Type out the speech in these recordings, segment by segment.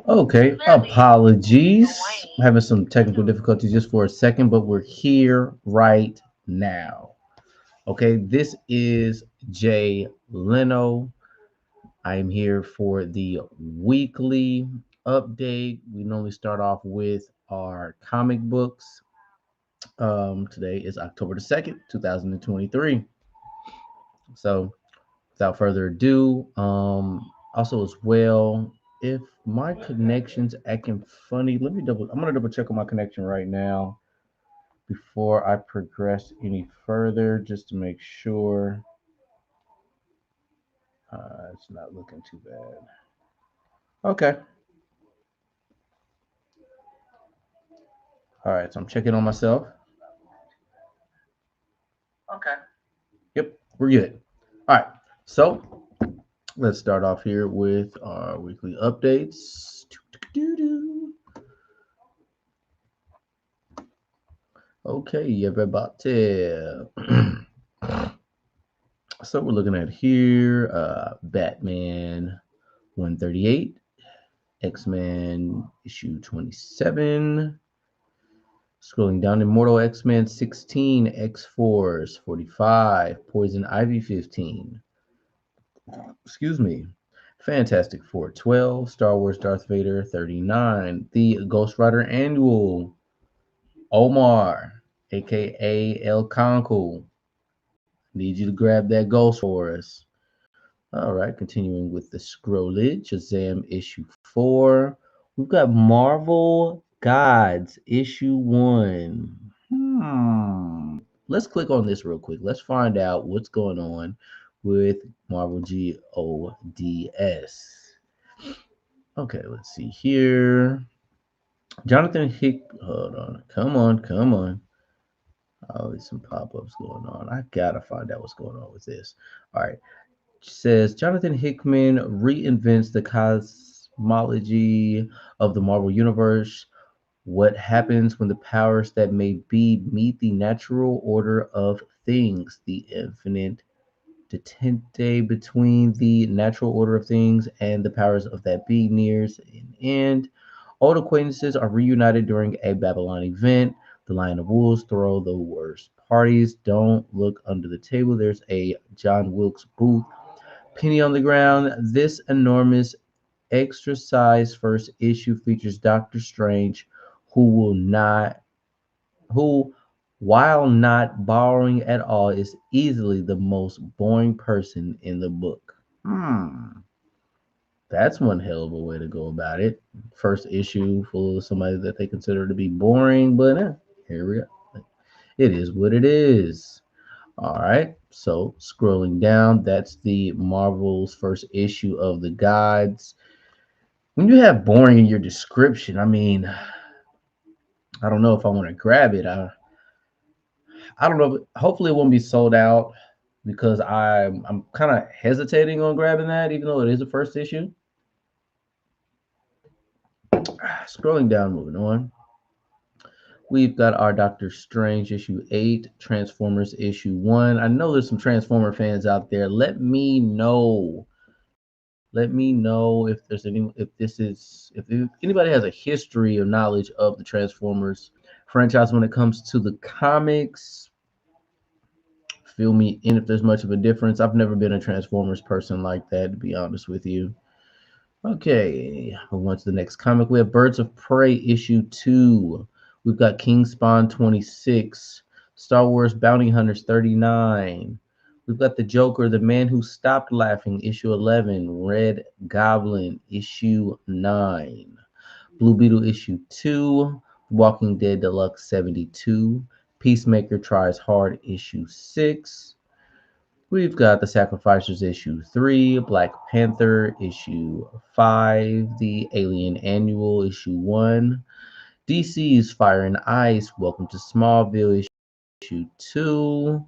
Okay, apologies. I'm having some technical difficulties just for a second, but we're here right now. Okay, this is Jay Leno. I am here for the weekly update. We normally start off with our comic books. Today is October the 2nd, 2023. So, without further ado, also as well, if my connection's acting funny, I'm gonna double check on my connection right now before I progress any further, just to make sure it's not looking too bad. Okay. All right. So I'm checking on myself. Okay. Yep. We're good. All right. So let's start off here with our weekly updates. Okay, everybody. So we're looking at here Batman 138, X-Men issue 27. Scrolling down, Immortal X-Men 16, X-Force 45, Poison Ivy 15. Excuse me. Fantastic Four 12, Star Wars Darth Vader 39, The Ghost Rider Annual, Omar, aka El Conco. Need you to grab that ghost for us. All right, continuing with the scrollage, Shazam issue 4. We've got Marvel Gods issue 1. Let's click on this real quick. Let's find out what's going on with Marvel GODS. Okay, let's see here. Jonathan Hick. Hold on. Come on, come on. Oh, there's some pop ups going on. I gotta find out what's going on with this. All right. Says Jonathan Hickman reinvents the cosmology of the Marvel Universe. What happens when the powers that may be meet the natural order of things? The infinite detente between the natural order of things and the powers of that be nears an end. Old acquaintances are reunited during a Babylon event. The Lion of Wolves throw the worst parties. Don't look under the table. There's a John Wilkes Booth penny on the ground. This enormous extra size first issue features Doctor Strange, who will not who while not borrowing at all is easily the most boring person in the book. That's one hell of a way to go about it. First issue full of somebody that they consider to be boring, but here we go. It is what it is. All right. So scrolling down, that's the Marvel's first issue of the Gods. When you have boring in your description, I mean, I don't know if I want to grab it. I don't know. Hopefully, it won't be sold out because I'm kind of hesitating on grabbing that, even though it is the first issue. Scrolling down, moving on. We've got our Doctor Strange issue 8, Transformers issue 1. I know there's some Transformer fans out there. Let me know. Let me know if there's any if anybody has a history or knowledge of the Transformers franchise when it comes to the comics. Fill me in if there's much of a difference. I've never been a Transformers person like that, to be honest with you. Okay, move on to the next comic. We have Birds of Prey issue 2. We've got King Spawn 26, Star Wars Bounty Hunters 39. We've got the Joker, The Man Who Stopped Laughing issue 11, Red Goblin issue 9, Blue Beetle issue 2, Walking Dead Deluxe 72, Peacemaker Tries Hard issue 6. We've got The Sacrificers issue 3, Black Panther issue 5, The Alien Annual issue 1, DC's Fire and Ice, Welcome to Smallville issue 2.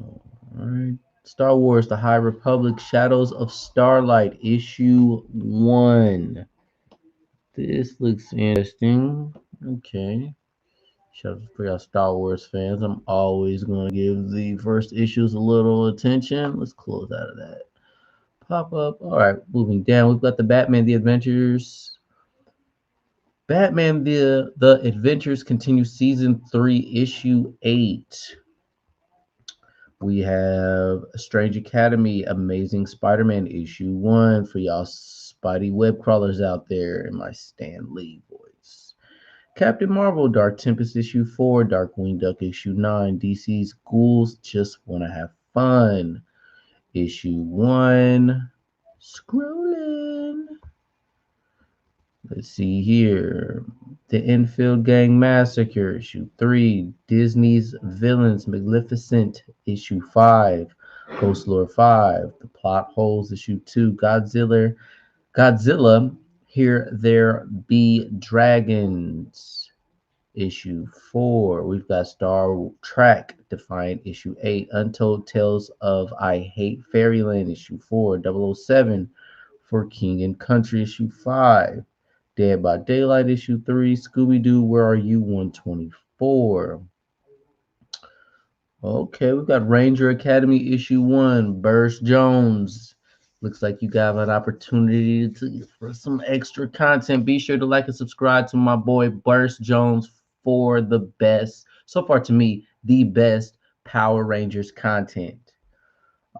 All right. Star Wars The High Republic Shadows of Starlight issue 1. This looks interesting. Okay. Shout out for y'all Star Wars fans. I'm always going to give the first issues a little attention. Let's close out of that. Pop up. All right, moving down. We've got the Batman The Adventures. Batman The Adventures continue season 3, issue 8. We have Strange Academy, Amazing Spider-Man issue 1 for y'all Spidey web crawlers out there in my Stan Lee voice. Captain Marvel, Dark Tempest issue 4, Darkwing Duck issue 9, DC's Ghouls Just Wanna Have Fun issue 1. Scrolling. Let's see here. The Enfield Gang Massacre issue 3, Disney's Villains Magnificent issue 5, Ghost Lore 5, The Plot Holes issue 2, Godzilla Here There Be Dragons issue 4. We've got Star Trek Defiant issue 8, Untold Tales of I Hate Fairyland issue 4, 007 for King and Country issue 5, Dead by Daylight issue 3, Scooby Doo Where Are You 124. Okay, we've got Ranger Academy issue 1, Burst Jones. Looks like you got an opportunity for some extra content. Be sure to like and subscribe to my boy Burst Jones for the best, so far to me, the best Power Rangers content.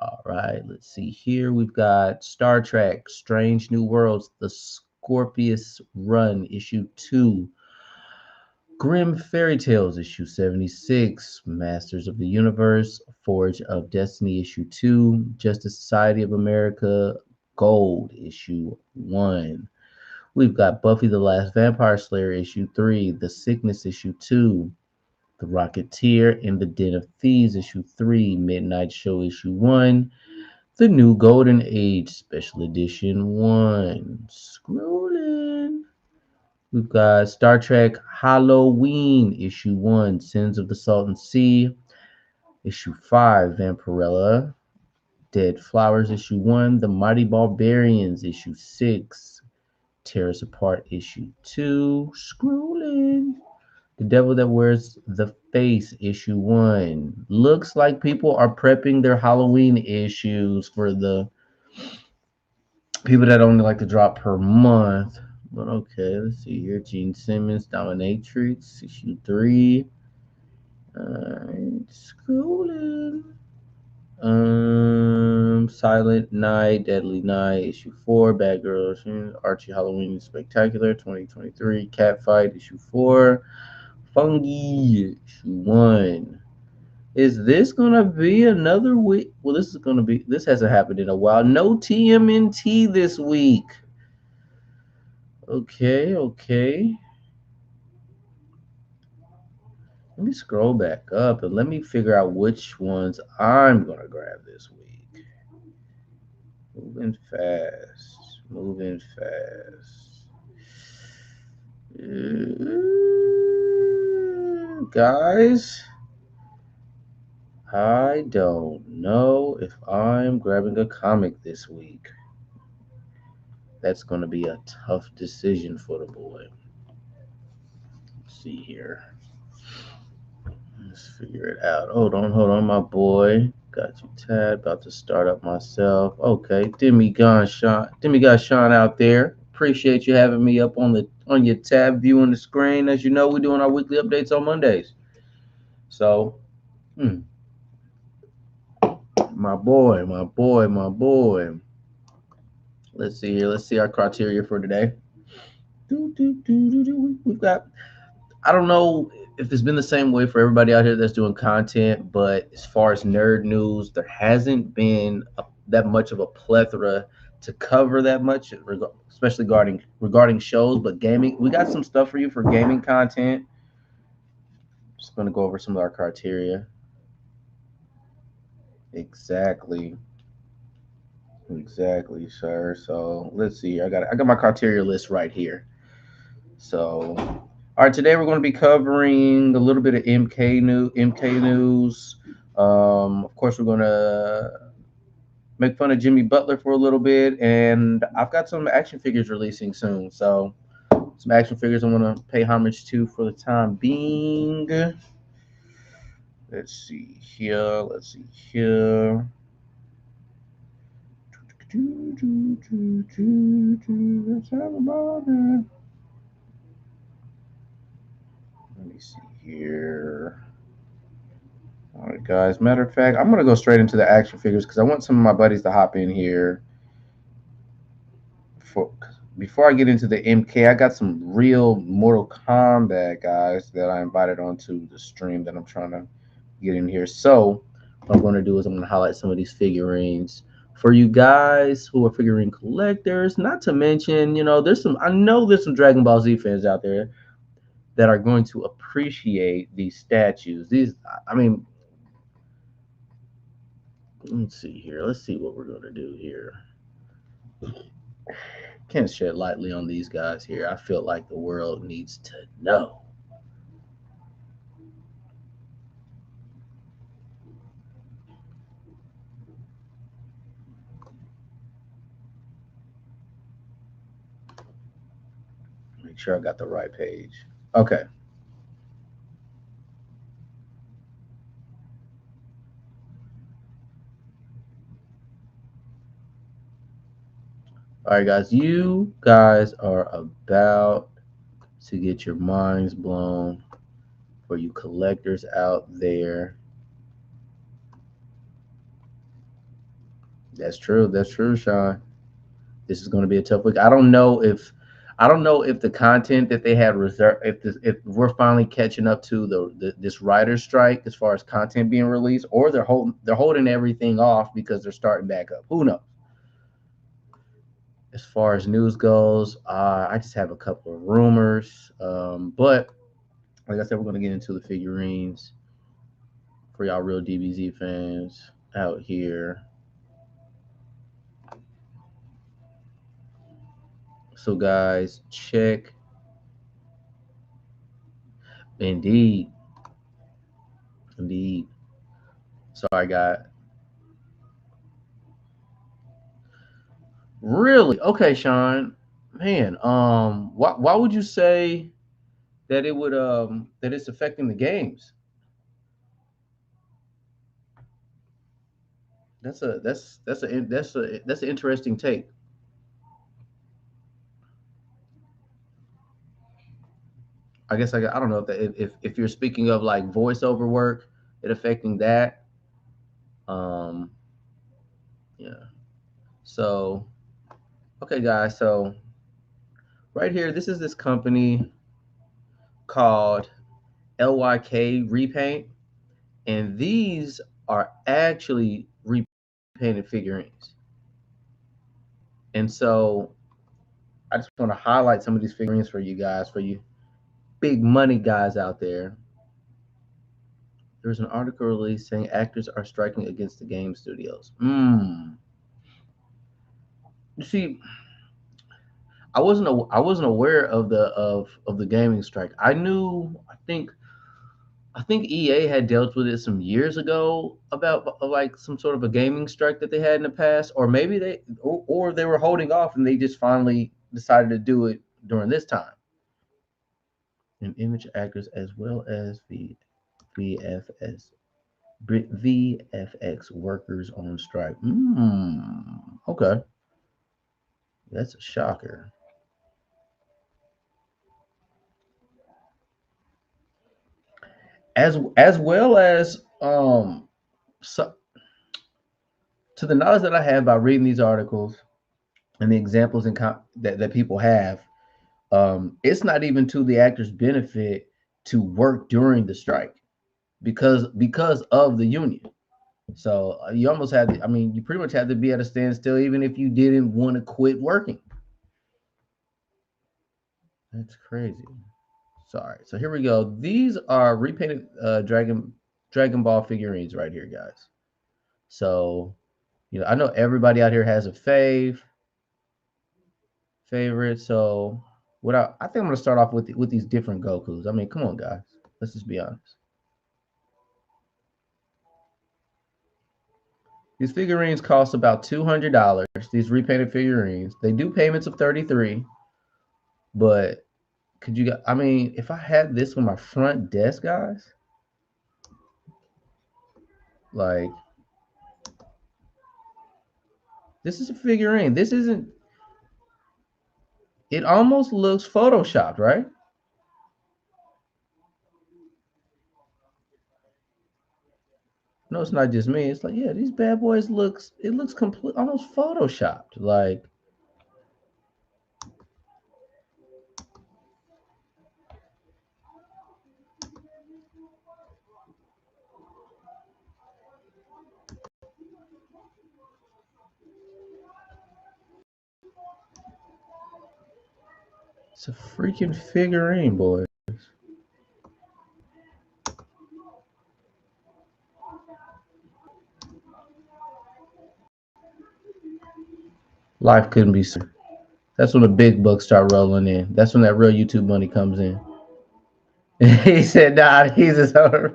All right, let's see here. We've got Star Trek Strange New Worlds, The Scorpius Run, issue 2. Grim Fairy Tales, issue 76. Masters of the Universe, Forge of Destiny, issue 2. Justice Society of America, Gold, issue 1. We've got Buffy the Last Vampire Slayer, issue 3. The Sickness, issue 2. The Rocketeer in the Den of Thieves, issue 3. Midnight Show, issue 1. The New Golden Age, special edition 1. Scrolling. We've got Star Trek Halloween, issue 1, Sins of the Salton Sea, issue 5, Vampirella, Dead Flowers, issue 1, The Mighty Barbarians, issue 6, Tear Us Apart, issue 2, Scrolling. The Devil That Wears the Face, issue 1. Looks like people are prepping their Halloween issues for the people that only like to drop per month. But okay, let's see here. Gene Simmons, Dominatrix, issue 3. Alright, scrolling. Silent Night, Deadly Night, issue 4. Bad Girls, Archie Halloween Spectacular, 2023. Catfight, issue 4. Fungi, issue 1. Is this gonna be another week? Well, this is gonna be. This hasn't happened in a while. No TMNT this week. Okay, okay. Let me scroll back up and let me figure out which ones I'm gonna grab this week. Moving fast, moving fast. Guys, I don't know if I'm grabbing a comic this week. That's going to be a tough decision for the boy. Let's see here. Let's figure it out. Hold on, my boy. Got you tabbed. About to start up myself. Okay, Demigod Sean out there. Appreciate you having me up on your tab viewing the screen. As you know, we're doing our weekly updates on Mondays. So, hmm, my boy. Let's see here. Let's see our criteria for today. We've got, I don't know if it's been the same way for everybody out here that's doing content, but as far as nerd news, there hasn't been that much of a plethora to cover that much, especially regarding shows. But gaming, we got some stuff for you for gaming content. Just going to go over some of our criteria. Exactly. Exactly, sir. So let's see. I got my criteria list right here. So, all right, today we're going to be covering a little bit of MK news. Of course, we're going to make fun of Jimmy Butler for a little bit, and I've got some action figures releasing soon. So, some action figures I want to pay homage to for the time being. Let's see here. Let's see here. Let's have a ball. Let me see here. All right, guys. Matter of fact, I'm gonna go straight into the action figures because I want some of my buddies to hop in here. For before I get into the MK, I got some real Mortal Kombat guys that I invited onto the stream that I'm trying to get in here. So what I'm gonna do is I'm gonna highlight some of these figurines for you guys who are figurine collectors. Not to mention, I know there's some Dragon Ball Z fans out there that are going to appreciate these statues. I mean, let's see here. Let's see what we're gonna do here. Can't shed lightly on these guys here. I feel like the world needs to know. Make sure I got the right page. Okay. All right, guys. You guys are about to get your minds blown for you collectors out there. That's true. That's true, Sean. This is going to be a tough week. I don't know if the content that they had reserved, if we're finally catching up to this writer's strike as far as content being released, or they're holding everything off because they're starting back up. Who knows? As far as news goes, I just have a couple of rumors, but like I said, we're going to get into the figurines for y'all real DBZ fans out here. So, guys, check. Indeed, indeed. Sorry, guys. Really? Okay, Sean. Man, why would you say that it's affecting the games? That's an interesting take. I don't know if you're speaking of like voiceover work, it affecting that. Um, yeah. So okay, guys. So right here, this is this company called LYK Repaint, and these are actually repainted figurines. And so I just want to highlight some of these figurines for you guys, for you big money guys out there. There's an article released saying actors are striking against the game studios. You see, I wasn't aware of the gaming strike. I knew I think EA had dealt with it some years ago about like some sort of a gaming strike that they had in the past, or maybe or they were holding off and they just finally decided to do it during this time. And image actors as well as the VFS VFX workers on strike. Okay, that's a shocker. As well as so, to the knowledge that I have by reading these articles and the examples that people have, it's not even to the actors' benefit to work during the strike because of the union. So you almost had to, I mean, you pretty much had to be at a standstill even if you didn't want to quit working. That's crazy. Sorry. So here we go. These are repainted Dragon Ball figurines right here, guys. So, I know everybody out here has a favorite. So, I think I'm gonna start off with these different Gokus. I mean, come on, guys. Let's just be honest. These figurines cost about $200. These repainted figurines. They do payments of 33, but I mean, if I had this on my front desk, guys, like this is a figurine. This isn't. It almost looks photoshopped, right? No, it's not just me. It's like, yeah, these bad boys it looks complete almost photoshopped. Like, it's a freaking figurine, boys. Life couldn't be so. That's when the big bucks start rolling in. That's when that real YouTube money comes in. He said, "Nah, he's his own."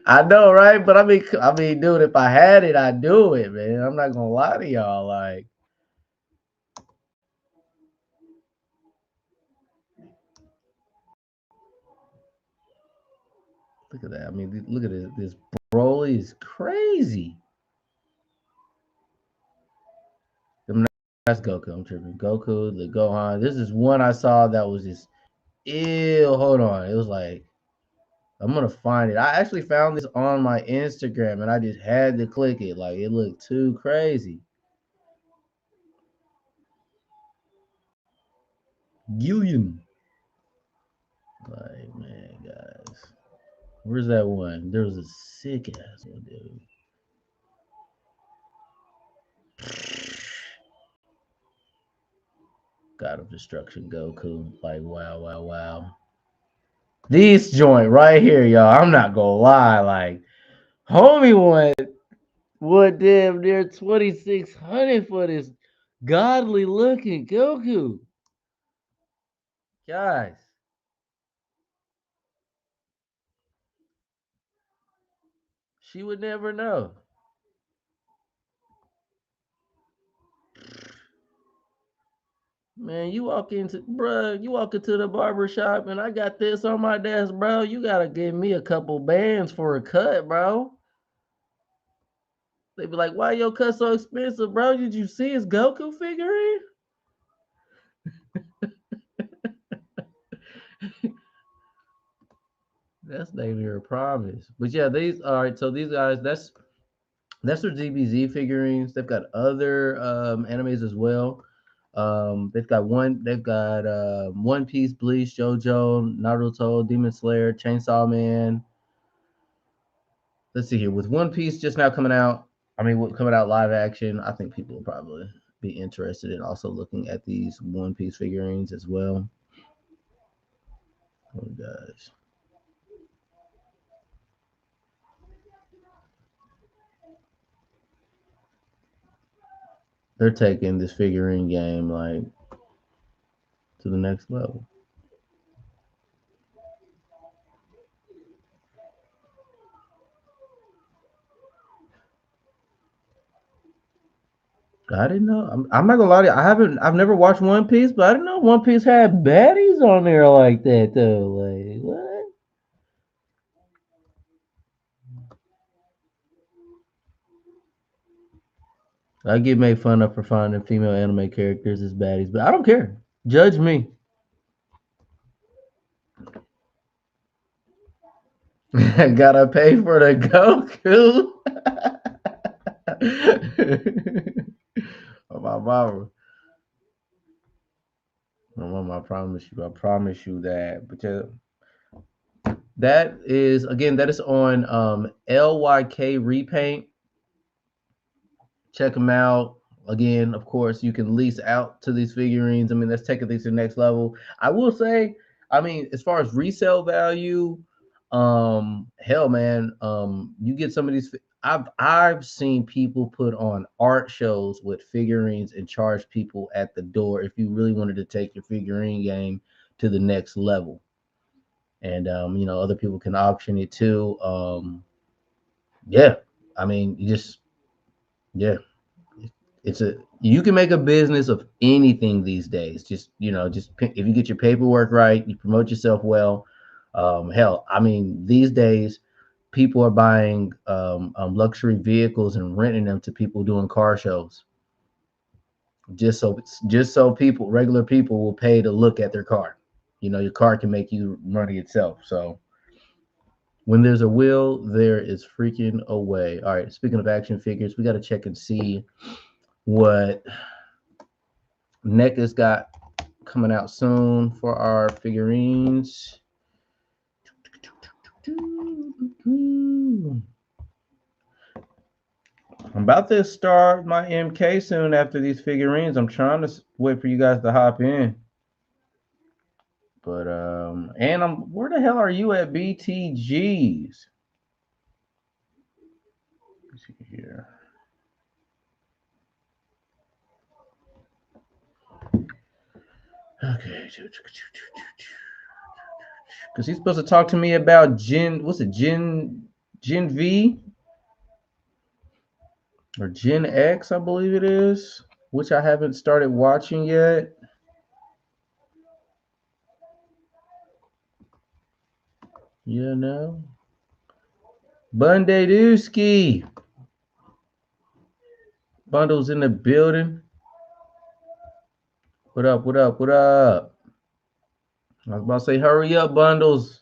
I know, right? But I mean, dude, if I had it, I'd do it, man. I'm not gonna lie to y'all. Like, look at that. I mean, look at this. This Broly is crazy. That's Goku. I'm tripping. Goku, the Gohan. This is one I saw that was just ew. Hold on. It was like I'm gonna find it. I actually found this on my Instagram and I just had to click it. Like it looked too crazy. Gillian. Like, man, guys. Where's that one? There was a sick ass one, dude. God of Destruction Goku. Like, wow, wow, wow. This joint right here, y'all. I'm not gonna lie. Like, homie went what damn near 2,600 for this godly looking Goku. Guys, she would never know. Man, you walk into the barber shop and I got this on my desk, bro. You gotta give me a couple bands for a cut, bro. They be like, why your cut so expensive, bro? Did you see his Goku figurine? That's not even a promise. But yeah, these all right. So these guys, that's their DBZ figurines. They've got other animes as well. They've got One Piece, Bleach, JoJo, Naruto, Demon Slayer, Chainsaw Man. let's see here. With One Piece just now coming out, coming out live action, I think people will probably be interested in also looking at these One Piece figurines as well. Oh, guys. They're taking this figurine game like to the next level. I didn't know. I'm not gonna lie to you. I've never watched One Piece, but I didn't know One Piece had baddies on there like that though. Like what? I get made fun of for finding female anime characters as baddies, but I don't care. Judge me. Gotta pay for the Goku. Oh, my mama. My mama, I promise you. I promise you that. But that is again. That is on LYK Repaint. Check them out. Again, of course, you can lease out to these figurines. That's taking things to the next level. I will say, as far as resale value, hell, man, you get some of these. I've seen people put on art shows with figurines and charge people at the door if you really wanted to take your figurine game to the next level. And other people can auction it too. Yeah, you just yeah, it's a you can make a business of anything these days. Just if you get your paperwork right, you promote yourself well. Hell, these days people are buying luxury vehicles and renting them to people doing car shows, just so regular people will pay to look at their car. Your car can make you money itself. So when there's a will, there is freaking a way. All right. Speaking of action figures, we got to check and see what NECA's got coming out soon for our figurines. I'm about to start my MK soon after these figurines. I'm trying to wait for you guys to hop in. But and where the hell are you at BTGs? Let's see here. Okay. Because he's supposed to talk to me about Gen V or Gen X, I believe it is, which I haven't started watching yet. Bundadooski. Bundles in the building. What up? What up? What up? I was about to say, hurry up, Bundles.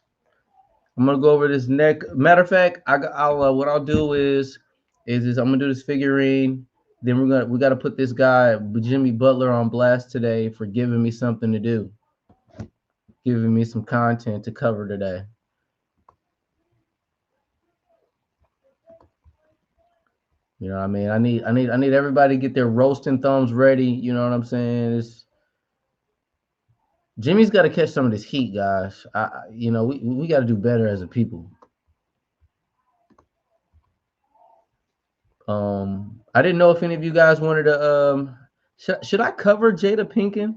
I'm gonna go over this neck. Matter of fact, I'll what I'll do is I'm gonna do this figurine. Then we gotta put this guy Jimmy Butler on blast today for giving me something to do, giving me some content to cover today. I need everybody to get their roasting thumbs ready. You know what I'm saying? Jimmy's got to catch some of this heat, guys. We got to do better as a people. I didn't know if any of you guys wanted to. Should I cover Jada Pinkett?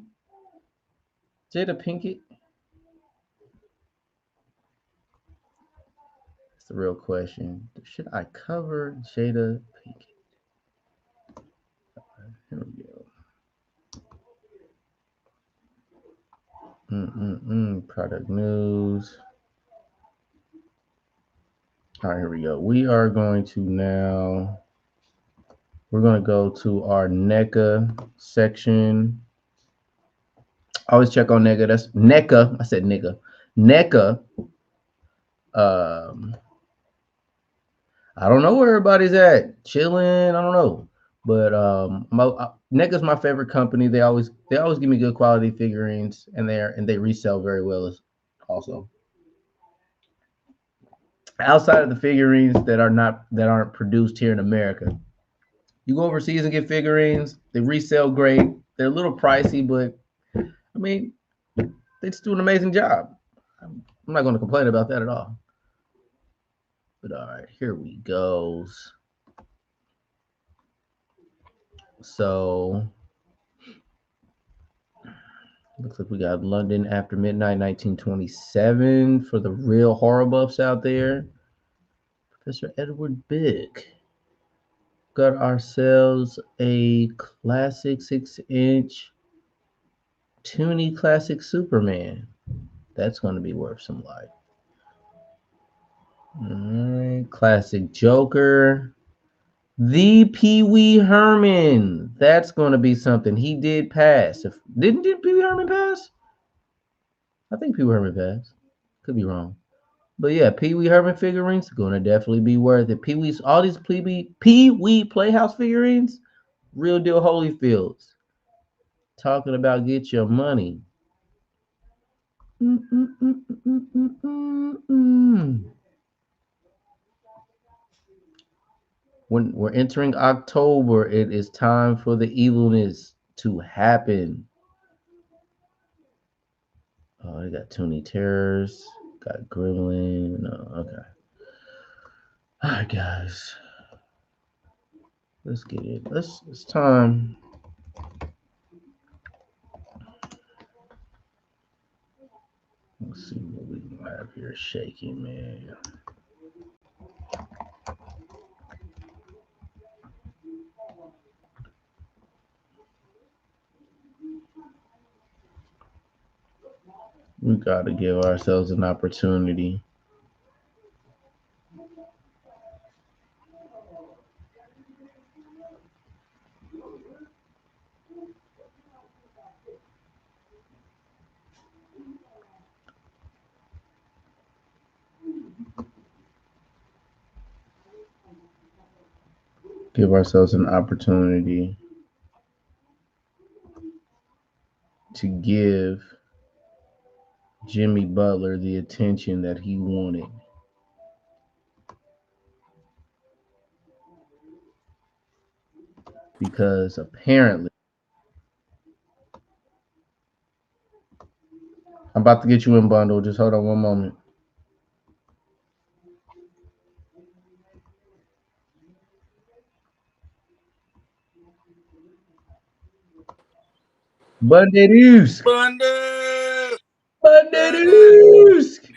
Jada Pinkett? That's the real question. Should I cover Jada Pinkett? Here we go. Product news. All right, here we go. We are going to now. We're going to go to our NECA section. I always check on NECA. That's NECA. I said nigga. NECA. I don't know where everybody's at. Chilling. I don't know. But NECA's my favorite company. They always give me good quality figurines, and they resell very well also. outside of the figurines that aren't produced here in America. You go overseas and get figurines, they resell great. They're a little pricey, but I mean, they just do an amazing job. I'm not going to complain about that at all. But all right, here we go. So looks like we got London After Midnight 1927 for the real horror buffs out there. Professor Edward Big. Got ourselves a classic 6-inch Toonie Classic Superman. That's going to be worth some light. All right, classic Joker. The Pee Wee Herman. That's going to be something. He did pass. Didn't Pee Wee Herman pass? I think Pee Wee Herman passed. Could be wrong. But yeah, Pee Wee Herman figurines going to definitely be worth it. Pee Wee's all these Pee Wee Playhouse figurines, real deal Holyfields. Talking about get your money. When we're entering October, it is time for the evilness to happen. Oh, they got Toonie Terrors, got Gremlin. Oh, okay. All right, guys. Let's get it. It's time. Let's see what we have here shaking, man. We got to give ourselves an opportunity. Give ourselves an opportunity to give Jimmy Butler the attention that he wanted. Because apparently, I'm about to get you in bundle. Just hold on one moment. Banderusk! Thunder! Banderusk!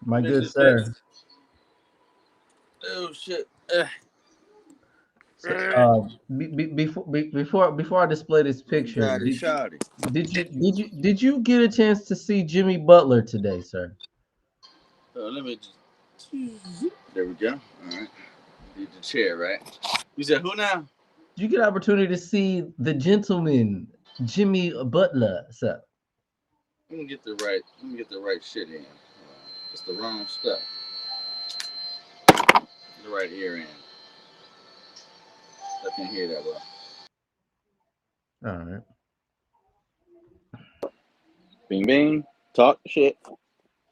My Missed good his sir. text. Oh shit. So, before I display this picture, Shotty, shotty. did you get a chance to see Jimmy Butler today, sir? Let me just. There we go. All right. Need the chair, right? You said who now? Did you get an opportunity to see the gentleman Jimmy Butler, sir? Let me get the right. Let me get the right shit in. It's the wrong stuff. The right ear in. I can't hear that well. All right. Bing bing. Talk shit.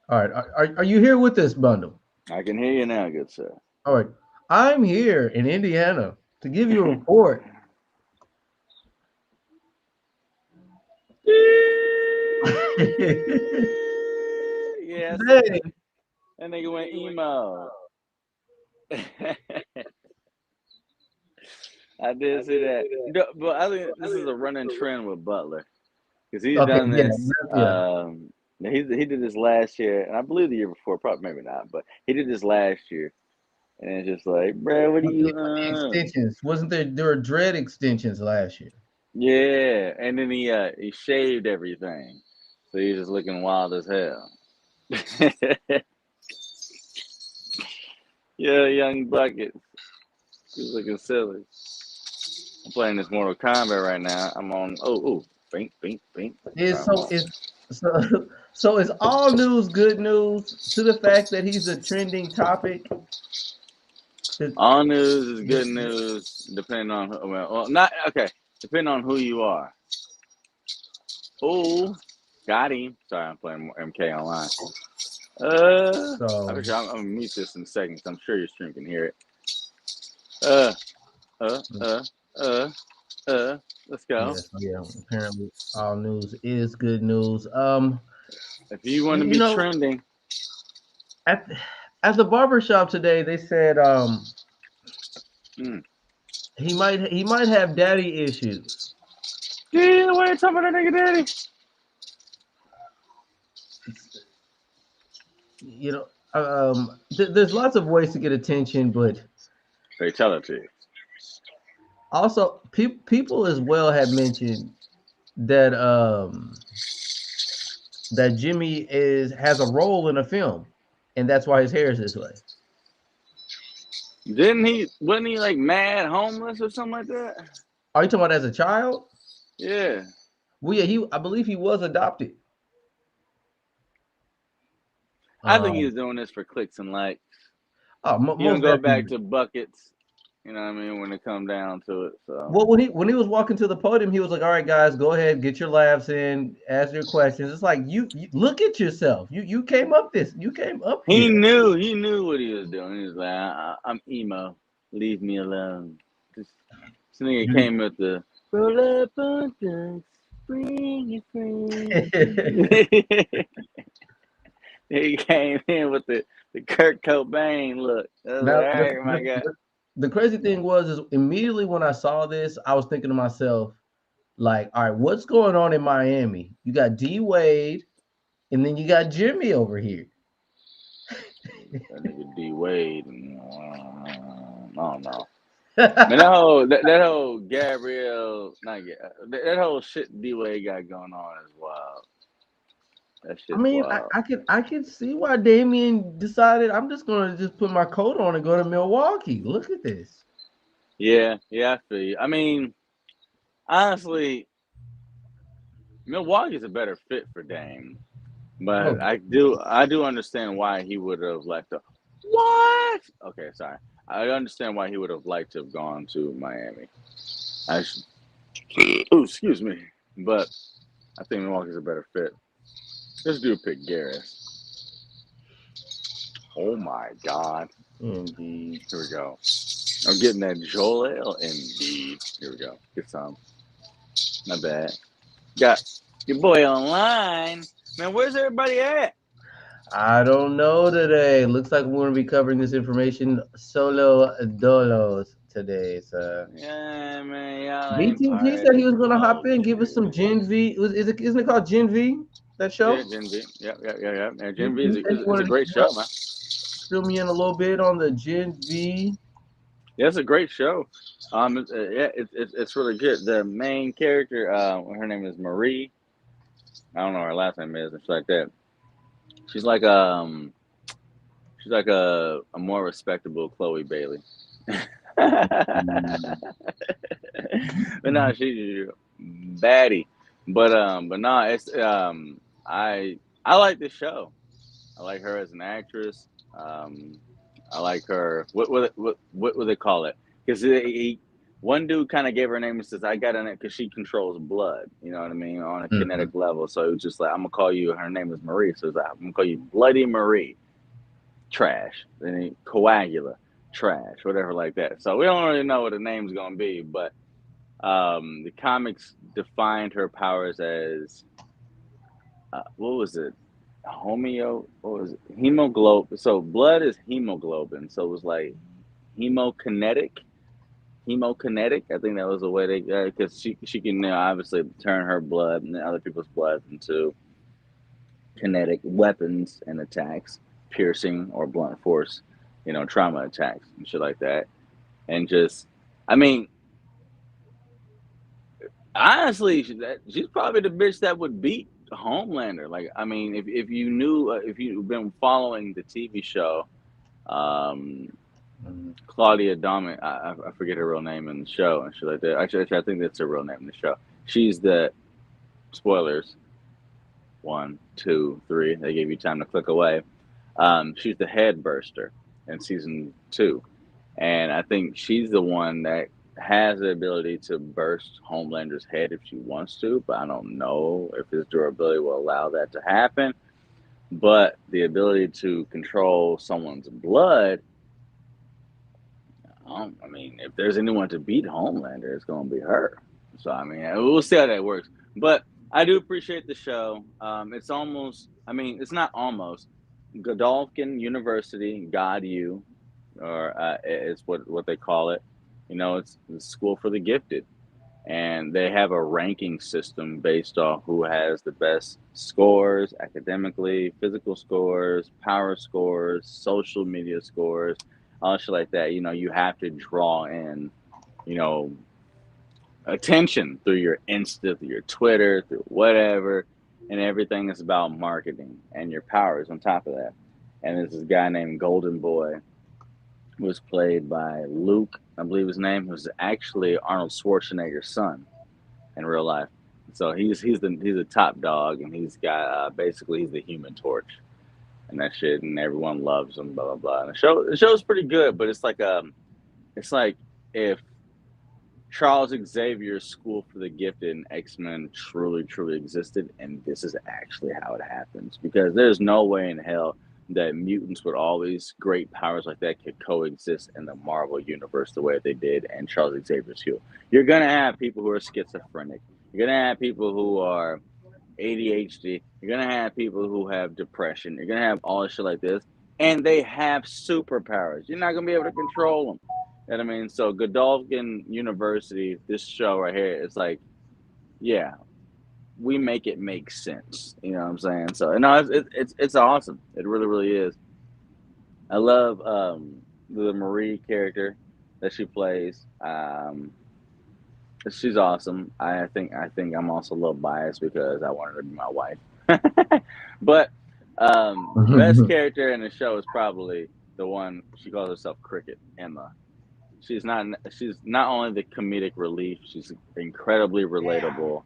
All right. Are you here with this bundle? I can hear you now, good sir. All right. I'm here in Indiana to give you a report. Yeah, I see Today, that. That nigga went emo. I did see that. But I think this is a running trend with Butler because he's okay, done yeah, this. yeah. He did this last year, and I believe the year before, probably maybe not, but he did this last year, and it's just like, bro, what do With the, you? with the extensions, wasn't there were dread extensions last year? Yeah, and then he shaved everything, so he's just looking wild as hell. Yeah, young buckets. He's looking silly. I'm playing this Mortal Kombat right now. I'm on. Bink, bink, bink. Is Come so on. is so so is all news good news to the fact that he's a trending topic? That- All news is good news, depending on well, not okay. Depending on who you are. Oh, got him. Sorry, I'm playing MK online. I So wish I'm gonna mute this in a second. 'Cause I'm sure your stream can hear it. Uh, uh, uh, uh, uh. Let's go. yeah, so yeah, apparently all news is good news. If you want you, to you be know, trending, at at the barber shop today, they said mm. he might have daddy issues. Yeah, why you talking about that nigga daddy? It's, you know, there's lots of ways to get attention, but Fatality. also people as well have mentioned that that Jimmy is has a role in a film, and that's why his hair is this way. Didn't he? Wasn't he like mad homeless or something like that? Are you talking about as a child? Yeah. Well, yeah, he I believe he was adopted. I think he Um, was doing this for clicks and likes. He don't most go back definitely. to buckets. You know what I mean? When it come down to it, so Well, when he was walking to the podium, he was like, "All right, guys, go ahead, get your laughs in, ask your questions." It's like you look at yourself. You came up he here. knew he knew what he was doing. He was like, I'm emo. Leave me alone. This nigga came with the roll up on drugs, bring your friends. He came in with the Kurt Cobain look. I was like, Now, all right, my guy. the crazy thing was is immediately when I saw this, I was thinking to myself, like, all right, what's going on in Miami? You got D Wade, and then you got Jimmy over here. That nigga D Wade. I don't know. Man, that whole Gabrielle, not that whole shit D Wade got going on is wild. That I shit's mean, wild. I can see why Damien decided I'm just gonna just put my coat on and go to Milwaukee. Look at this. Yeah, yeah, I feel you. I mean, honestly, Milwaukee's a better fit for Dame, but Most I do understand why he would have liked to. What? Okay, sorry. I understand why he would have liked to have gone to Miami. I should, oh, excuse me, but I think Milwaukee's a better fit. This dude picked Garris. Oh my God. indeed. Here we go. I'm getting that Joel indeed. Here we go. Get some. Not bad. Got your boy online. Man, where's everybody at? I don't know today. Looks like we're gonna be covering this information solo dolos today. So Yeah, man, y'all ain't BTG part of said he the was gonna hop in, give us culture. some Gen V. Isn't it called Gen V? That Yeah, show? Gen V. Yep, yep, yep, yep. Yeah, He, Gen V he is said he is a wanted great to show, man. fill me in a little bit on the Gen V. Yeah, it's a great show. Yeah, it's really good. The main character, her name is Marie. I don't know what her last name is, and she's like that. She's like she's like a more respectable Chloe Bailey. Mm. But no, she's baddie. But no, it's I like this show. I like her as an actress. Um, I like her. What would they call it? Because one dude kind of gave her a name and says, "I got in it because she controls blood." You know what I mean, on a kinetic Mhm. level. So it was just like, "I'm gonna call you." Her name is Marie, so it's like, "I'm gonna call you Bloody Marie." Trash. Then Coagula. Trash. Whatever like that. So we don't really know what the name's gonna be, but the comics defined her powers as what was it? Homeo. What was it? Hemoglobin. So blood is hemoglobin. So it was like hemokinetic. Hemokinetic. I think that was the way they because she can obviously turn her blood and other people's blood into kinetic weapons and attacks, piercing or blunt force, trauma attacks and shit like that. And just, I mean, honestly, she's probably the bitch that would beat Homelander. Like, I mean, if you knew, if you've been following the TV show, um, Mhm. Claudia Domin, I forget her real name in the show and shit like that. Actually, I think that's her real name in the show. She's the spoilers. One, two, three. They gave you time to click away. She's the head burster in season 2, and I think she's the one that has the ability to burst Homelander's head if she wants to, but I don't know if his durability will allow that to happen. But the ability to control someone's blood, I mean, if there's anyone to beat Homelander, it's going to be her. So, I mean, we'll see how that works. But I do appreciate the show. It's almost, I mean, it's not almost. Godolphin University, God U, or is what they call it. You know, it's the school for the gifted, and they have a ranking system based off who has the best scores academically, physical scores, power scores, social media scores, all shit like that. You know, you have to draw in, you know, attention through your Insta, through your Twitter, through whatever, and everything is about marketing and your powers on top of that. And there's this guy named Golden Boy who was played by Luke, I believe his name, who's actually Arnold Schwarzenegger's son in real life. So he's a top dog, and he's got basically he's the Human Torch and that shit, and everyone loves him. Blah blah blah. And the show's pretty good, but it's like if Charles Xavier's School for the Gifted and X-Men truly existed, and this is actually how it happens. Because there's no way in hell that mutants with all these great powers like that could coexist in the Marvel universe the way they did and Charles Xavier's School. You're gonna have people who are schizophrenic. You're gonna have people who are ADHD. You're gonna have people who have depression. You're gonna have all this shit like this, and they have superpowers. You're not gonna be able to control them. You know what I mean? So Godolphin University, this show right here, it's like, yeah, we make it make sense. You know what I'm saying? So no, it's awesome. It really is. I love the Marie character that she plays. She's awesome. I think I'm also a little biased because I want her to be my wife. But best character in the show is probably the one she calls herself Cricket, Emma. She's not only the comedic relief, she's incredibly relatable,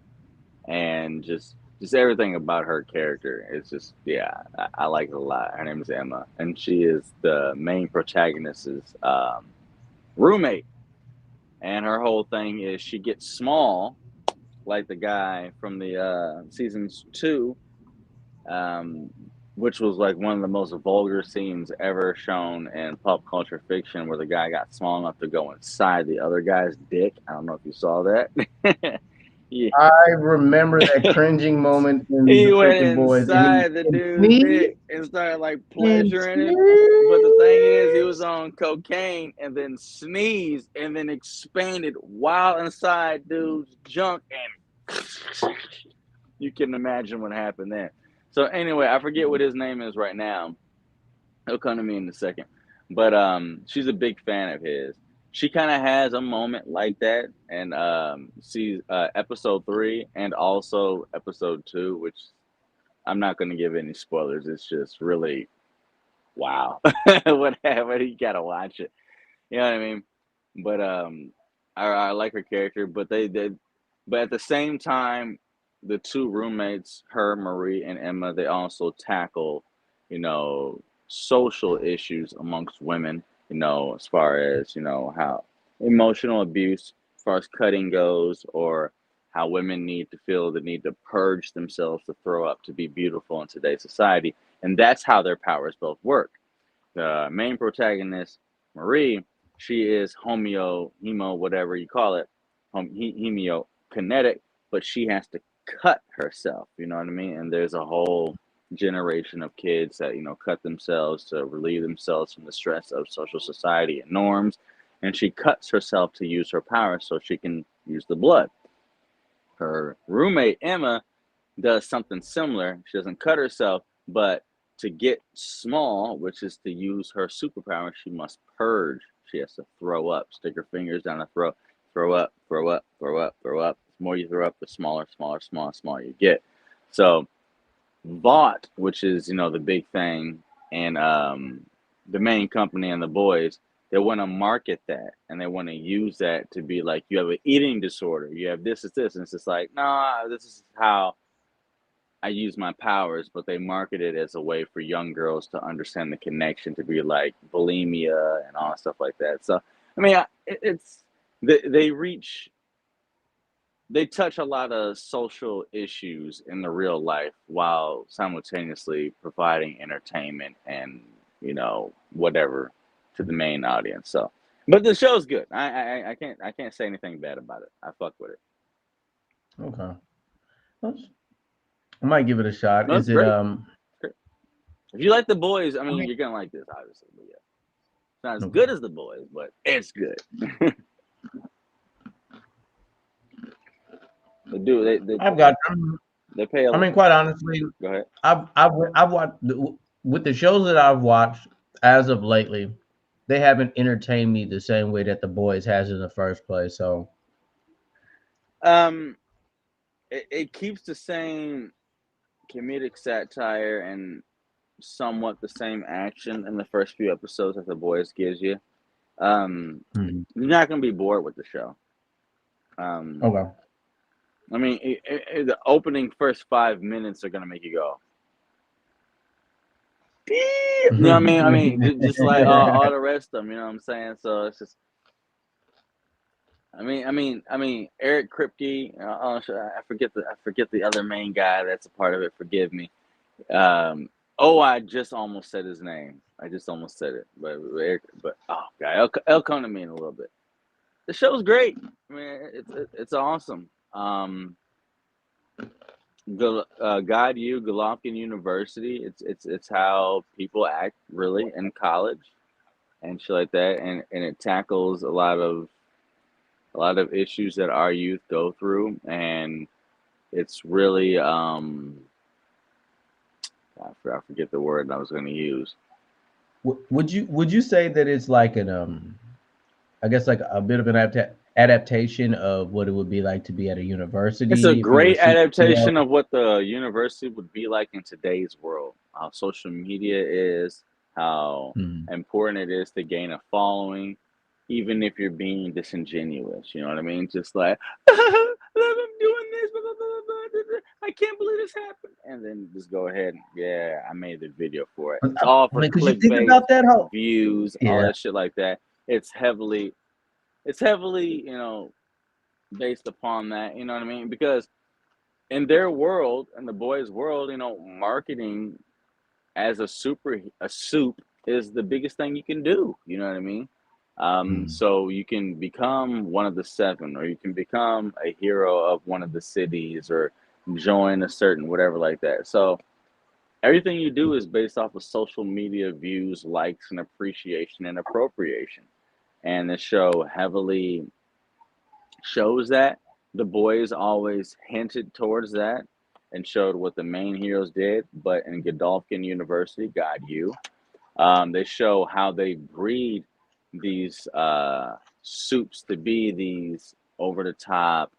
and just everything about her character is just, yeah, I like it a lot. Her name is Emma, and she is the main protagonist's roommate, and her whole thing is she gets small like the guy from the seasons two, um, which was like one of the most vulgar scenes ever shown in pop culture fiction, where the guy got small enough to go inside the other guy's dick. I don't know if you saw that. Yeah. I remember that cringing moment in He the went Cricket Boys, and inside the and dude's sneezed dick and started like and pleasuring him. But the thing is, he was sneezed. on cocaine and then sneezed and then expanded while inside dude's junk, and you can imagine what happened there. So anyway, I forget what his name is right now. He'll come to me in a second. But she's a big fan of his. She kind of has a moment like that, and sees episode three and also episode two, which I'm not going to give any spoilers. It's just really wow. Whatever, you gotta watch it. You know what I mean? But I like her character, but but at the same time, the two roommates, her, Marie, and Emma, they also tackle, you know, social issues amongst women. You know, as far as how emotional abuse, as far as cutting goes, or how women need to feel the need to purge themselves to throw up to be beautiful in today's society, and that's how their powers both work. The main protagonist, Marie, she is whatever you call it, hemio kinetic, but she has to cut herself. You know what I mean? And there's a whole generation of kids that cut themselves to relieve themselves from the stress of social society and norms, and she cuts herself to use her power so she can use the blood. Her roommate Emma does something similar. She doesn't cut herself, but to get small, which is to use her superpower, she must purge. She has to throw up, stick her fingers down her throat, throw up, throw up, throw up, throw up. The more you throw up, the smaller you get. So Vought, which is the big thing, and the main company and the boys, they want to market that, and they want to use that to be like, you have an eating disorder, you have this, and it's just like, nah, this is how I use my powers, but they market it as a way for young girls to understand the connection to be like bulimia and all stuff like that. So, I mean, it's they reach they touch a lot of social issues in the real life while simultaneously providing entertainment and whatever to the main audience. So, but the show's good. I can't say anything bad about it. I fuck with it. Okay. Let's- I might give it a shot. No, it's Is it great. Great. If you like the boys, I I mean, mean you're gonna like this, obviously. But yeah, it's not as okay. good as the boys, but it's good. They do. I've got They pay a. I mean quite honestly, Go ahead. I've watched with the shows that I've watched as of lately, they haven't entertained me the same way that the boys has in the first place. So Um, it keeps the same comedic satire and somewhat the same action in the first few episodes that the boys gives you. Um, mhm. you're not gonna be bored with the show. Um, Okay. I mean, the opening first 5 minutes are gonna make you go, "Beep." You know what I mean? I mean, just like all the rest of them. You know what I'm saying? So it's just. I mean, Eric Kripke. I forget the other main guy that's a part of it. Forgive me. Um, I just almost said his name. I just almost said it, but oh god, it'll come to me in a little bit. The show's great. I mean, it's awesome. Guide You, Golovkin University. It's how people act really in college and shit like that, and it tackles a lot of issues that our youth go through, and it's really I forget the word I was going to use. Would you say that it's like an I guess like a bit of an adaptation of what it would be like to be at a It's a university if you were a great superhero? adaptation of what the university would be like in today's world. How social media is, how Mhm. important it is to gain a following, even if you're being disingenuous. You know what I mean? Just like, I'm doing this, blah, blah, blah, blah, blah, I can't believe this happened. And then just go ahead and, yeah, I made the video for it. It's I all for mean, because you think clickbait, about that whole views, all yeah. that shit like that. It's heavily, it's heavily, based upon that. You know what I mean? Because in their world, in the boys' world, marketing as a soup is the biggest thing you can do. You know what I mean? Mm, So you can become one of the seven, or you can become a hero of one of the cities, or join a certain whatever like that. So everything you do is based off of social media views, likes, and appreciation and appropriation. And the show heavily shows that. The boys always hinted towards that and showed what the main heroes did. But in Godolphin University, God, they show how they breed these soups to be these over the top,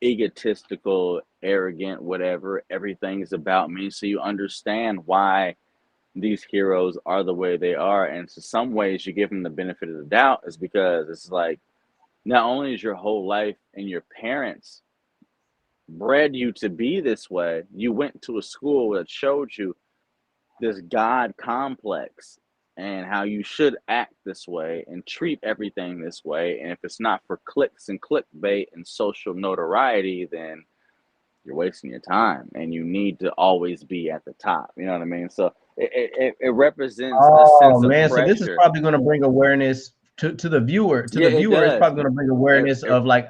egotistical, arrogant, whatever. Everything is about me. So you understand why these heroes are the way they are. And to some ways, you give them the benefit of the doubt, is because it's like, not only is your whole life and your parents bred you to be this way, you went to a school that showed you this God complex and how you should act this way and treat everything this way. And if it's not for clicks and clickbait and social notoriety, then you're wasting your time and you need to always be at the top. You know what I mean? So it represents a oh sense of man, so this is pressure. probably going to bring awareness to the viewer. To Yeah, the it viewer, it's does. probably going to bring It, awareness it, of like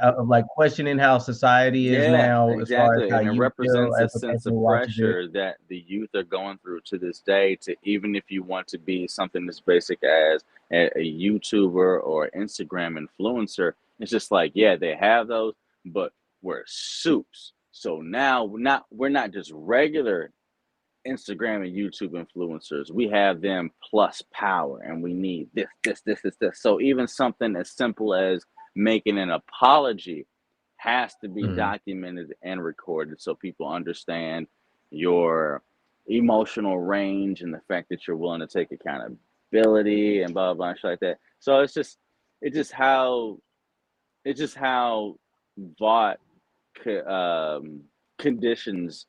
questioning how society is Yeah, now, as far as exactly. how And it you feel represents a as a person sense of who watches it. pressure that the youth are going through to this day, to even if you want to be something as basic as a YouTuber or Instagram influencer, it's just like, yeah, they have those, but we're soups. So now we're not just regular Instagram and YouTube influencers. We have them plus power, and we need this. So even something as simple as making an apology has to be Mhm. documented and recorded so people understand your emotional range and the fact that you're willing to take accountability and blah blah, blah shit like that. So it's just how it's just how Vought conditions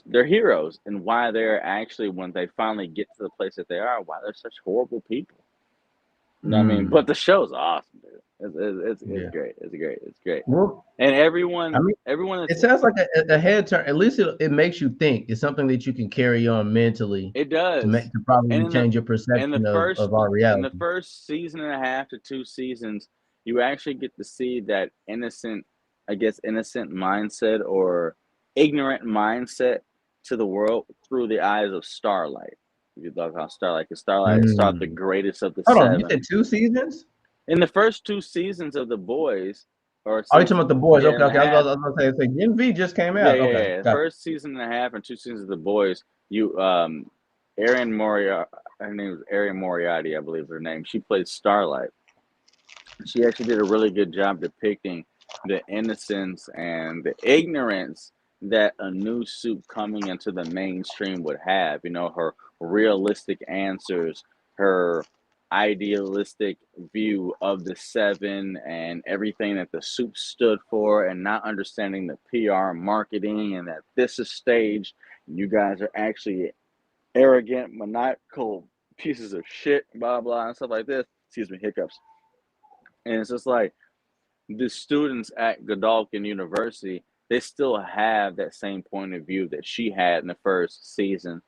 they're heroes, and why they're actually, when they finally get to the place that they are, why they're such horrible people. You know what I mean? Mm. But the show's awesome, dude. It's Yeah. great. It's great. It's great. Well, And I mean, everyone it is sounds like a head turn. At least it makes you think. It's something that you can carry on mentally it does. to And probably change your perception of our in the reality. first season and a half to 2 seasons, you actually get to see that innocent, I guess, innocent mindset or ignorant mindset to the world through the eyes of Starlight. If you look how Starlight, because Starlight is thought the Mm. greatest of the Hold on, you seven. said 2 seasons? In the first 2 seasons of The Boys, or Oh, you talking about the season, boys? yeah, Okay, and a okay. half, I was gonna say Gen V just came yeah, out. yeah, Okay, yeah. got First season and a half and 2 seasons of The Boys. You, Erin Moriarty, her name is Erin Moriarty, I believe her name. She played Starlight. She actually did a really good job depicting the innocence and the ignorance that a new soup coming into the mainstream would have. You know, her realistic answers, her idealistic view of the seven and everything that the soup stood for, and not understanding the PR marketing and that this is staged. You guys are actually arrogant, maniacal pieces of shit, blah, blah, and stuff like this. Excuse me, hiccups. And it's just like, the students at Godolphin University, they still have that same point of view that she had in the first season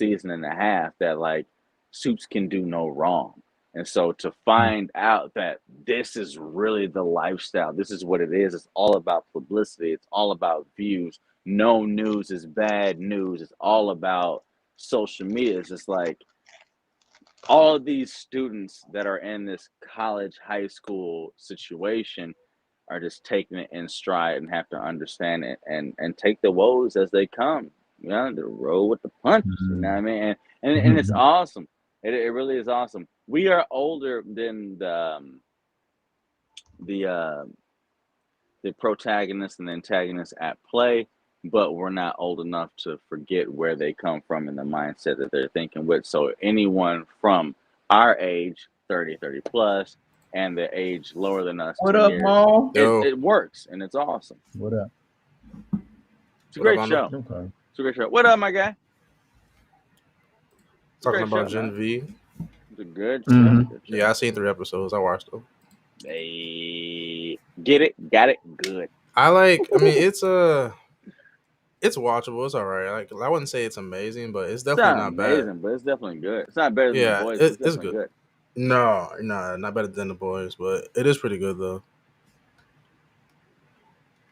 and a half, that like suits can do no wrong. And so to you. find out that this is really the lifestyle, this is what it is, it's all about publicity, it's all about views. No news is bad news. It's all about social media. It's just like all of these students that are in this college, high school situation are just taking it in stride and have to understand it and take the woes as they come. You know, the roll with the punches. You know what I Mhm. mean? And it's awesome. It really is awesome. We are older than the the protagonist and the antagonist at play, but we're not old enough to forget where they come from and the mindset that they're thinking with. So anyone from our age, 30, 30 plus, and the age lower than us, What 10 up, years, Maul? Yo, it works and it's awesome. What up? It's a what up, great Ando? show. Okay. It's a great show. What up, my guy? It's a Talking great about show, Gen man. V. It's a good show. Mm-hmm. Good show. Yeah, I seen 3 episodes. I watched them. They get it, got it, good. I like. I mean, it's watchable. It's all right. Like, I wouldn't say it's amazing, but it's It's definitely not not bad. amazing, but it's definitely good. It's not better than The Yeah, Boys, but it's it's definitely good. good. No, no, not better than the boys, but it is pretty good though.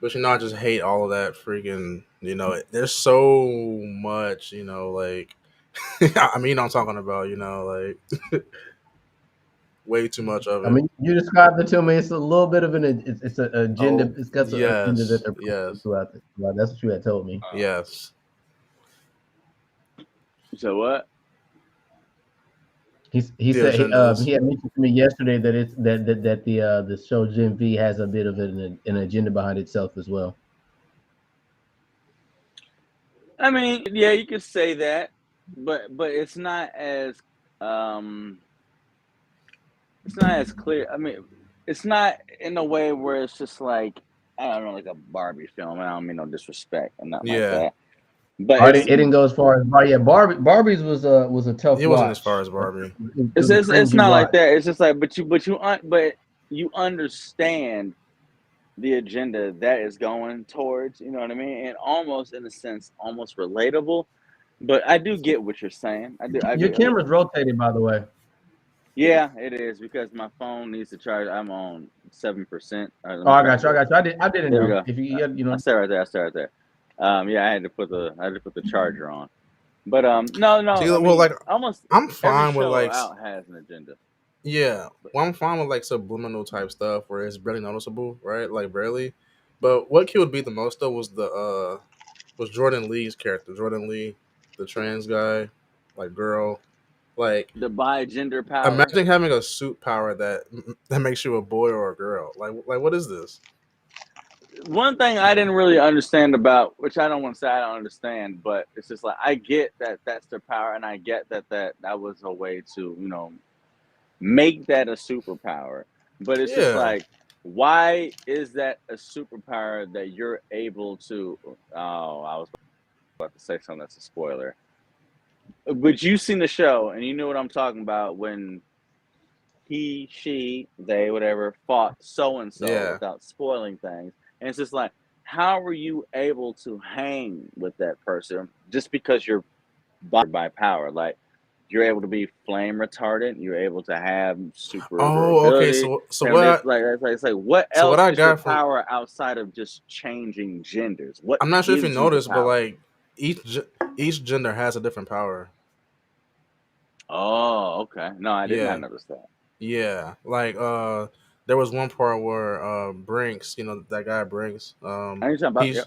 But I just hate all of that freaking. There's so much. Like, I mean, I'm talking about. Like way too much of I it. mean, you described it to me. It's a little bit of it's an agenda. Oh, It's got an agenda that yes, they're pushing yes, throughout. That's what you had told me. yes. So what? He The said agendas. he had mentioned to me yesterday that it's that the show Gen V has a bit of an agenda behind itself as well. I mean, yeah, you could say that, but um it's not as clear. I mean, it's not in a way where it's just like, I don't know, like a Barbie film. I don't mean no disrespect or nothing like Yeah, that. But Or it didn't go as far as yeah. Barbie's was a tough it wasn't as far watch. as Barbie. It was a it's cringy not like watch. that. It's just like, but you understand the agenda that is going towards. You know what I mean? And almost in a sense, almost relatable. But I do get what you're saying. I do. I Your get. I get. camera's rotated, by the way. Yeah, it is because my phone needs to charge. I'm on 7%. All right, let Oh, me I try got you. I this. got you. I didn't There we know go. if I stay right there. I stay right there. Yeah, I had to put the charger on. But no, See, no. I well, mean, like almost I'm every fine with show like, out has an agenda. yeah, But well, I'm fine with like subliminal type stuff where it's barely noticeable, right? Like barely. But what killed me the most though was Jordan Lee's character, Jordan Lee, the trans guy, like girl, like the bi gender power. imagine having a suit power that makes you a boy or a girl. Like what is this? One thing I didn't really understand about, which I don't want to say I don't understand, but it's just like I get that that's their power, and I get that was a way to make that a superpower. But it's just Yeah, like, why is that a superpower that you're able to? Oh, I was about to say something that's a spoiler. But you seen the show and you know what I'm talking about when he, she, they, whatever, fought so and so Yeah. without spoiling things. And it's just like, how were you able to hang with that person just because you're by power? Like, you're able to be flame retardant. You're able to have super Oh, okay. durability. So And what this, I it's like, what so what else I is your got from power outside of just changing genders? What I'm not sure if you gives you the noticed, but power? like each gender has a different power. Oh, okay. No, I did not Yeah. notice that. Yeah, like there was one part where Brinks, that guy Brinks, I ain't talking about, yeah. he's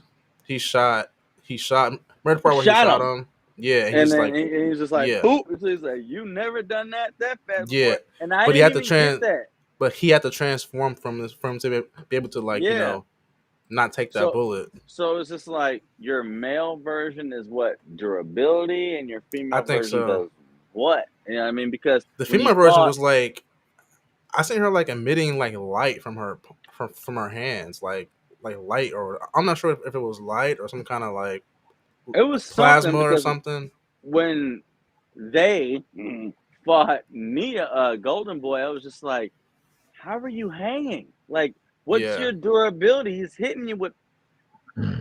he shot he shot remember the part where he Shot shot him. him? Yeah, and And he's then like, he's just like, yeah, boop. So he's like, you never done that fast yeah, before. And I but he didn't had to even get that. he had to transform from to be able to like Yeah. not take that So bullet. so it's just like your male version is what? Durability, and your I female think version so. does what? You know what I mean? Because The when he female version fought, was like I seen her like emitting like light from her from her hands, like light, or I'm not sure if it was light or some kind of like it was something, plasma or because something. when they fought Nia, Golden Boy, I was just like, how are you hanging? Like, what's Yeah. your durability? He's hitting you with,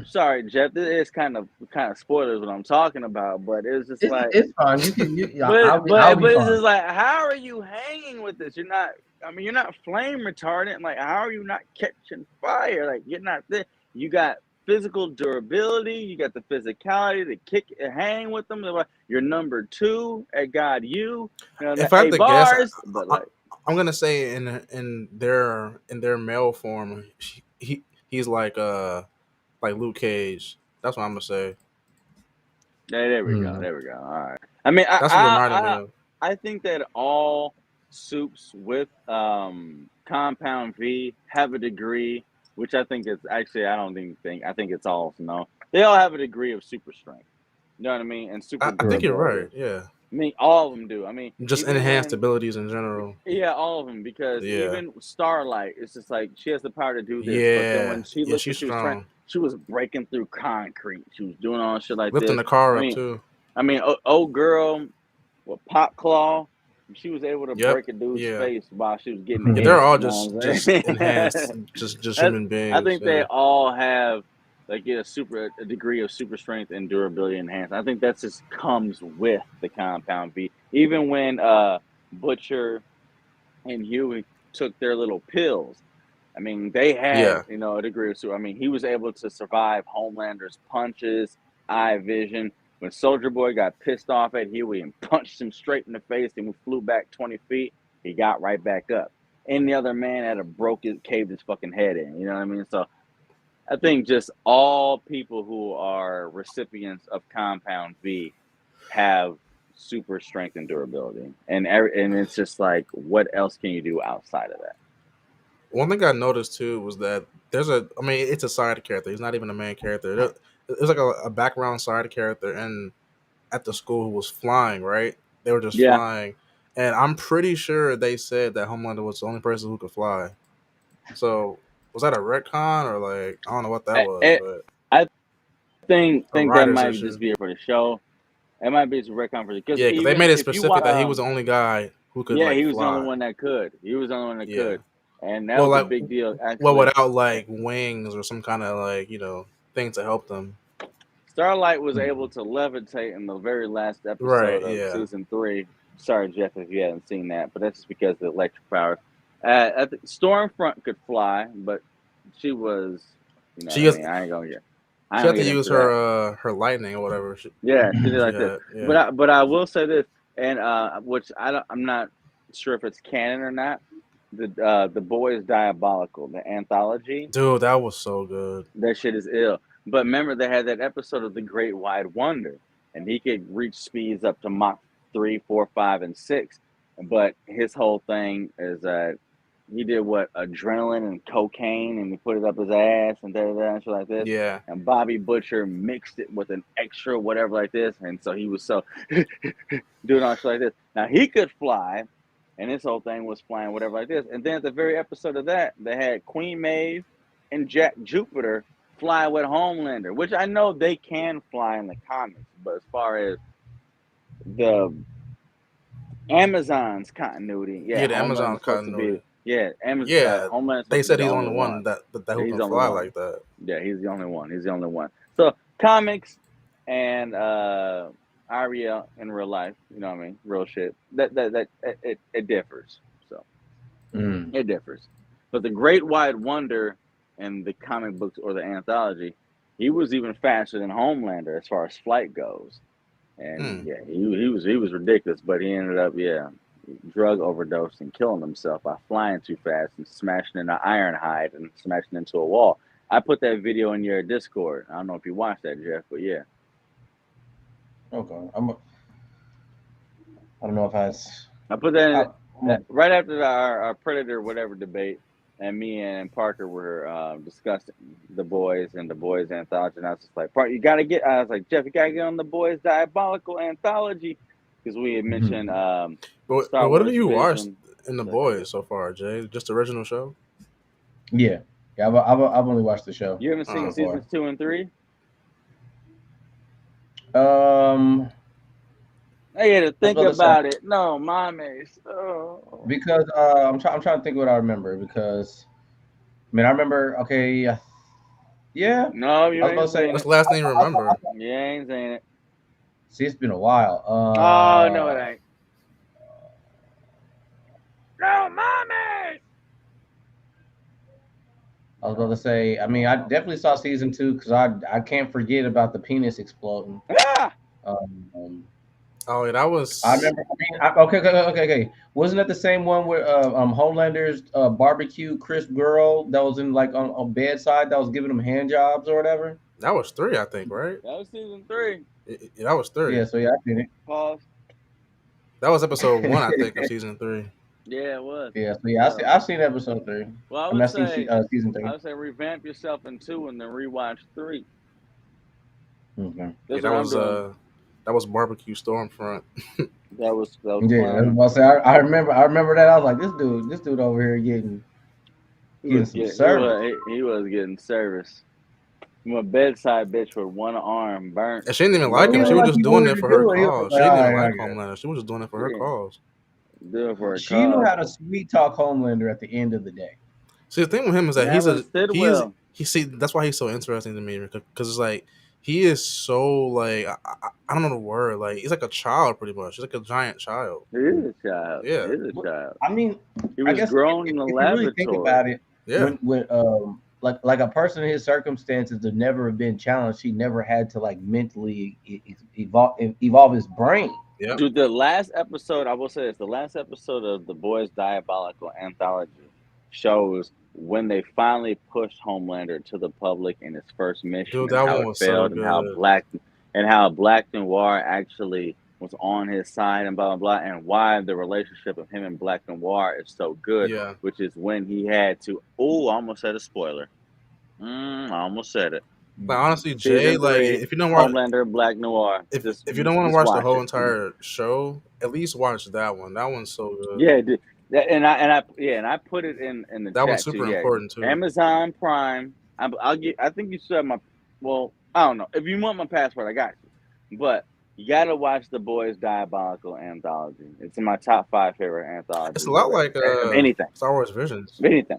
sorry, Jeff, this is kind of spoilers what I'm talking about, but it was just like, It's fine. You can. Yeah, but I'll but be but it's fine. just like, how are you hanging with this? You're not. I mean, you're not flame retardant. Like, how are you not catching fire? Like, you're not there. You got physical durability. You got the physicality to kick and hang with them. You're number two at God. If I A had to guess, bars, but I, like, I'm gonna say in their male form, he's like Luke Cage. That's what I'm gonna say. hey, there we go. Hmm. There we go. All right. I mean, That's what he reminded me of. I think that all soups with compound V have a degree, which I think is actually, I don't even think, I think it's all, they all have a degree of super strength. You know what I mean? And super I think you're durability. right. Yeah, I mean, all of them do. I mean, just even enhanced when, abilities in general. yeah, all of them, because Yeah, even Starlight, it's just like she has the power to do this, but then yeah, when she yeah. looked like She's she was trying, strong. she was breaking through concrete. She was doing all shit like Lifting this. the I car up mean, too. old girl with Pop Claw, she was able to Yep. break a dude's Yeah. face while she was getting Yeah. They're hit. all You know what I'm just saying? enhanced, just human I beings. think they Yeah. all have like a degree of super strength and durability enhanced. I think that just comes with the compound V. Even when Butcher and Huey took their little pills, I mean, they had, Yeah. a degree of super. I mean, he was able to survive Homelander's punches, eye vision. When Soldier Boy got pissed off at Huey and punched him straight in the face and we flew back 20 feet, he got right back up. Any other man had a caved his fucking head in. You know what I mean? So I think just all people who are recipients of Compound V have super strength and durability, and it's just like, what else can you do outside of that? One thing I noticed too was that I mean, it's a side character. He's not even a main character. There's like a background side character in at the school who was flying, right? They were just Yeah, flying. And I'm pretty sure they said that Homelander was the only person who could fly. So was that a retcon or like I don't know what that I, was, I but I a think that writer's might just issue. be for the show. It might be some retcon for because Yeah, because they even made it if you specific want, that he was the only guy who could yeah, like he was the only fly. one that could. He was the only one that Yeah. could, and that Well, was a like, big deal well, actually. without like wings or some kind of like thing to help them. Starlight was Hmm. able to levitate in the very last Right. episode of Yeah. season 3. Sorry, Jeff, if you haven't seen that, but that's just because of the electric power. Stormfront could fly, but she was, you know what She I has mean. I she ain't had gonna to get use into that. her lightning or whatever. Yeah, she did She like this, had. but Yeah. I will say this, and which I'm not sure if it's canon or not. The Boy is Diabolical, the anthology. Dude, that was so good. That shit is ill. But remember, they had that episode of The Great Wide Wonder, and he could reach speeds up to Mach 3, 4, 5, and 6. But his whole thing is that he did what, adrenaline and cocaine, and he put it up his ass and da da da and shit like this. Yeah. And Bobby Butcher mixed it with an extra whatever like this, and so he was so doing all shit like this. Now he could fly, and his whole thing was flying whatever like this. And then at the very episode of that, they had Queen Maeve and Jack Jupiter fly with Homelander, which I know they can fly in the comics, but as far as the Amazon's continuity. Yeah, Yeah, the Homeland Amazon is supposed to be. continuity. Yeah, Yeah, Homeland is they supposed to be said the he's the only only one. one that Yeah, who he's can the only fly one. like that. Yeah, he's the only one. He's the only one. So comics and Ariel in real life, you know what I mean, real shit. It differs. So Mm. it differs. But the Great Wide Wonder in the comic books or the anthology, he was even faster than Homelander as far as flight goes. And Hmm. yeah, he was ridiculous, but he ended up drug overdose and killing himself by flying too fast and smashing into Ironhide and smashing into a wall. I put that video in your Discord. I don't know if you watched that, Jeff, but yeah, Okay. I don't know if I put that I, in, I'm a, right after our Predator whatever debate, and me and Parker were discussing the boys and the boys anthology, and I was just like, Parker, you gotta get. I was like, Jeff, you gotta get on the boys diabolical anthology because we had mentioned But Star what have Wars you watched Vision. in the So go ahead. boys so far, Jay? Just the original show? yeah. Yeah, I've only watched the show You haven't seen Oh, so seasons far. 2 and 3? Um, I had to I was think about to say about it. No, mommies. Oh. because I'm trying to think what I remember because I mean I remember okay yeah No, I you was about ain't to say seen that's it. the last thing you remember. You ain't seen it. see it's been a while. Oh, no, it ain't. No, mommies. I was Yeah. about to say I mean I definitely saw season two because I can't forget about the penis exploding. Ah! Um, Oh, yeah, that I was remember. I mean, okay. Wasn't that the same one where Homelander's barbecue crisp girl that was in like on bedside that was giving him hand jobs or whatever? that was three, I think, right? That was season 3. That was three. Yeah. So yeah, I seen it. Pause. That was episode one, I think, of season three. Yeah, it was. Yeah. So yeah, So, I've seen episode three. well, I mean, I've seen season I three. would say revamp yourself in 2 and then rewatch 3. Okay. Yeah, That's what I'm doing. that was barbecue Stormfront. That was Yeah, I was clowning. about to say I remember that. I was like, this dude over here getting some service. He was getting service. My bedside bitch with one arm burnt. And she didn't even It like wasn't him. She even was But like just he doing wanted it to for her do it. He was cause. like, She all didn't even right, I like guess. Homelander. She was just doing it for her yeah, cause. do it for a She knew cause. how to sweet talk Homelander at the end of the day. See, the thing with him is that Never stood well. he see that's why he's so interesting to me because it's like he is so like I don't know the word, like he's like a child pretty much. He's like a giant child. He is a child. He Yeah, is a But, child. I mean, He I was guess grown in the if you really think laboratory. about it, yeah, when like a person in his circumstances to never have been challenged, he never had to like mentally evolve his brain. yep, Dude, the last episode, I will say this, the last episode of the Boys Diabolical Anthology shows when they finally pushed Homelander to the public in his first mission dude, and that how one it was so failed good. and how Black Noir actually was on his side and blah blah blah and why the relationship of him and Black Noir is so good, Yeah, which is when he had to I almost said a spoiler. I almost said it. like honestly, Jay, Season like three, if you don't want Homelander, Black Noir. if you don't want to Just watch the watch whole it. entire show, at least watch that one. That one's so good. Yeah, dude. And I put it in the That one's chat too. super Yeah, important too. Amazon Prime. I'll get. I think you still have my. Well, I don't know. If you want my password, I got you. But you got to watch the Boys Diabolical anthology. It's in my top 5 favorite It's a anthologies lot ever. like Of anything, Star Wars Visions, of anything.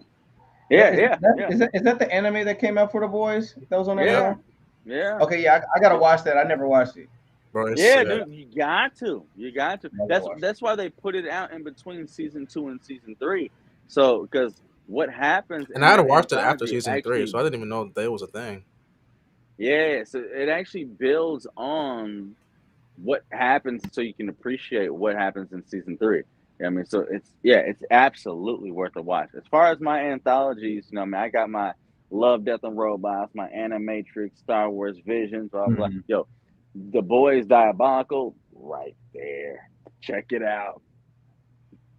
That Yeah, yeah, yeah, is that the anime that came out for the boys that was on yeah, yeah, Amazon? yeah. Okay, yeah, I gotta watch that. I never watched it. bro. It's Yeah, I gotta, dude, you got to. You got to. I gotta watch That's why they put it out in between season 2 and season 3. So, because what happens and in I had that watched it after anthology season three, actually, so I didn't even know that was a thing. yeah, so it actually builds on what happens, so you can appreciate what happens in season 3. I mean, so it's absolutely worth a watch. As far as my anthologies, I mean, I got my Love, Death, and Robots, my Animatrix, Star Wars Visions, blah it. blah. Yo, The Boys Diabolical, right there. Check it out.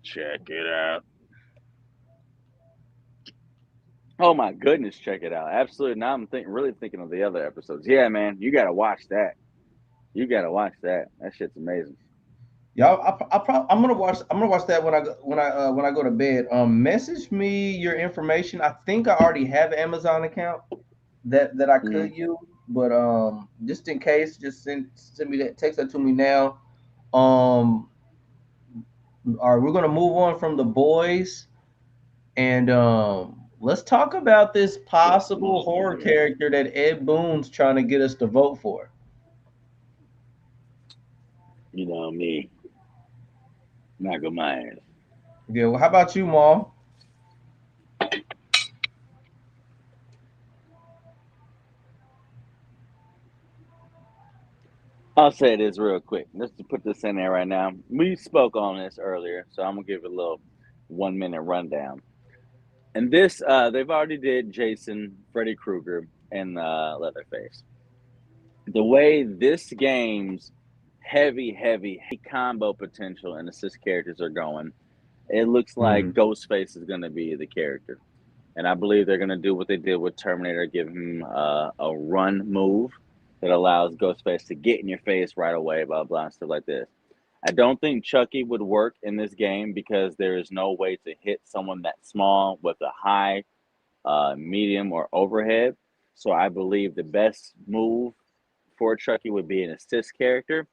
Check it out. Oh my goodness, check it out. Absolutely. Now really thinking of the other episodes. Yeah, man, you gotta watch that. You gotta watch that. That shit's amazing. Y'all, I'm gonna watch that when I go to bed. Message me your information. I think I already have an Amazon account that I Mm. could use, but just in case, just send me that text that to me now. Um, All right, we're gonna move on from the boys, and let's talk about this possible horror character that Ed Boon's trying to get us to vote for. You know me, Michael Myers. Yeah, well, how about you, Maul? I'll say this real quick. Let's just put this in there right now. We spoke on this earlier, so I'm gonna give it a little 1 minute rundown. And this, they've already did Jason, Freddy Krueger, and Leatherface. The way this game's heavy combo potential and assist characters are going, it looks like Mm, Ghostface is gonna be the character. And I believe they're gonna do what they did with Terminator, give him a run move that allows Ghostface to get in your face right away, blah blah and stuff like this. I don't think Chucky would work in this game because there is no way to hit someone that small with a high, medium, or overhead. So I believe the best move for Chucky would be an assist character.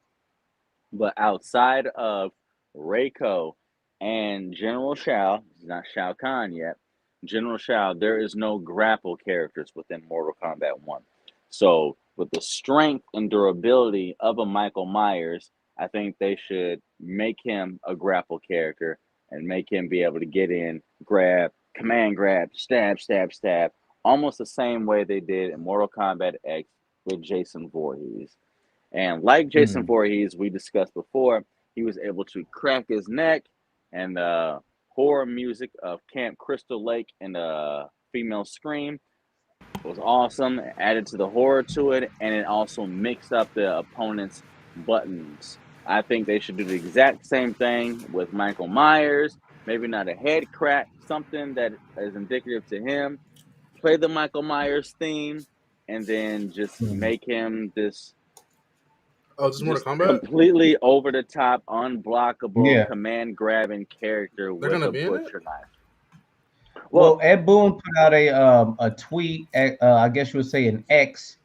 But outside of Reiko and General Shao, he's not Shao Kahn yet, General Shao, there is no grapple characters within Mortal Kombat 1. So, with the strength and durability of a Michael Myers, I think they should make him a grapple character and make him be able to get in, grab, command grab, stab, stab, stab, almost the same way they did in Mortal Kombat X with Jason Voorhees. And like Jason mm, Voorhees, we discussed before, he was able to crack his neck, and the horror music of Camp Crystal Lake and the female scream was awesome. It added to the horror to it, and it also mixed up the opponent's buttons. I think they should do the exact same thing with Michael Myers. Maybe not a head crack, something that is indicative to him. Play the Michael Myers theme, and then just mm. make him this Oh, just Mortal just Kombat. completely over the top, unblockable, Yeah. command grabbing character They're with gonna a be in it. butcher knife. Well, Well, Ed Boon put out a tweet, I guess you would say an X,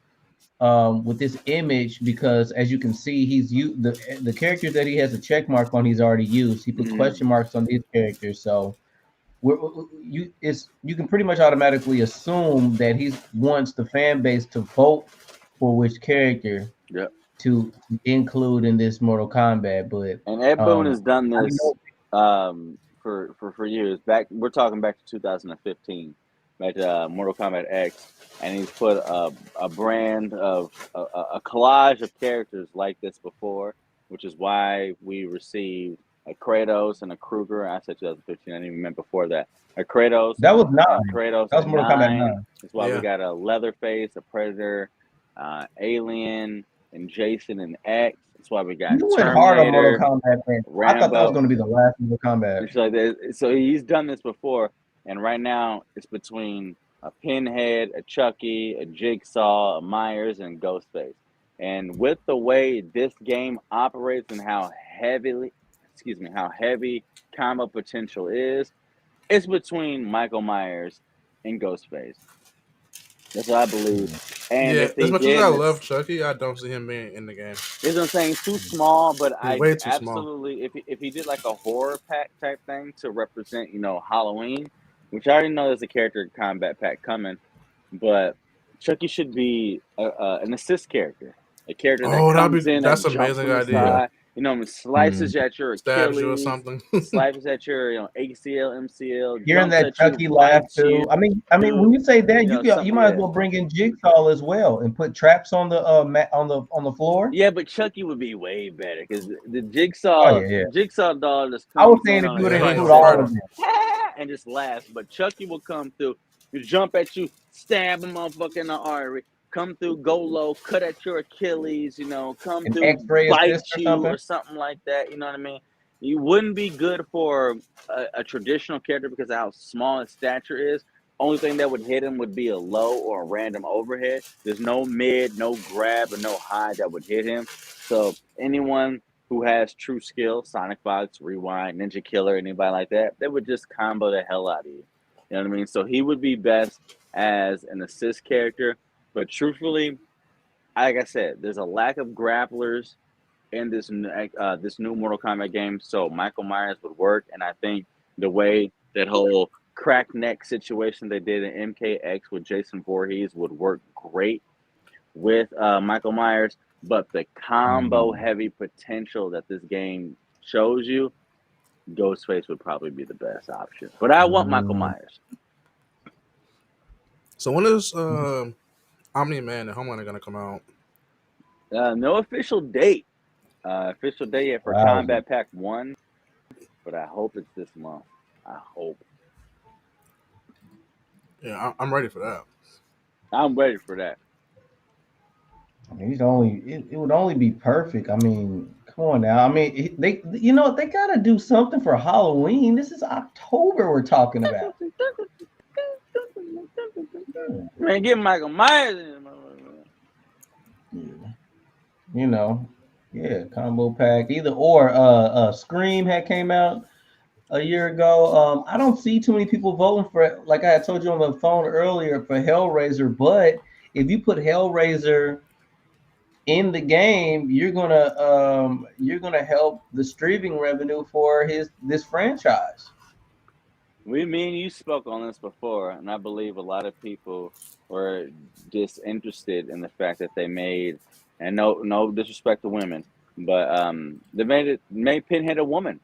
with this image because as you can see, the characters that he has a check mark on. He's already used. He put mm, question marks on these characters, so you can pretty much automatically assume that he wants the fan base to vote for which character yeah. to include in this Mortal Kombat. But And Ed Boon has done I this know for years. Back, we're talking back to 2015, back to Mortal Kombat X, and he's put a brand of a collage of characters like this before, which is why we received a Kratos and a Kruger. I said 2015. I didn't even meant before that. A Kratos that was and nine. Kratos That was at Mortal Kombat 9. nine. That's why we Yeah. got a Leatherface, a Predator, Alien, and Jason and X. That's why we got You went hard on Mortal Terminator, Kombat, man. I thought that was Rambo, going to be the last Mortal Kombat. and shit like that. So he's done this before, and right now it's between a Pinhead, a Chucky, a Jigsaw, a Myers, and Ghostface. And with the way this game operates and how heavy combo potential is, it's between Michael Myers and Ghostface. That's what I believe. And Yeah. if As they much as did I this, love Chucky, I don't see him being in the game. is what I'm saying, too small, but He's I way too small. absolutely, if he did like a horror pack type thing to represent, Halloween, which I already know there's a character combat pack coming, but Chucky should be an assist character, a character that Oh, comes in, that that's jumps amazing from the Yeah. idea. side, Mm. slices at your Stabs you or Achilles, something. slices at your, ACL, MCL, Hearing jumps that at you, Chucky laugh bites you, too. I mean, when you say that, you something might like as that. well bring in Jigsaw as well and put traps on the on the floor. Yeah, but Chucky would be way better because the Oh Jigsaw yeah, yeah. Jigsaw doll just I was comes saying in if on you a would Yeah, he probably include gonna all fight Jigsaw of him. them and just laughs. But Chucky will come through, you jump at you, stab a motherfucker in the artery, come through, go low, cut at your Achilles, come an through, X-ray bite assist or you something. or something like that. You know what I mean? You wouldn't be good for a traditional character because of how small his stature is. Only thing that would hit him would be a low or a random overhead. There's no mid, no grab, or no high that would hit him. So anyone who has true skill, Sonic Fox, Rewind, Ninja Killer, anybody like that, they would just combo the hell out of you. You know what I mean? So he would be best as an assist character. But truthfully, like I said, there's a lack of grapplers in this new Mortal Kombat game. So Michael Myers would work, and I think the way that whole crack neck situation they did in MKX with Jason Voorhees would work great with Michael Myers. But the combo Mm. heavy potential that this game shows you, Ghostface would probably be the best option. But I want Michael Mm. Myers. So when is Omni Man and Homelander gonna come out? No official date. Official date yet for Wowza. Combat Pack 1, but I hope it's this month. I hope. Yeah, I'm ready for that. I'm ready for that. I mean, it would only be perfect. I mean, come on now. I mean, they gotta do something for Halloween. This is October we're talking about. Yeah. Man, get Michael Myers in this motherfucker. Yeah. You know, yeah, combo pack either or. Scream had came out a year ago. I don't see too many people voting for it. Like I had told you on the phone earlier for Hellraiser, but if you put Hellraiser in the game, you're gonna help the streaming revenue for this franchise. Me and you spoke on this before, and I believe a lot of people were disinterested in the fact that they made, and no disrespect to women, but made Pinhead a woman.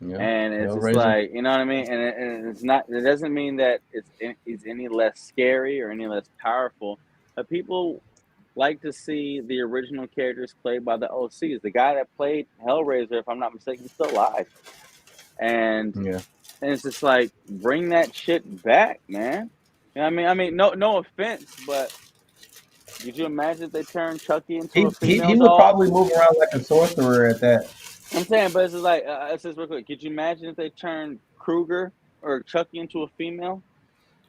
Yeah, And it's just Hellraiser. like, you know what I mean, and it's not. It doesn't mean that it's any less scary or any less powerful. But people like to see the original characters played by the OCs. The guy that played Hellraiser, if I'm not mistaken, is still alive, and Yeah, and it's just like bring that shit back, man. You know what I mean? No offense, but could you imagine if they turned Chucky into a he female would doll? probably move around like a sorcerer at that. I'm saying, but it's just like, it's just real quick. Could you imagine if they turned Kruger or Chucky into a female?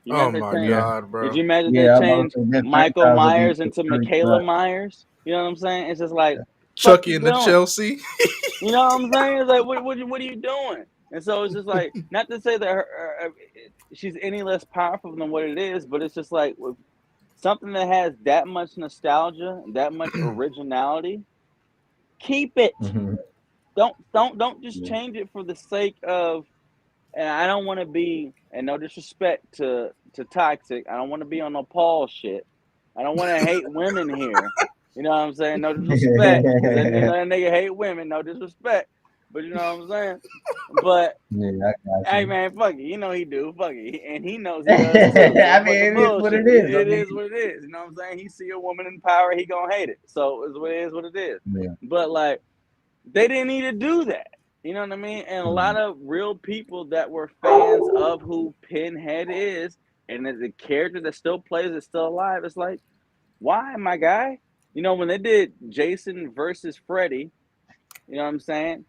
You Oh imagine if my they changed, Yeah, god, Could bro! you imagine if they yeah. I'm about changed to say that Michael franchise would be Myers into pretty Michaela trash. Myers? You know what I'm saying? It's just like, fuck Chucky you in the doing? Chelsea. You know what I'm saying? It's like, what are you doing? And so it's just like, not to say that she's any less powerful than what it is, but it's just like with something that has that much nostalgia, that much originality, keep it. Hmm. Don't just Yeah. change it for the sake of. And I don't want to be, and no disrespect to Toxic, I don't want to be on no Paul shit. I don't want to hate women here. You know what I'm saying? No disrespect, because you know that nigga hate women. No disrespect, but you know what I'm saying. But Yeah, I got hey you. man, fuck it. You know he do. Fuck it, and he knows he does too. So I it's mean, fucking it is what bullshit. it is. I It mean, is what it is. You know what I'm saying? He see a woman in power, he gonna hate it. So it's what it is. What it is. yeah. But like they didn't need to do that. You know what I mean? And a lot Mm. of real people that were fans of who Pinhead is, and the character that still plays is still alive. It's like, why, my guy? You know, when they did Jason versus Freddy, you know what I'm saying?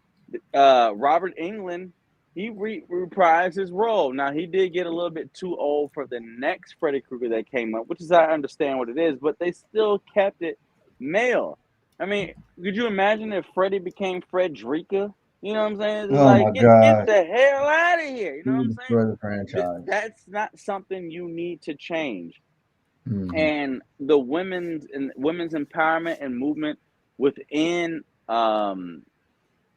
Robert Englund, he reprised his role. Now he did get a little bit too old for the next Freddy Krueger that came up, which is I understand what it is, but they still kept it male. I mean, could you imagine if Freddy became Frederica? You know what I'm saying? It's Oh like my get God, the hell out of here. You he know what would I'm saying? destroy the franchise. That's not something you need to change. Hmm. And the women's empowerment and movement within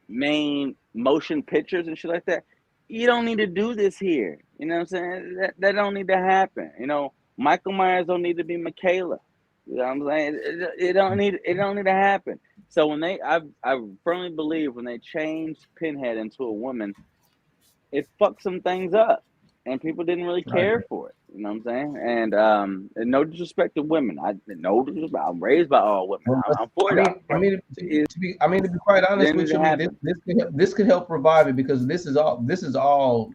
main motion pictures and shit like that. You don't need to do this here. You know what I'm saying? That don't need to happen. You know, Michael Myers don't need to be Michaela. You know what I'm saying? It don't need to happen. So when I firmly believe when they changed Pinhead into a woman, it fucked some things up, and people didn't really I care for it. You know what I'm saying? And no disrespect to women. No disrespect. I'm raised by all women. Well, I'm for I it. mean, to be quite It honest didn't need with to you, I mean, happen. this could help revive it because this is all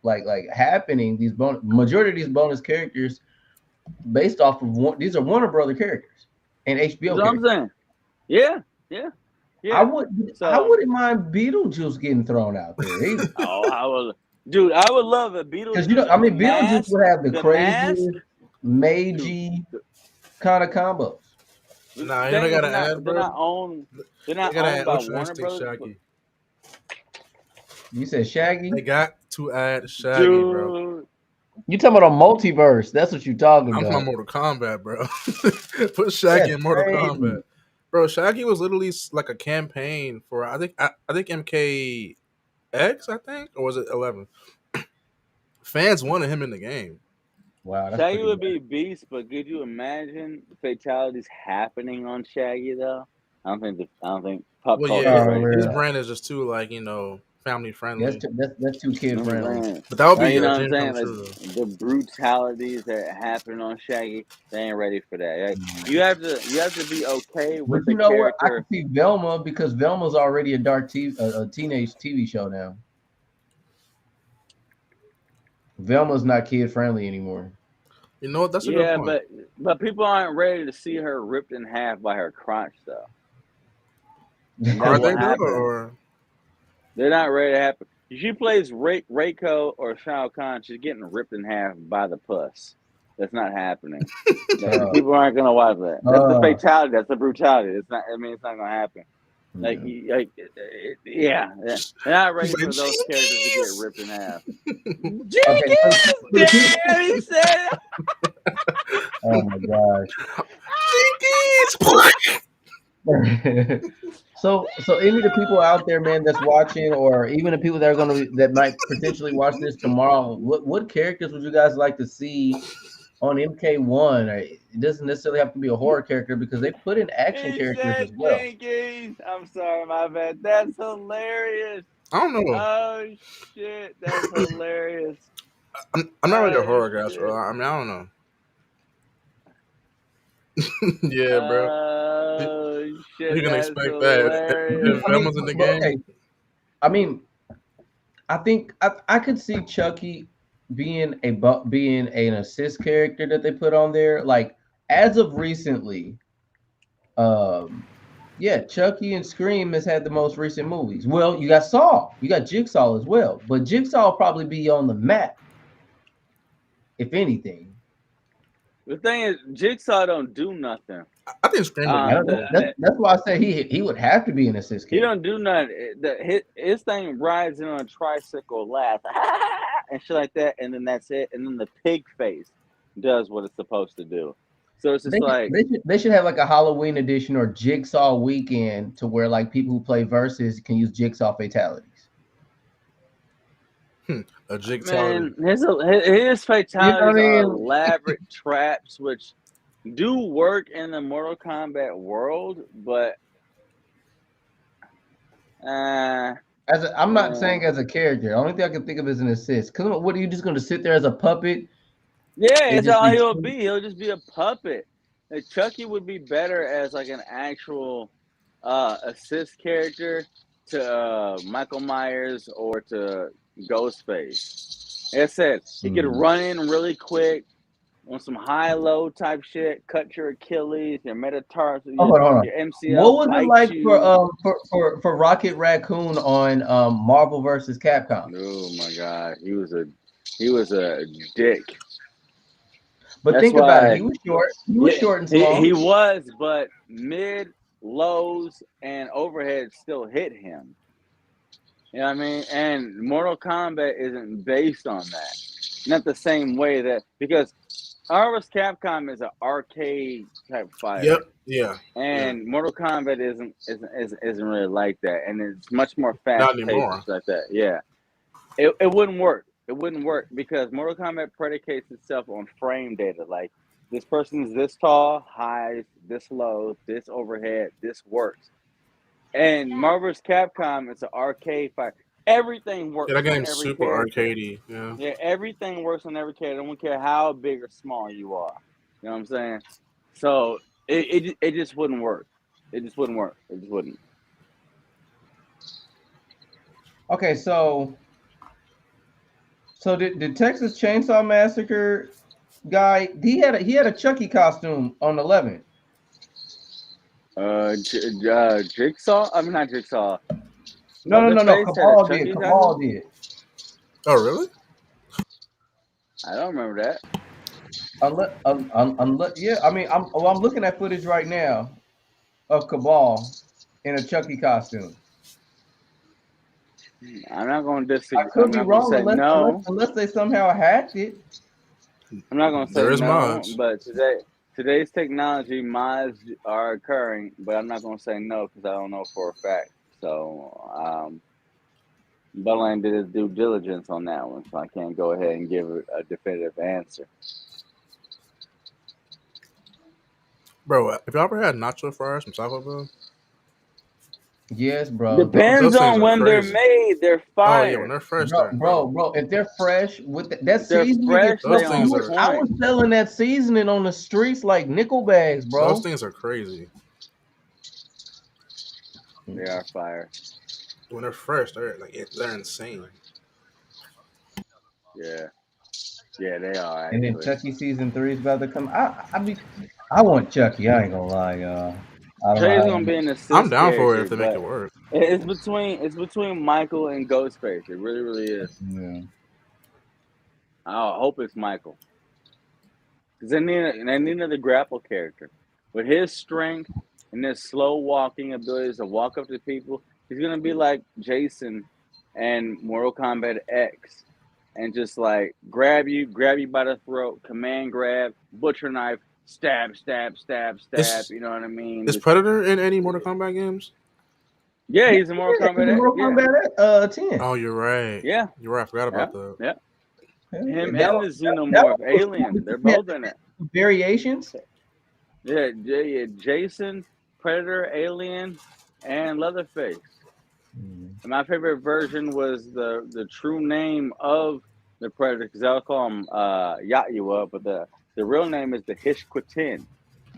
like happening. Majority of these bonus characters based off of these are Warner Brother characters and That's HBO what I'm characters. saying. Yeah, yeah, I yeah. would I So, wouldn't mind Beetlejuice getting thrown out there either. oh, dude, I would love a Because Beetlejuice I with the mean Beetlejuice mask, would have the the mask, craziest, dude. magey kind of combos. The Nah, you know, I thing is, gotta add, they're bro. not owned, they're They not gotta owned add by Ultra Warner Instinct Brothers, Shaggy. You said Shaggy? They got to add Shaggy, bro. dude. You talking about a multiverse? That's what you talking I'm from about. Mortal Kombat, bro. Put Shaggy That's in Mortal crazy. Kombat. Bro, Shaggy was literally like a campaign for I think MKX, I think, or was it 11? Fans wanted him in the game. Wow, that's Shaggy pretty would bad. be beast, but could you imagine fatalities happening on Shaggy though? I don't think pop Well, yeah, culture is his Oh, ready for his really? that. brand is just too like family That's friendly. that's too You kid know what I'm friendly. saying? But that would be You know a what I'm dream come saying? Like true. the brutalities that happen on Shaggy, they ain't ready for that. Like, Mm. you have to be okay But with you the know what? I can character. see Velma because Velma's already a a teenage TV show now. Velma's not kid friendly anymore. You know what? That's a good Yeah, point. but people aren't ready to see her ripped in half by her crotch though, and Are that's they what though, happened. or They're not ready to happen. If she plays Reiko or Shao Kahn, she's getting ripped in half by the puss. That's not happening. uh, People aren't gonna watch that. That's the uh, fatality. That's the brutality. It's not. I mean, it's not gonna happen. Like, yeah. yeah. They're not he's ready like for those characters to get Jinkies? ripped in half. Okay, Jenkins, for the people. damn, he said. Oh my gosh. Jinkies! So any of the people out there, man, that's watching, or even the people that are gonna that might potentially watch this tomorrow, what characters would you guys like to see on MK1? It doesn't necessarily have to be a horror character because they put in action He characters said as well. Jenkins. I'm sorry, my bad. That's hilarious. I don't know. Oh shit, that's hilarious. I'm not really a Oh horror guy, so shit. I mean I don't know. Yeah, bro. You Oh you shit, can that's expect that hilarious. if I mean, Velma's in the but game. okay. I mean, I think I could see Chucky being an assist character that they put on there. Like as of recently, um, yeah, Chucky and Scream has had the most recent movies. Well, you got Saw, you got Jigsaw as well, but Jigsaw will probably be on the map if anything. The thing is, Jigsaw don't do nothing. I think Scream would I be Um, don't, cool. that's why I say he would have to be an assist he character. don't do nothing. His thing rides in on a tricycle, laugh, and shit like that, and then that's it. And then the pig face does what it's supposed to do. So it's They just should, like, they should have like a Halloween edition or Jigsaw weekend to where like people who play versus can use Jigsaw fatalities. A jigtality. man, his You know what fatalities I are mean? elaborate traps, which do work in the Mortal Kombat world, but uh, I'm not uh saying as a character. The only thing I can think of is an assist. Cause what are you just going to sit there as a puppet yeah, and it's just all be? he'll be. He'll just be a puppet. Like Chucky would be better as like an actual assist character to Michael Myers or to Ghostface. Like I said, he could Hmm. run in really quick on some high low type shit, cut your Achilles, your metatarsal, Oh, hold on, hold on. your What MCL, was it bite like you. for Rocket Raccoon on Marvel versus Capcom? Oh my god, he was a dick. But That's think about it. why He was short. He was yeah, short and he small. was, but mid, lows, and overhead still hit him. You know what I mean? And Mortal Kombat isn't based on that. Not the same way that because Marvel vs. Capcom is an arcade type Yep. fighter. Yeah. Yeah. And Mortal Kombat isn't really like that, and it's much more Not fast paced and anymore. stuff like that. Yeah, it wouldn't work. It wouldn't work because Mortal Kombat predicates itself on frame data. Like this person's this tall, highs, this low, this overhead, this works. And Marvel vs. Capcom, it's an arcade fight. Everything Yeah, works that on game's every super character. arcadey. Yeah. Yeah, everything works on every character. I don't care how big or small you are. You know what I'm saying? So it just wouldn't work. It just wouldn't work. It just wouldn't. Okay, so the Texas Chainsaw Massacre guy, he had a Chucky costume on 11. Jigsaw. I mean, not Jigsaw. No. Leatherface had a Cabal did. Chucky Cabal costume. did. Oh, really? I don't remember that. Unless, yeah. I mean, I'm looking at footage right now of Cabal in a Chucky costume. I'm not going to I disagree. could I'm be not going to wrong say no. unless they somehow hacked it. I'm not going to say There is no. mods. But today, Today's technology mods are occurring, but I'm not gonna say no because I don't know for a fact. So Butland did his due diligence on that one, so I can't go ahead and give a definitive answer. Bro, have you ever had nacho fries from Taco Bell? Yes, bro. Depends Those things on are when they're crazy. made. They're Oh yeah, when fire. they're fresh, they're incredible. Bro. If they're fresh with that If they're seasoning, fresh, Those they things on are I point. was selling that seasoning on the streets like nickel bags, those bro. things are crazy. They are fire. When they're fresh, they're insane. Yeah, yeah, they are And then actually. Chucky season 3 is about to come. I want Chucky. I ain't gonna lie, y'all. I don't know Trey's how. gonna be an I'm assist down for it character, if they make it but work. it's between Michael and Ghostface. It really, really is. Yeah. I hope it's Michael because they need another grapple character with his strength and his slow walking abilities to walk up to people. He's gonna be like Jason and Mortal Kombat X, and just like grab you by the throat, command grab, butcher knife, stab, stab, stab, stab. Is You know what I mean? is Just Predator in any Mortal Kombat games? yeah, Yeah, he's in Mortal it's in Kombat X. Mortal Yeah, Kombat 10. Oh, you're right. yeah, You're right. I forgot yeah, about that. yeah. Hell yeah. Him That, and the that Xenomorph one was cool Alien, because they're he had both in it. variations. Yeah, yeah, Jason, Predator, Alien, and Leatherface. Mhm. And my favorite version was the true name of the Predator because I'll call him Yatyua, but the real name is the Hishquitin.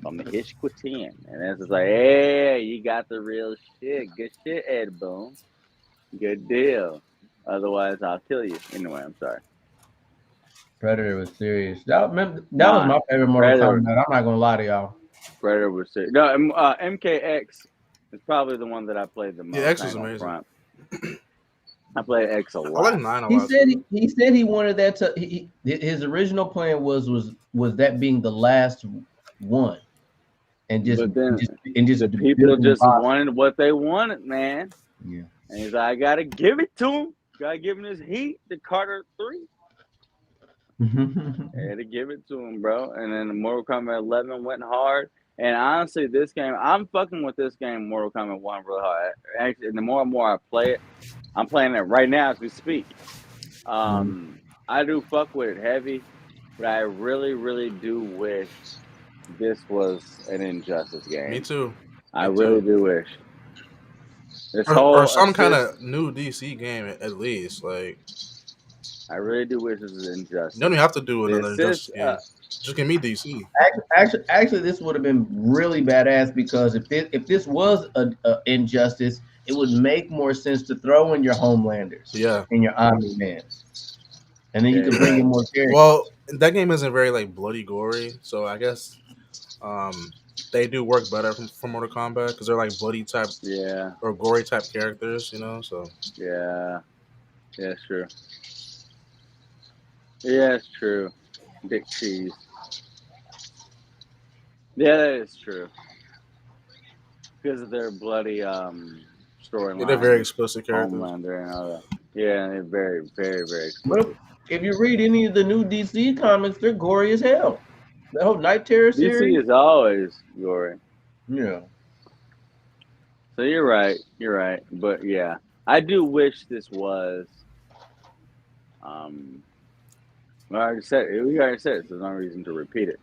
From the Hishquitin, and it's just like, hey, you got the real shit. Good shit, Ed Boon. Good deal. Otherwise, I'll kill you. Anyway, I'm sorry. Predator was serious. That was Nah, my favorite Mortal Predator, Kombat. I'm not gonna lie to y'all. Predator was sick. No, MKX is probably the one that I played the Yeah, most. X I is ain't gonna amazing. front. I played X a I like lot. 9 a He lot said too. he said he wanted that to his original plan was that being the last one and But then just the people building the just roster. wanted what they wanted, man. Yeah. And he's like, I gotta give it to him. Gotta give him his heat. The Carter 3. I had to give it to him, bro. And then the Mortal Kombat 11 went hard. And honestly, this game, I'm fucking with this game, Mortal Kombat 1, real hard. Actually, and the more and more I play it, I'm playing it right now as we speak. I do fuck with it heavy, but I really, really do wish this was an Injustice Me game. too. I Me really too. do wish this Or whole some kind assist. of new DC game at least. Like I really do wish this was you don't Injustice. even have to do The another assist, Injustice game. Just give me DC. Actually, this would have been really badass because if this was a injustice, it would make more sense to throw in your Homelanders Yeah. and your Omni Mans, and then you yeah, could bring in exactly. more characters. Well, that game isn't very like bloody gory, so I guess they do work better from Mortal Kombat because they're like bloody type Yeah, or gory type characters, you know. So yeah, yeah, it's true. Yeah, it's true. Dick cheese. Yeah, that is true. Because of their bloody yeah, they're very storyline, explicit characters. Homelander and all that. Yeah, they're very, very, very But explicit. if you read any of the new DC comics, they're gory as hell. The whole Night Terror DC series. is always gory. Yeah. So you're right. You're right. But yeah, I do wish this was. Um, well, I already said it. We already said it. So there's no reason to repeat it.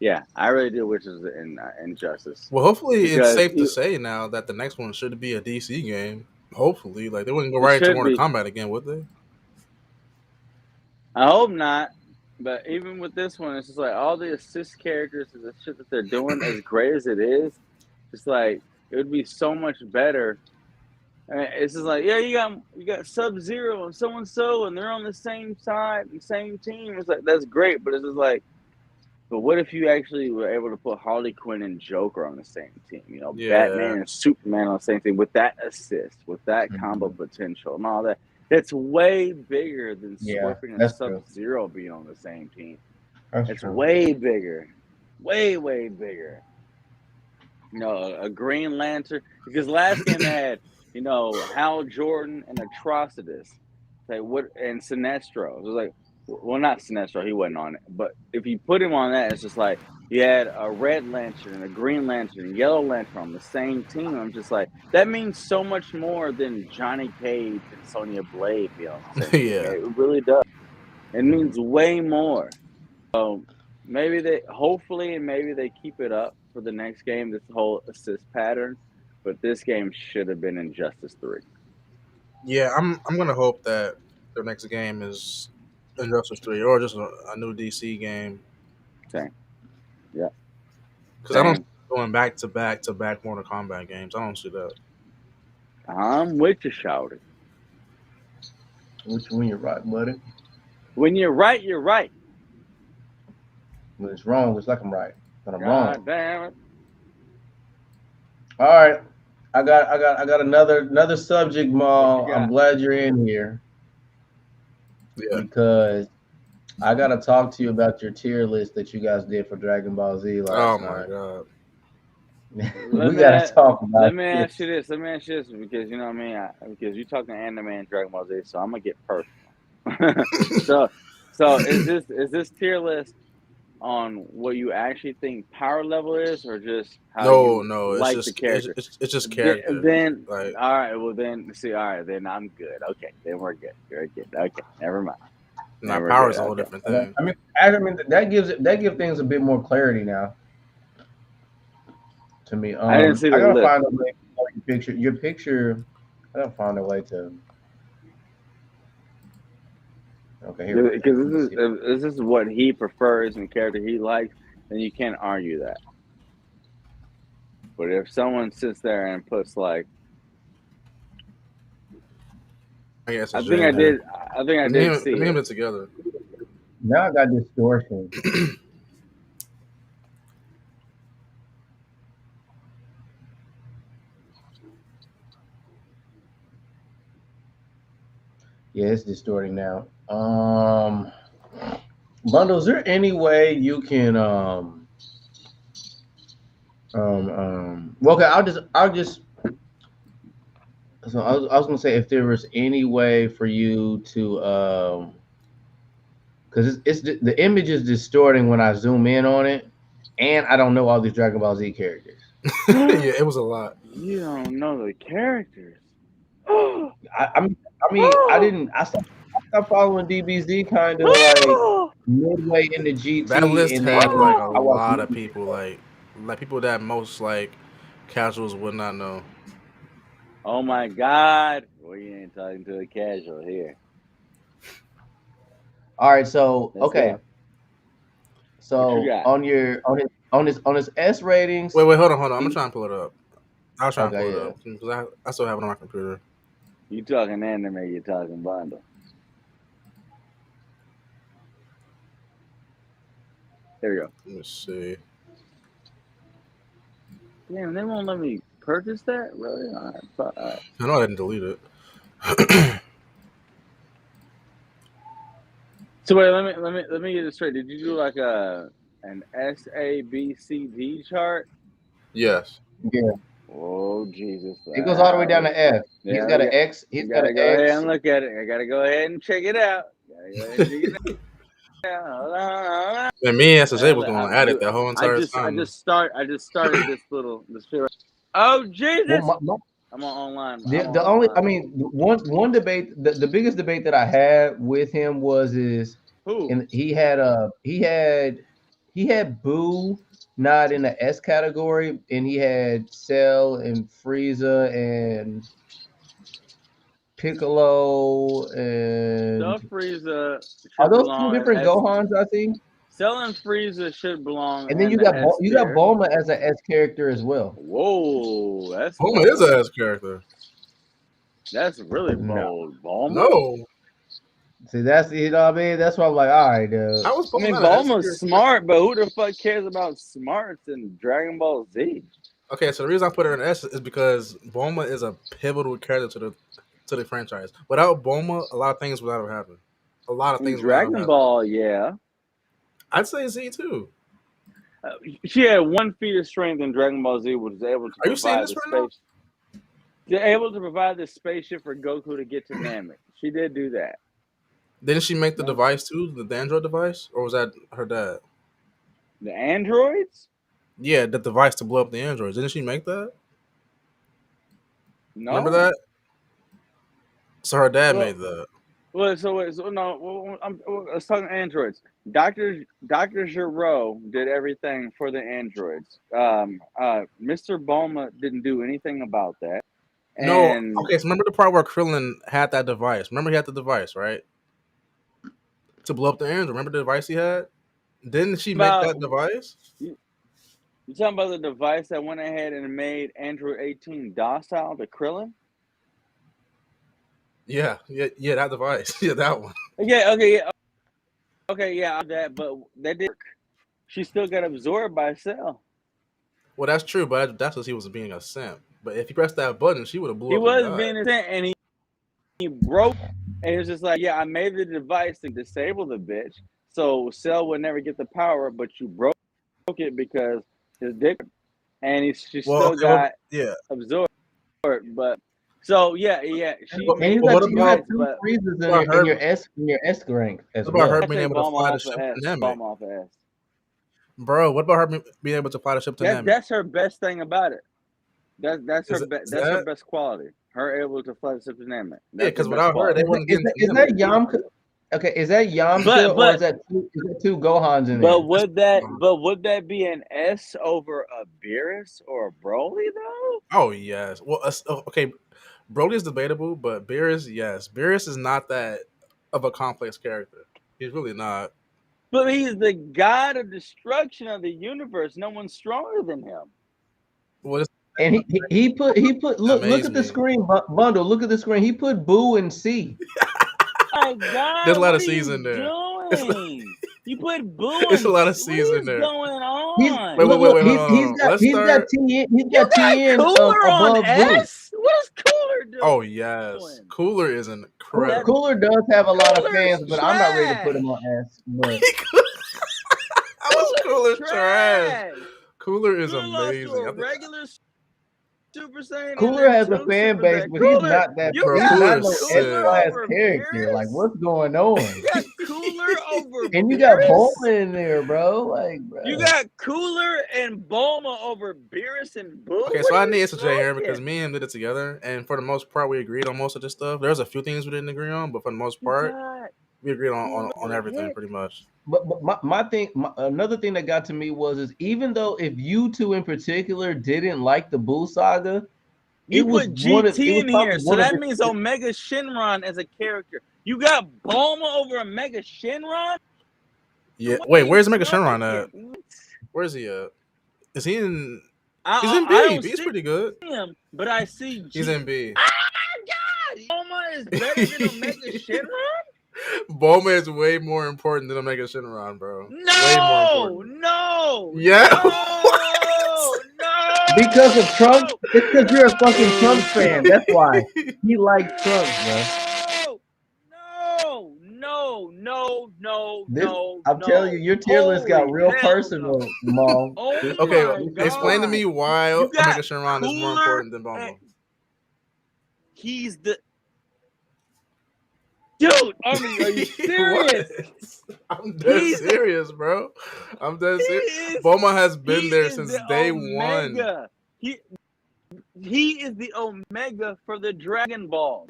Yeah, I really do wish it was in Injustice Well, hopefully it's because safe to say now that the next one should be a DC game. Hopefully, like they wouldn't go it right into should Mortal be. Kombat again, would they? I hope not. But even with this one, it's just like all the assist characters and the shit that they're doing, as great as it is, just like it would be so much better. I mean, it's just like, yeah, you got Sub Zero and so and so, and they're on the same side and same team. It's like that's great, but it's just like, but what if you actually were able to put Harley Quinn and Joker on the same team? You know, Yeah, Batman and Superman on the same team with that assist, with that combo Mhm. potential and all that. That's way bigger than Yeah, Scorpion and that's Sub true. Zero being on the same team. That's It's true. way bigger, way way bigger. You know, a Green Lantern because last game they had Hal Jordan and Atrocitus, like what and Sinestro. It was like well, not Sinestro, he wasn't on it. But if you put him on that, it's just like you had a Red Lantern, a Green Lantern, a Yellow Lantern on the same team. I'm just like, that means so much more than Johnny Cage and Sonya Blade be on the same team. Yeah. It really does. It means way more. So maybe hopefully, maybe they keep it up for the next game, this whole assist pattern. But this game should have been Injustice 3. Yeah, I'm gonna hope that their next game is Injustice 3 or just a new DC game Same. Yeah. because I don't see Same. going back to back to back Mortal Kombat games. I don't see that. I'm with you, Shouty. Which when you're right, buddy. When you're right, you're right. When it's wrong, it's like I'm right, but I'm God wrong. damn it. All right, I got another subject, What you Maul. I'm got? glad you're in here Yeah. because I gotta talk to you about your tier list that you guys did for Dragon Ball Z Oh last my night. god. Let We me gotta talk about let me ask you this. this. Let me ask you this because you know what I mean. Because you're talking anime and Dragon Ball Z, so I'm gonna get personal. so, is this tier list on what you actually think power level is, or just how No, you no, it's like the just it's, character? it's, it's just Then, character. then Like, all right. Well, then see. All right, then I'm good. Okay, then we're good. We're good. Okay, never mind. nah, Then we're power good. is a whole Okay. different thing. I mean that gives things a bit more clarity now to me. I didn't see I the gotta list. find a way. Your picture. I gotta find a way to. Okay, here we go. Because Let me this is see. if this is what he prefers and character he likes, then you can't argue that. But if someone sits there and puts like, I guess I it's think I Jane here. did, I think I And did him, see and him it. it together. Now I got distortion. Yeah, it's distorting now. Bundle, is there any way you can well, okay, I'll just so I was gonna say if there was any way for you to because the image is distorting when I zoom in on it, and I don't know all these Dragon Ball Z characters. Yeah, it was a lot. You don't know the characters. Oh, I didn't I stopped following DBZ kind of like midway into That GT, list and had then like a oh, I watched. lot of people, like people that most like casuals would not know. oh my God! We ain't talking to a casual here. All right, so Let's okay, go. What you so got? on his S ratings. Wait, hold on. I'm gonna He try and pull it up. I'll try and pull okay, it yeah. up because I still have it on my computer. You talking anime? You talking bundle? There we go. Let me see. Damn, they won't let me purchase that. Really? All right. I know I didn't delete it. So wait, let me get this straight. Did you do like an SABCD chart? Yes. Yeah, Oh Jesus! it goes all the way down Wow. to F. He's Yeah, got an X. we He's got an gotta go ahead X. and look at it. I gotta go ahead and check it out. Gotta go ahead and check it out. Hold on. And me and SJ was Look, going at it that whole I entire just I time. just start I just started this shit. Oh Well, Jesus! I'm on online. I'm the on only I online. mean one debate the biggest debate that I had with him was is Who? and he had Boo not in the S category, and he had Cell and Frieza and Piccolo, Cell and Frieza are should those two belong in different S. Gohans? I think. Cell and Frieza should belong And then in you the got S you got tier. Bulma as an S character as well. Whoa, that's Bulma is bold. a ass character. That's really No, bold. Bulma? No, see that's what I mean. That's why I'm like, all right, dude. how was I Bulma mean, not an S Bulma's tier? smart, but who the fuck cares about smarts in Dragon Ball Z? Okay, so the reason I put her in S is because Bulma is a pivotal character to the franchise. Without Bulma, a lot of things would not have happened. A lot of In things would not have Dragon happened. Ball, yeah. I'd say Z too. Uh, she had one feat of strength in Dragon Ball Z, which was able to Are you seeing provide this the right now? space. They're able to provide the spaceship for Goku to get to Namek. She did do that. Didn't she make the No. device too, the Android device, or was that her dad? The androids? Yeah, the device to blow up the androids. Didn't she make that? Remember No. that? So her dad Well, made that. so no. Let's talk androids. Doctor Giro did everything for the androids. Mr. Bulma didn't do anything about that. No, And okay. So remember the part where Krillin had that device. Remember he had the device, right, to blow up the android. Remember the device he had? Didn't she make about that device? you talking about the device that went ahead and made Android 18 docile to Krillin? Yeah, yeah, yeah. That device. Yeah, that one. Yeah, that, but that did. She still got absorbed by a cell. Well, that's true, but that's because he was being a simp. But if he pressed that button, she would have blew He up and was died. being a saint, and he broke, and he was just like, "Yeah, I made the device to disable the bitch, so Cell would never get the power, but you broke it because his dick, and she Well, still okay, well, got yeah. absorbed." But so yeah, she And made you the But got what you got about device, two but freezes her? in your S rank as What about her well. I being take able to Bulma fly the off of ship to S. Namek? Bulma off of S. Bro, what about her being able to fly the ship to Namek? That's her best thing about it. Is That's her that? best quality. Her able to fly the ship to Namek. Yeah, That's her because best without her, they quality. wouldn't get into Is that Namek. Yamcha? Okay, is that But Yamcha or but is that two Gohans in But there? would that be an S over a Beerus or a Broly though? Oh yes. Well, okay. Brody is debatable, but Beerus, yes, Beerus is not that of a complex character. He's really not. But he's the god of destruction of the universe. No one's stronger than him. Well, it's And he put look amazed at the me. screen bundle. Look at the screen. He put Boo and C. My There's God, a lot what of are C's you in there. It's, doing? You put Boo it's a and lot of what C's in is there. going He's Wait, on? wait, look wait, look wait, hold on, hold on. Let's start. He's You got got TN Cooler on above Boo. S? What is Cooler Oh yes, doing? Cooler is That incredible. Cooler does have a lot of Cooler's fans, but I'm not ready to put him trash. on S. But How is Cooler's Cooler trash? trash. Cooler is Cooler lost to amazing. a I think, regular Super Saiyan and Cooler then has a two fan Super base, Saiyan. but he's Cooler, not that. you bro, He's got Cooler not is no Cooler sick. S class over character. Like Beerus? what's going You on? got Cooler over And you got Beerus? Bulma in there, bro. Like, You bro. got Cooler and Bulma over Beerus and Boo? Okay, What so are I you need to J here because smoking? me and him did it together, and for the most part, we agreed on most of this stuff. There's a few things we didn't agree on, but for the most You part, got we agreed on what on, on the everything heck? pretty much. But my thing, another thing that got to me was is even though if you two in particular didn't like the Buu saga, You put it GT was in here, probably so one of that his. means Omega Shenron as a character. You got Bulma over Omega Shenron? Yeah. What are Wait, you where's Mega Shenron at? smoking? Where is he at? Is he in? He's in I B. don't B's see pretty good. him, but I see He's G. in B. Ah, God! Bulma is better than Omega Shenron? Bulma is way more important than Omega Shenron, bro. Way more No, important. no, Yeah. no, Because of Trunks, no, it's because you're a fucking Trunks fan. That's why What? he likes Trunks, bro. This, I'm telling you, no. your tier list got Holy real hell no. personal, Maul. Oh Okay, my explain to God. me why You Omega got Shenron is more Cooler. important than Bulma. He's the dude. I mean, are you serious? What? I'm dead He's serious, bro. I'm dead he serious. is Bulma has he been there is since the day one. Omega. He is the Omega for the Dragon Ball.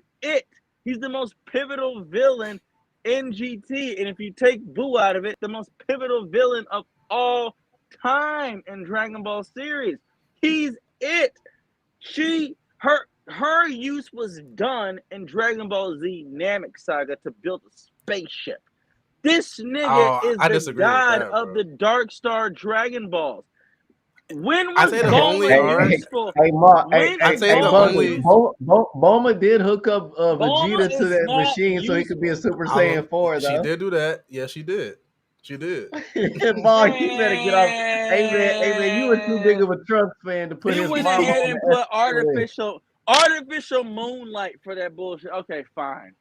He's the most pivotal villain in GT, and if you take Buu out of it, the most pivotal villain of all time in Dragon Ball series. He's it. Her use was done in Dragon Ball Z Namek Saga to build a spaceship. This nigga Oh, is I the disagree with god that, of bro. the Dark Star Dragon Balls. When I was say the only Bulma arc. useful? Hey, When I'd is say the Bulma Bundle. only. useful? Bulma did hook up Bulma Vegeta to is that not machine so he could be a useful. Super Saiyan 4, She though. did do that. Yeah, she did. She did. Maul, you better get off. Hey man, you were too big Man, of a Trunks fan to put he his went mama ahead on and the put S list. artificial moonlight for that bullshit. Okay, fine.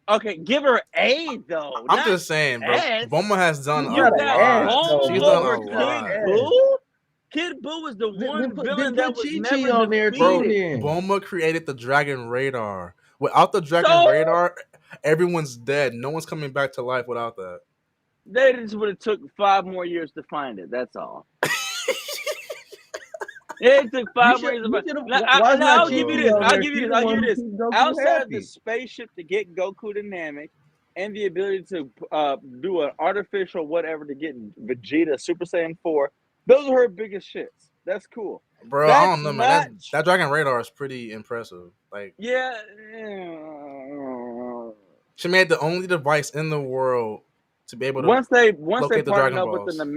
Okay, give her A though, I'm not just saying, bro. S. Bulma has done She's a not You an got S lot. Bulma though, She's done bro. over a She's not lot. Kid an S. Buu. Kid Buu is the Then, one then villain put that was Chi never Chi on there too. Bro, defeated. Then Bulma created the Dragon Radar. Without the Dragon So Radar, Everyone's dead. No one's coming back to life without that. They just would have took 5 more years to find it. That's all. It took You 5 more years. should. You should have. Now, Why is not I'll give you Chi-Chi this. on I'll there? give you She's this. the I'll one give you who this. keeps Goku Outside of the happy. spaceship to get Goku to Namek and the ability to do an artificial whatever to get Vegeta Super Saiyan 4, those are her biggest shits. That's cool. Bro, I That's don't know, man. not. That Dragon Radar is pretty impressive. Like, Yeah. she made the only device in the world to be able to Once they locate the partnered Dragon up with the Balls.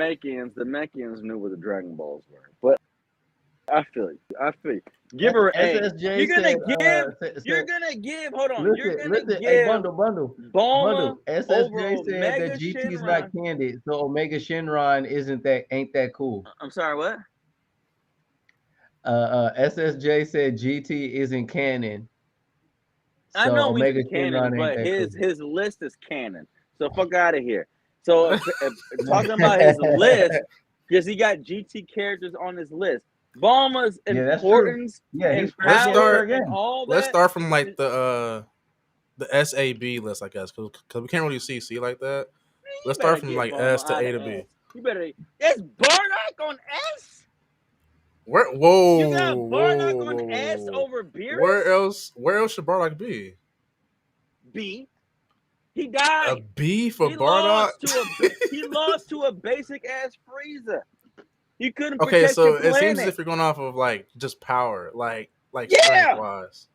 Namekians knew where the Dragon Balls were. But I feel you. I feel you. Give her A. SSJ You're gonna said, You're gonna give. Hold on. You're listen, gonna listen. Hey, give bundle. Bulma over SSJ said that Omega GT is not Shenron. candid, so Omega Shenron ain't that cool. I'm sorry. What? SSJ said GT isn't canon, I so know he's Omega canon, Shenron ain't but that cool. his list is canon. So fuck out of here. So if talking about his list, because he got GT characters on his list. Bulma's Yeah, that's true. importance Yeah, and he's Let's power start- and all that. Let's start from like the SAB list, I guess, because we can't really see C like that. Let's start from like S to A to B. You better. It's Bardock on S. Where? Whoa! You got Bardock whoa, on S whoa. over Beerus. Where else? Where else should Bardock be? B. He A died. B for He Bardock? lost to a basic ass Frieza. He couldn't Okay, protect so your it planet. seems as if you're going off of like just power, like Yeah! strength wise.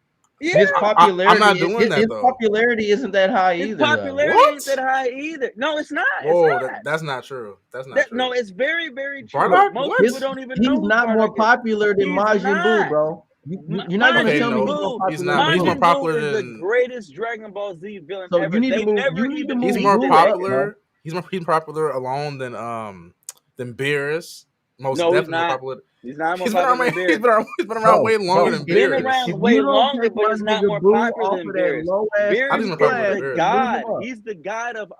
Yeah. His popularity. I'm not doing that, his though. popularity isn't that high His either. popularity What? ain't that high either. No, it's not. Whoa, It's not. that's not true. That's not true. No, it's very, very true. Bardock? Most What? people don't even He's know who not more Bardock is. popular than He's Majin not. Buu, bro. You're not going to Okay, tell me no, he's more popular he's not, than but he's more Buu. Majin popular Buu is the than- greatest Dragon Ball Z villain So ever. you need They to move. never You need to even move. He's beat more Buu Buu. up, popular. He's more popular alone than Beerus. Most No, he's definitely more not. popular. He's not more He's been popular around. than He's Beerus. been around way longer He's than been Beerus. around If way you don't longer, take but my he's not nigga more Buu popular off than of that Beerus. low ass I think Beerus he's more is popular than the Beerus. god. Move him up. He's the god of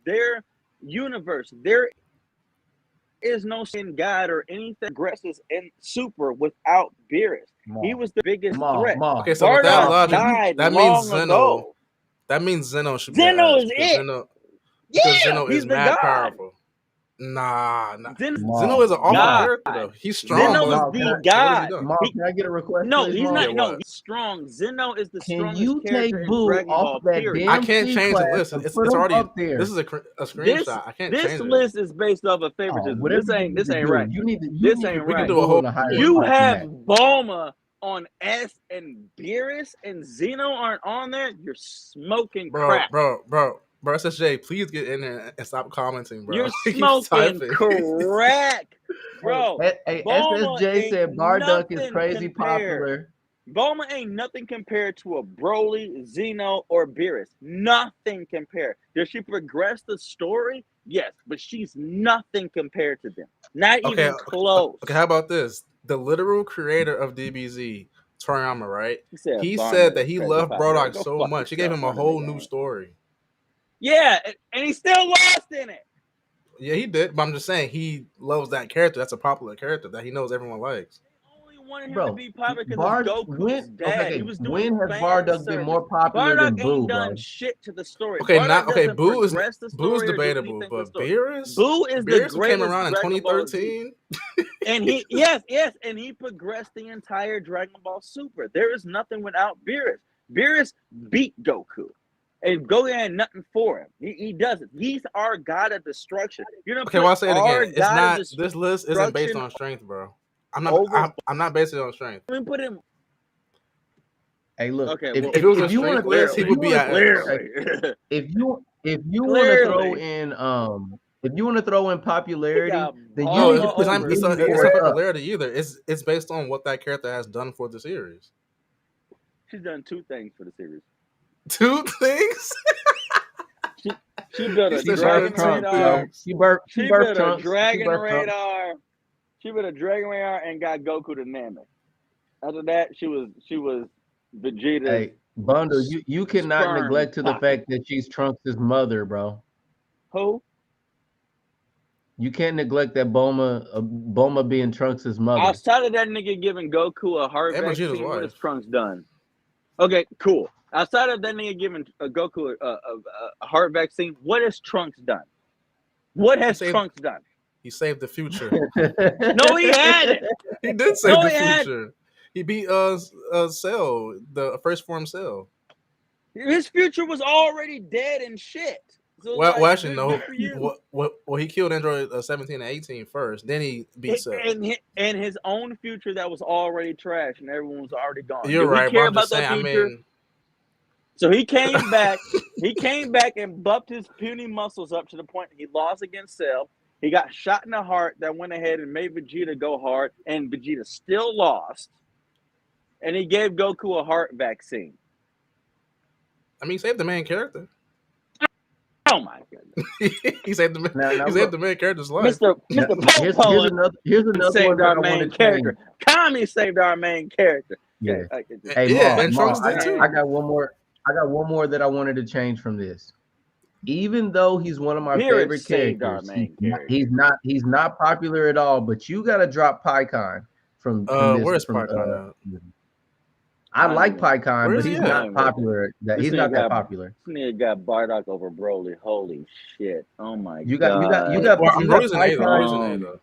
their universe. There is no sin god or anything progresses in Super without Beerus. He was the biggest threat. Okay, so with that Bardock logic, died that means long Zeno. ago. That means Zeno should be Zeno an S, is because it. Zeno, Yeah, because Zeno he's is the mad god. powerful. Nah. Ma, Zeno is an awful God. character though. He's strong. Zeno but is Ma, the so what has god. he done? Ma, can I get a request, No, please, he's Ma? not. Yeah, No, what? he's strong. Zeno is the Can strongest you take character in Buu Dragon off Ball. of that Period. I damn can't C change the class list. and It's put him already. up there? This is a screenshot. I can't This change it. list is based off of Oh, favoritism. whatever This you ain't need to right. do. You need to. This need to ain't We can right. do a put whole. Buu in a higher You spot than have that. Bulma on S and Beerus and Zeno aren't on there. You're smoking crack. Bro. SSJ, please get in there and stop commenting, bro. You're He keeps smoking typing. crack, bro. Hey, Bulma SSJ said ain't Bardock is nothing crazy compared. popular. Bulma ain't nothing compared to a Broly, Zeno, or Beerus. Nothing compared. Does she progress the story? Yes, but she's nothing compared to them. Not even close. Okay, how about this? The literal creator of DBZ, Toriyama, right? He Bardock said that is he crazy loved popular. Bardock Go so fuck much, he gave yourself, him a run the whole game. new story. Yeah, and he still lost in it. Yeah, he did, but I'm just saying he loves that character. That's a popular character that he knows everyone likes. They only wanted him Bro, to be popular because Goku's dad. He was doing when has fan Bardock been service. more popular Bardock than ain't Buu, done bro? shit to the story. Okay, Bardock doesn't Buu is progress the story Buu is or do debatable, anything to the but story. Beerus, Buu is the Beerus who greatest came around in Dragon Ball Z. 2013. And he yes, and he progressed the entire Dragon Ball Super. There is nothing without Beerus. Beerus beat Goku. And Goku had nothing for him. He doesn't. He's our god of destruction. You're gonna Okay, well, I'll say it our again. It's god of not. destruction This list isn't based on strength, bro. I'm not. over. I'm not basing it on strength. Let me put him. Hey, look. Okay, If, well, If it was a if you want strength list, he would be at clearly. if you want to throw Clearly. in if you want to throw in popularity, got then you No, need to it's put not. Buu It's not fourth up. popularity either. It's based on what that character has done for the series. She's done two things for the series. Two things. She built a He said dragon Trunks, radar. She birthed She built a Trunks. dragon She birthed Trunks. radar. She built a dragon radar and got Goku to Namek. After that, she was Vegeta's. Hey, Bundle, you cannot sperm neglect to the pocket. fact that she's Trunks' mother, bro. Who? You can't neglect that Bulma being Trunks' mother. Outside of that nigga giving Goku a heart And Vegeta's vaccine, what has wife. Trunks done? Okay, cool. Outside of that nigga giving Goku a heart vaccine, what has Trunks done? What He has saved Trunks done? he saved the future. No, he hadn't. He did save No, the he hadn't. future. He beat Cell, the first form Cell. His future was already dead and shit. So Well, like, actually, good no. for you. He killed Android 17 and 18 first. Then he beat Cell. And his own future that was already trash and everyone was already gone. You're Did we right, but care I'm just about that saying. I future? mean, So he came back. He came back and buffed his puny muscles up to the point he lost against Cell. He got shot in the heart that went ahead and made Vegeta go hard, and Vegeta still lost. And he gave Goku a heart vaccine. he saved the main character. Oh my goodness. He saved the Now he saved look, the main character's life. Mr. Popo here's another one saved that our I want main to character. change. Kami saved our main character. Yeah. Okay, Hey, Yeah, and Ma, Trunks did too. I got one more. I got one more that I wanted to change from this. Even though he's one of my Beerus favorite saved our characters, main character. he's not popular at all. But you got to drop PyCon from this. Where's From PyCon I like PyCon, Where but is he he's at? not popular. He's not that popular. This nigga got Bardock over Broly. Holy shit! Oh my You god! got Well, Broly's an A though. PyCon. Broly's an A though.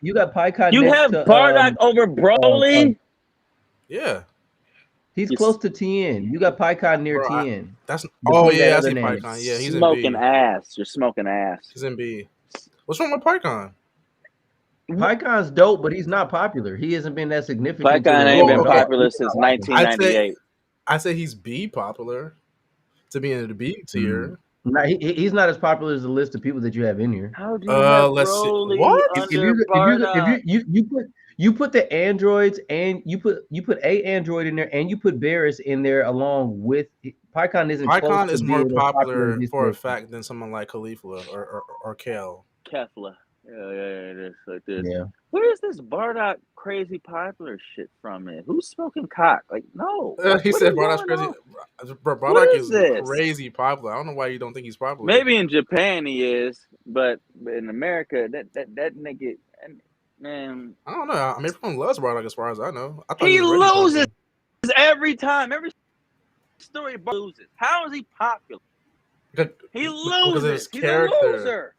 You got PyCon. You next have to, Bardock over Broly. Yeah. He's close to Tien. You got PyCon near Bro, Tien. That's Between that I other see name. PyCon. Yeah, he's smoking in B. ass. You're smoking ass. He's in B. What's wrong with PyCon? PyCon's dope, but he's not popular. He hasn't been that significant. PyCon ain't been okay. popular since I'd 1998. say he's B popular to be in the B tier. He's not as popular as the list of people that you have in here. How do you have Let's see. Broly What? under Bardock? You put the androids and you put a android in there and you put Barris in there along with PyCon. PyCon is more popular as for a this fact than someone like Caulifla or Kale. Kefla. Yeah, it is like this. Yeah. Where is this Bardock crazy popular shit from? It? Who's smoking cock? Like, no. He What said is Bardock's going crazy. on? Bro, Bardock is is this? crazy popular. I don't know why you don't think he's popular. Maybe in Japan he is, but in America, that nigga, man, I don't know. I mean, everyone loves Bardock as far as I know. I thought he was really loses popular. every time. Every story Bardock loses. How is he popular? He loses. Because of his He's character. a loser.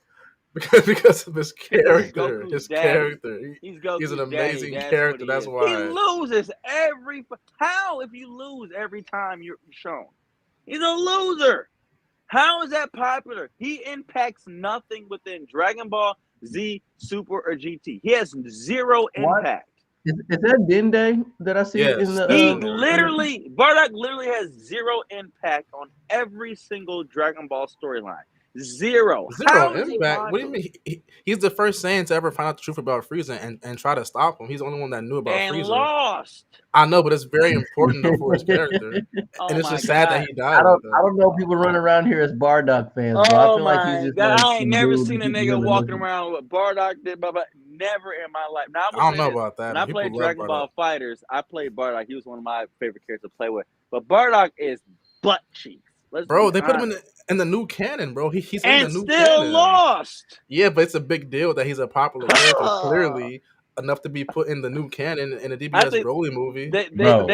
Because of his character. Goku's His daddy. character. He's Goku's He's an daddy. amazing That's character. what That's is. why. He loses every. How if you lose every time you're shown? He's a loser. How is that popular? He impacts nothing within Dragon Ball Z, Super, or GT. He has zero impact. Is that Dende that I see Yes. in the? Bardock literally has zero impact on every single Dragon Ball storyline. Zero impact. What do you mean? He's the first Saiyan to ever find out the truth about Frieza and try to stop him. He's the only one that knew about and Frieza. Lost. I know, but it's very important though for his character, and it's just sad that he died. I don't know people running around here as Bardock fans. But I feel like he's just God, like I ain't never dude seen a people nigga really walking love. around with Bardock did, blah, blah. Never in my life. Now, I don't know about that. When I People played love Dragon Bardock. Ball Fighters, I played Bardock. He was one of my favorite characters to play with. But Bardock is butt cheeks. Bro, they put him in the new canon, bro. He's and in the new still canon. Lost. Yeah, but it's a big deal that he's a popular character, clearly enough to be put in the new canon in a DBS Broly movie. They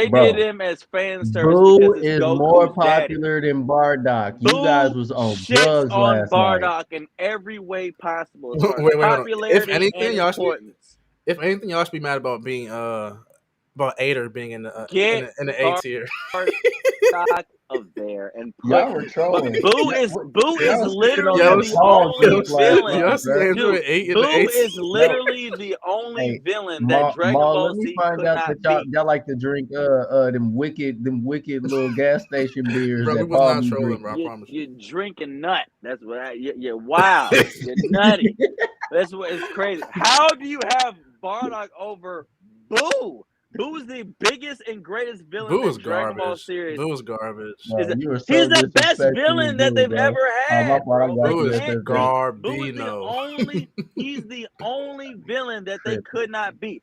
did him as fan service. Boo is Goku's more popular than Bardock. You guys was on drugs last Bardock night. in every way possible. Wait, popularity if anything, y'all should be mad about being about Ader being in the A tier. Bardock of there and y'all were trolling. Boo is literally the only villain. Boo is literally the only villain that Dragon Ball Z could not beat. Y'all like to drink them wicked little gas station beers. Bro, that we was not trolling, bro. I promise you. You're drinking nut. That's what you're wild. You're nutty. That's what it's crazy. How do you have Bardock over Boo? Who's the biggest and greatest villain in the Dragon Ball series? Boo is garbage. He's the best villain that they've ever had. Boo is garbage. He's the only villain that they could not beat.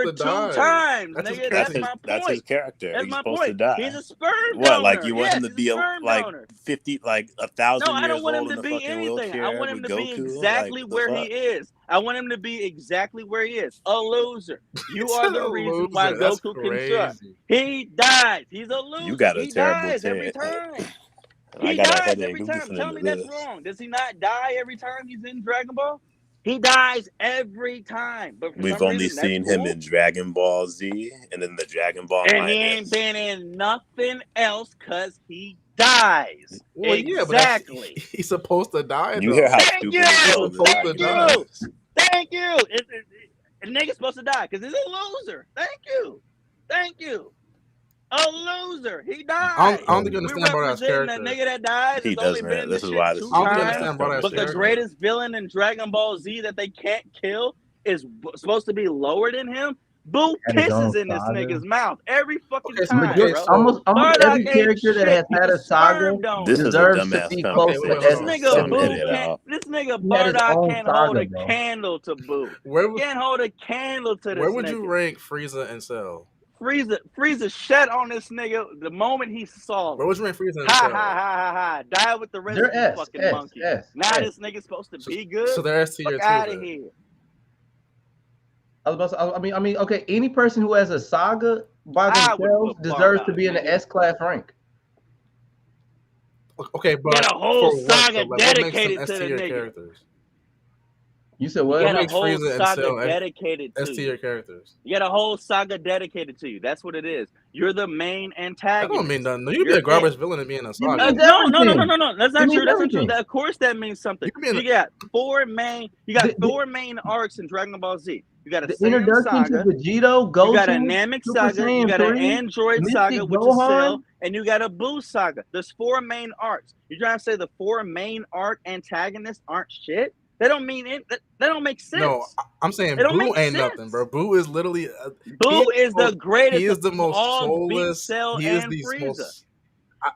supposed for to 2 die. times, That's his nigga. character. That's my That's his point. character. That's He's my supposed to point. die. He's a sperm What? Like donor. you want Yes, him to he's a be sperm like donor. 50, like No, 1,000 I years don't want him old in to a be fucking anything. I wheelchair want him with to be Goku? Like exactly what the where he fuck? is. I want him to be exactly where he is. A loser. You He's are a the reason why loser. That's Goku can suck. crazy. He dies. He's a You loser. got a He terrible dies every take. time. And I He got a dies headache every time. listening Tell to me that's this. wrong. Does he not die every time he's in Dragon Ball? He dies every time, but for We've some only reason that's seen him cool. in Dragon Ball Z and in the Dragon Ball And he ain't minus. been in nothing else because he dies. Well, yeah, but that's Exactly. he's supposed to die You hear how though. Thank stupid his He's you. role in supposed to Thank Dragon Ball die. you. is? Thank you. A nigga's supposed to die because he's a loser. Thank you. Thank you. A loser. He I dies. don't think you We understand Bardock's representing that character. nigga that dies He has only doesn't been have. in This this is shit why this two is I don't a think you times. understand dumbass Bardock's But the character. conversation. greatest villain in Dragon Ball Z that they can't kill is supposed to be lower than him. Boo Had his own pisses in this saga. nigga's mouth every fucking Okay, so time, okay, Major, bro. so almost Bardock every ain't character that shit. has had He a saga sperm donor. This is a deserves to dumbass be okay, close wait, to wait, conversation. hold This on. nigga Some So Boo idiot can't. out. This nigga He had his Bardock own can't hold saga, a bro. candle to Boo. where Can't hold a candle to where this would you nigga. rank Frieza and Cell? Frieza shat on this nigga the moment he saw Where him. would you rank Frieza and Ha ha Cell? ha ha ha. Die with the rest They're of you S, fucking S, monkeys. S, Now S. this nigga's supposed to So, be good? so they're S tier Fuck too out of then. here. I was about to, I mean, okay. Any person who has a saga by I would themselves put deserves to Bardock, be in the nigga. S class rank. Okay, You got but a whole for what saga though? Like, what makes them dedicated S to the tier nigga. characters? You said You What what? got a makes whole Frieza and saga Cell dedicated S to tier you. characters? You got a whole saga dedicated to you. That's what it is. You're the main That don't mean antagonist. nothing. You can be a garbage villain and be in a It saga. means No. everything. That's It not means true. That's not true. everything. Of course, that means something. You can be in You got four main. You got four main arcs in Dragon Ball Z. You got a the Saiyan introduction to saga. Vegito, You got a Goku, Namek Super saga. You Saiyan got an 3, Android saga, Mystic which is Cell, Gohan. and you got a Boo saga. There's four main arcs. You're trying to say the four main arc antagonists aren't shit? They don't mean it. That don't make sense. No, I'm saying It don't Boo make ain't sense. nothing, bro. Boo is literally Boo is the greatest he is of the most all beat soulless. Cell He is and the Frieza. most.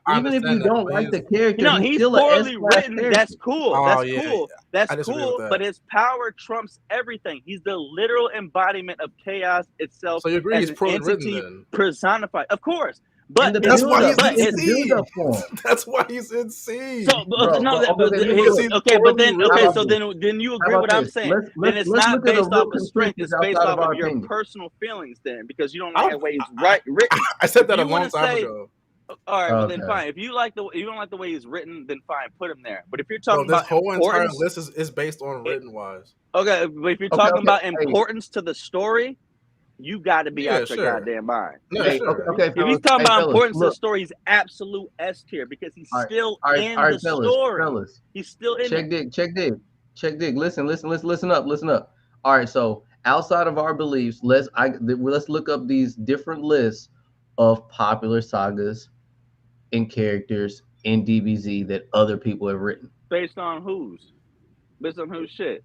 I Even if you understand that, don't but like he's the character, You know, he's he's still a S poorly class written. character. That's cool. oh That's yeah, cool. That's I disagree cool. with But that. his power trumps everything. He's the literal embodiment of chaos itself So you agree as he's an poorly written entity then? personified. Of course. In But the That's build why up, he's in in the C. build up form, That's why he's in C. so bro. no, But okay, Because look. he's okay, but poorly then How okay, written. about so this? then you How agree about what I'm this? saying. Then it's Let's not look at a based off real of strength. consensus It's based outside of off of our your opinion. personal feelings. Then because you don't like I, the way he's I, written. I said If that a you want long to time say ago. all right, well then Okay. fine. If you don't like the way he's written, then fine, put him there. But if you're Bro, talking this about whole entire importance, list is based on written wise. okay, but if you're Okay. talking about Hey, importance to the story, you got to be Yeah, out your sure. goddamn mind. No, hey, sure. okay, If he's fellas. talking Hey, about fellas. importance to the Look. story, he's absolute S tier because he's All right. still All in right, the fellas. story. Fellas. He's still in Check it. dig. Check dig. Check dig. Listen up. All right. So outside of our beliefs, let's look up these different lists of popular sagas and characters in DBZ that other people have written. Based on whose? Based on whose shit?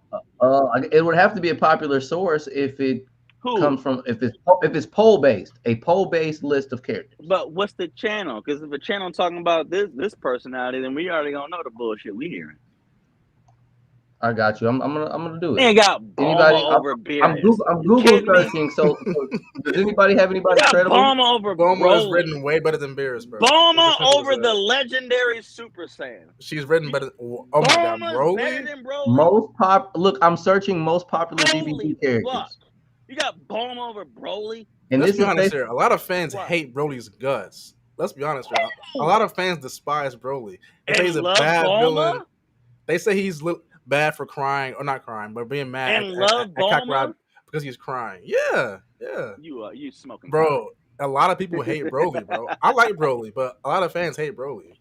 It would have to be a popular source if it Who? comes from if it's poll based, a poll based list of characters. But what's the channel? Because if a channel talking about this personality, then we already gonna know the bullshit we hearing. I got you. I'm gonna do They it. ain't got Anybody? Bulma over Beerus. I'm You Google kidding me? searching. So does anybody have You anybody got credible? Bulma over Bulma is Broly. written way better than Beerus, bro. Bulma It's as simple as over that. the legendary Super Saiyan. She's written better. Oh my god, Bulma's better Broly. than Broly. Look, I'm searching most popular Holy DBZ characters. fuck! You got Bulma over Broly. And Let's this be is honest based, here. A lot of fans What? hate Broly's guts. Let's be honest here. A lot of fans despise Broly. They say And he's a love bad Bulma. villain. They say he's bad for crying or not crying, but being mad And at love Kakarot Bulma. because he's crying. Yeah. You smoking, Bro, a lot of people hate Broly, bro. I like Broly, but a lot of fans hate Broly.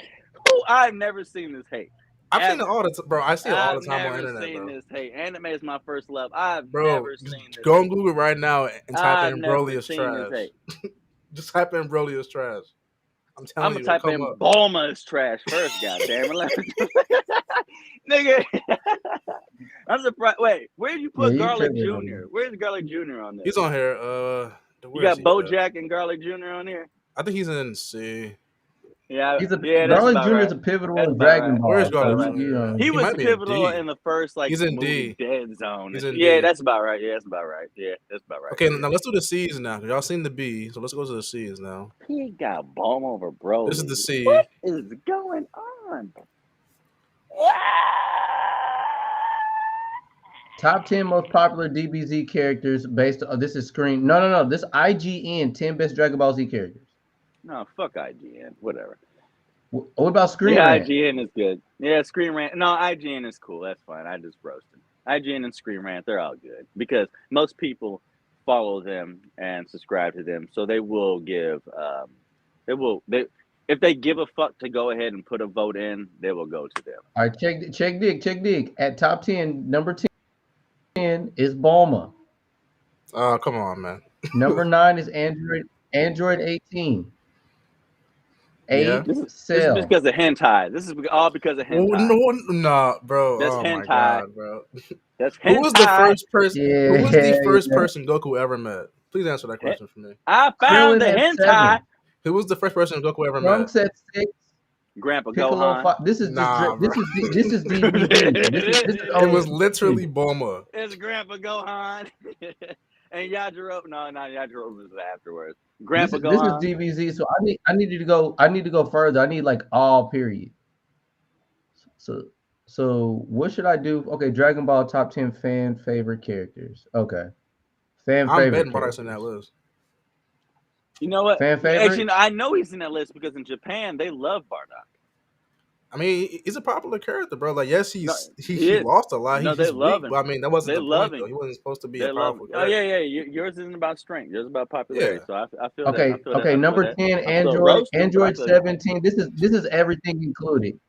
Who I've never seen this hate. I've seen it Ever. all the bro. I see it all I've the time on never the internet, seen bro. this hate. Anime is my first love. I've Bro, never just seen this. go on hate. Google right now and type I've in never Broly is seen this trash. hate. Just type in Broly is trash. I'm telling I'm you, gonna it'll type in come up. Bulma is trash first. Goddamn it, nigga. I'm surprised. Wait, where did you put you Garlic tripping, Jr.? man. Where's Garlic Jr. on this? He's on here. You Where got is he at? BoJack and Garlic Jr. on here. I think he's in C. Yeah, He's yeah, that's Garlic about Jr. right. is a pivotal That's in about Dragon right. Ball. Where's That's about Garlic right. Jr.? He He was might be in pivotal D. in the first He's in movie D. Dead Zone. He's in Yeah, D. that's about right. Yeah, that's about right. Yeah, that's about right. Okay, Yeah. now let's do the C's now. Y'all seen the B, so let's go to the C's now. He got Bulma over Broly. This is the C. What is going on? Top 10 most popular DBZ characters based on this is screen. No. This IGN 10 best Dragon Ball Z characters. No, fuck IGN. Whatever. What about Screen Yeah, Rant? IGN is good. Yeah, Screen Rant. No, IGN is cool. That's fine. I just roasted. IGN and Screen Rant, they're all good because most people follow them and subscribe to them, so they will give. They if they give a fuck to go ahead and put a vote in, they will go to them. All right, check dig. At top 10, number 10 is Bulma. Oh, come on, man. Number 9 is Android 18. Yeah. 8 This is just Cell. because of hentai. This is all because of Oh, hentai. no, nah, bro. That's Oh my hentai. god, bro. That's Who was the hentai. first person? Who was the Yeah, first yeah. person Goku ever met? Please answer that question for me. I found Krillin the at hentai. 7. Who was the first person Goku ever met? Trunks at 6. Grandpa Piccolo Gohan. 5. This is just Nah, bro. this is DBZ. This is It only was literally Bulma. It's Grandpa Gohan. And Yajirobe. No, not Yajirobe was afterwards. Grandpa this is Gohan. DBZ. So I need you to go. I need to go further. I need like all period. So what should I do? Okay, Dragon Ball top 10 fan favorite characters. Okay, fan I'm favorite betting Bardock's in that characters. list. You know what? Fan Actually, favorite. I know he's in that list because in Japan they love Bardock. I mean, he's a popular character, bro. Like, yes, No, he lost a lot. No, they He's love weak, him. but I mean, that wasn't They the point, love though. him. He wasn't supposed to be They a love powerful him. Oh yeah, character. yeah. Yours isn't about strength. Yours is about popularity. Yeah. So I feel that. I Okay, feel that. I feel number that. 10, I'm still a roaster, but I Android feel you. 17. This is everything included.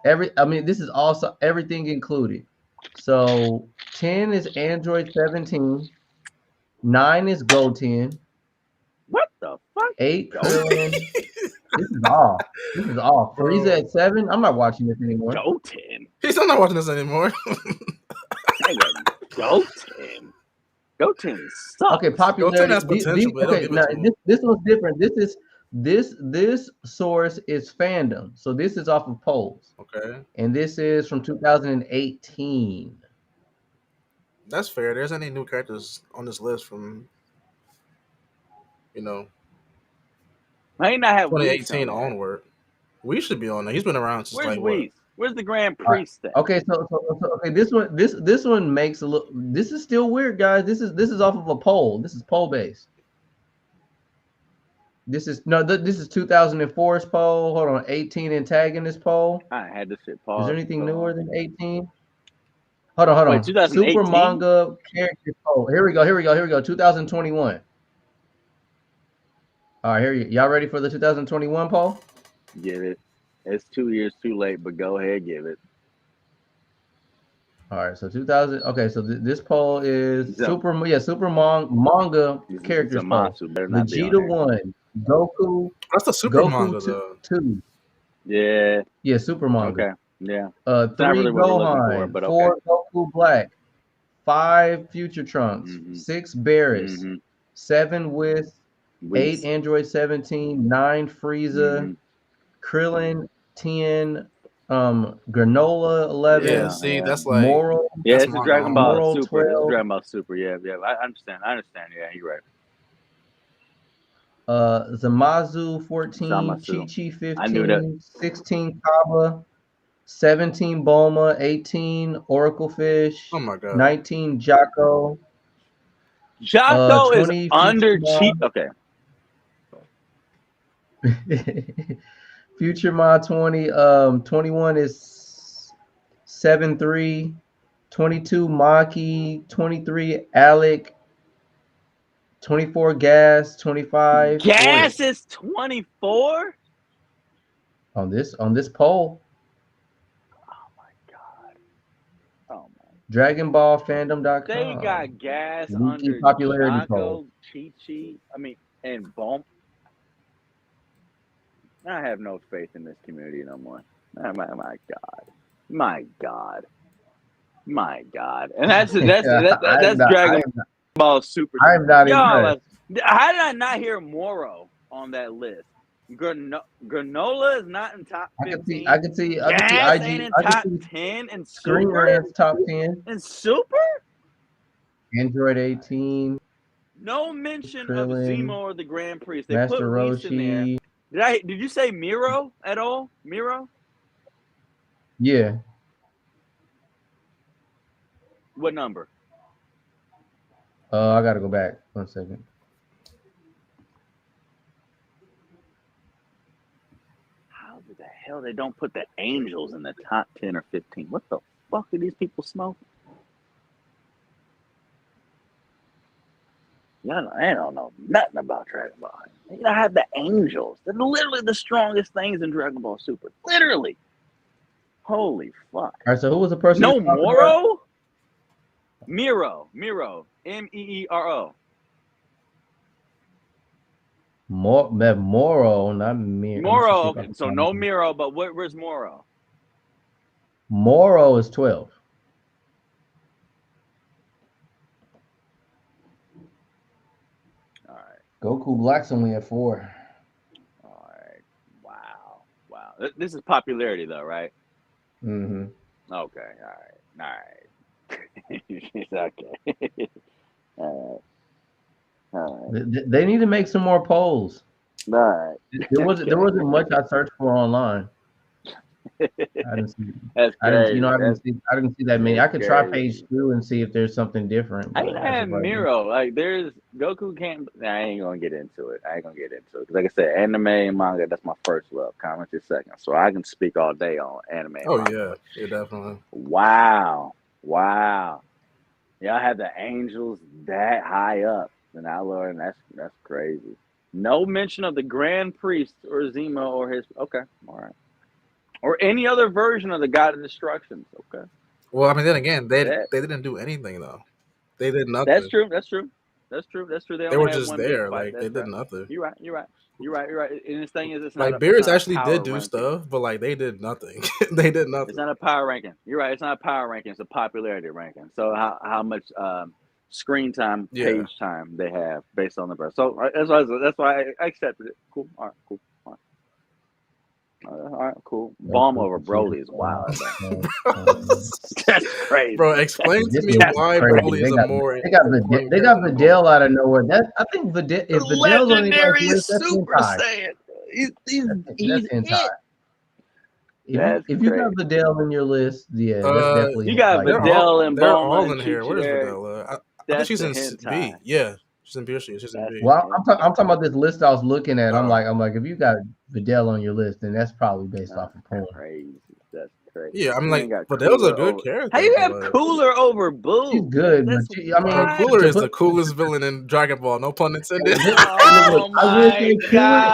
This is also everything included. So 10 is Android 17. 9 is Goten. What the fuck? 8 Goten. Krillin. This is all. This is all. Frieza Bro, at 7. I'm not watching this anymore. Goten. he's still not watching this anymore. Nigga, Goten. Goten sucks. Okay, Goten popularity. has potential, but they don't Okay, give it now to him. this one's different. This source is fandom. So this is off of polls, Okay, and this is from 2018. that's fair. There's any new characters on this list from you know May not have Whis 2018 on there. onward. We should be on there. He's been around since Where's like what? Whis? Where's the Grand All right. Priest at? Okay, okay. This one makes a little. This is still weird, guys. This is off of a poll. This is poll based. This is 2004's poll. Hold on, 18 antagonist poll. I had this shit Is there paused. anything So newer long. than 18? Hold on. Wait, Super 2018? manga character poll. Here we go. 2021. All right, y'all ready for the 2021 poll? Give it. It's 2 years too late, but go ahead, give it. All right, so 2000. Okay, so this poll is So, super manga characters poll. Zamasu better not be on Vegeta here. 1, Goku, That's the super Goku manga though. 2. Yeah. Yeah, super manga. Okay. Yeah. 3 not really what we're looking for, Gohan, but 4 Goku Black, 5 Future Trunks, Mhm. 6 Barris, Mm-hmm. 7 with 8 Android 17, 9 Frieza, Mhm. Krillin 10, Granola 11, Yeah, Yeah, see, yeah. that's like Moral Yeah, that's it's a manga Dragon Ball only. Moral Super. It's 12, Dragon Ball Super. Yeah. I understand. Yeah, you're right. Zamazu 14, Zamasu. Chi-Chi I knew that. 15, 16 Kaba, 17 Bulma, 18 Oracle Fish, Oh my god. 19 Jocko, Jocko is 20 under Future cheat. Okay. Future Mod 20, 21 is 7-3, 22 Maki, 23 Alec, 24 Gas, 25 Gas Oil. is 24? On this poll. Oh my god. Oh my. Dragon Ball Fandom.com. They got gas Wiki under popularity Jocko, poll. Chi-Chi. I mean, and Bump. I have no faith in this community no more. Oh, my god. My god. And that's Dragon Ball Super. I am not Y'all, impressed. how did I not hear Moro on that list? Granola is not in top 15. I can see Gas IG. ain't in I top can see 10 and Screen Super. Rant's top 10. And Super? Android 18. No mention Krillin, of Zemo or the Grand Priest. They Master put Whis in there. Roshi. Did you say Miro at all? Miro? Yeah. What number? I gotta go back. 1 second. How the hell they don't put the Angels in the top 10 or 15? What the fuck are these people smoking? Y'all, I don't know nothing about Dragon Ball. You know, I have the angels. They're literally the strongest things in Dragon Ball Super. Literally. Holy fuck. All right, so who was the person No you're talking about? Moro? Miro. Meero. Moro, not Mir. Let me see Moro. if I Okay, can so find no him. Miro, but where's Moro? Moro is 12. All right. Goku Black's only at 4. All right. Wow. This is popularity though, right? Mm-hmm. Okay. All right. Okay. All right. They need to make some more polls. All right. There wasn't much I searched for online. I didn't see. That's I didn't. crazy. I didn't see that many. I That's could try page crazy. 2 and see if there's something different. I But ain't as had of right now, Miro. Like, there's Goku can't. Nah, I ain't gonna get into it. Cause like I said, anime and manga. That's my first love. Comics is second. So I can speak all day on anime and Oh manga. yeah, definitely. Wow. Y'all have the angels that high up, and I learned that's crazy. No mention of the Grand Priest or Zima or his. Okay, all right. Or any other version of the God of Destructions. Okay, Well, I mean, then again, they that didn't do anything though. They did that's nothing. true. They They only were had just one big there. fight. Like they That's did right. nothing. You're right. And this thing is, Like it's Beerus not a actually power did do ranking. stuff, but like they did nothing. They did It's nothing. not a power ranking. You're right. It's not a power ranking. It's a popularity ranking. So how much screen time, Yeah. page time they have based on the birth. So that's why I accepted it. Cool. All right. Cool. All right. Cool. that's Bomb what over the kid Broly is wild though. uh, That's crazy. Bro, explain to This me is That's why crazy. Broly is a more important They character got than Bulma. Videl out of nowhere. I think Videl, if Videl's on anybody's legendary list, that's Super hentai. Saiyan. That's He's hentai. it. That's If you got crazy. Videl in your list, yeah, that's Uh, definitely You got like Videl and they're Bulma all and in Chi here. Chi Where's there. Videla? I think That's she's the in hentai. B. Yeah, she's in B. She's in That's B. the well, hentai. I'm talking about this list I was looking at. Oh, I'm like, if you got Videl on your list, then that's probably based off That's of porn. crazy. That's crazy. yeah. I mean, You ain't like got Videla's a Cooler good over. How character, you but have like, Cooler over She's Boo? good, but That's I mean, bro, what? Cooler to is put the coolest villain in Dragon Ball. No pun intended. look, Oh I will my say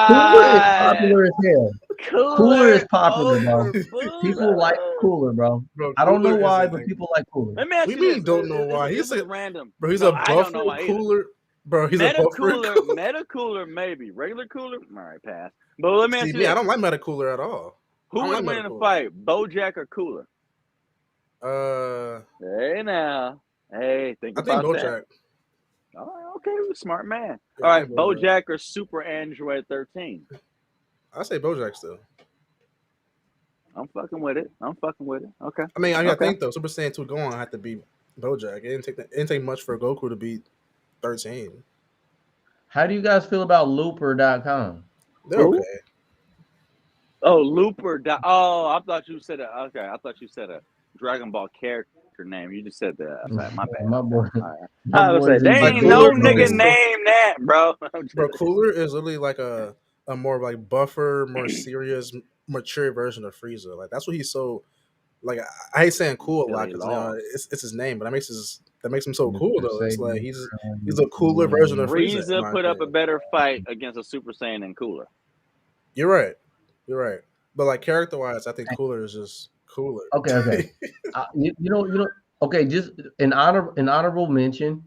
Cooler is god. popular as hell. Cooler Cooler is popular, bro. over Boo, People like brother. Cooler, bro. Bro, I don't know Cooler is why, a but thing. people like Cooler. Let me ask We you this. mean don't know why. This is random. Bro, he's No, a I don't know buffer why either. cooler. Bro, he's a buffer cooler. Meta cooler, maybe. Regular cooler, all right, pass. But let me See ask you me, I this: don't like Meta Cooler at all. I who don't would like win Meta in a Cooler. fight, BoJack or Cooler? Uh, Hey now, hey, think I think about that. BoJack. All right, okay, smart man. Yeah, All I right, think BoJack. BoJack or Super Android 13? I say BoJack still. I'm fucking with it. Okay, I okay. think though, Super Saiyan 2 going had to be BoJack. It didn't take much for Goku to beat 13. How do you guys feel about Looper.com? They're Who? okay. Oh, Looper. Oh, I thought you said a. Okay, I thought you said a Dragon Ball character name. You just said that. Okay, my bad. My Okay, boy, all right. my I was boy's say they in Like ain't debate no Cooler, bro, nigga is mode. name that, bro. bro. Cooler is literally like a more like buffer, more serious, mature version of Frieza. Like that's what he's so like. I hate saying cool a Until lot he because lost. it's his name, but that makes him so cool Mr. though. It's like Satan, he's a cooler version of Frieza in Frieza my put up a opinion. better fight against a Super Saiyan than Cooler. You're right. You're right. But like character wise, I think Cooler is just cooler. Okay. You know. Okay, just an honorable mention.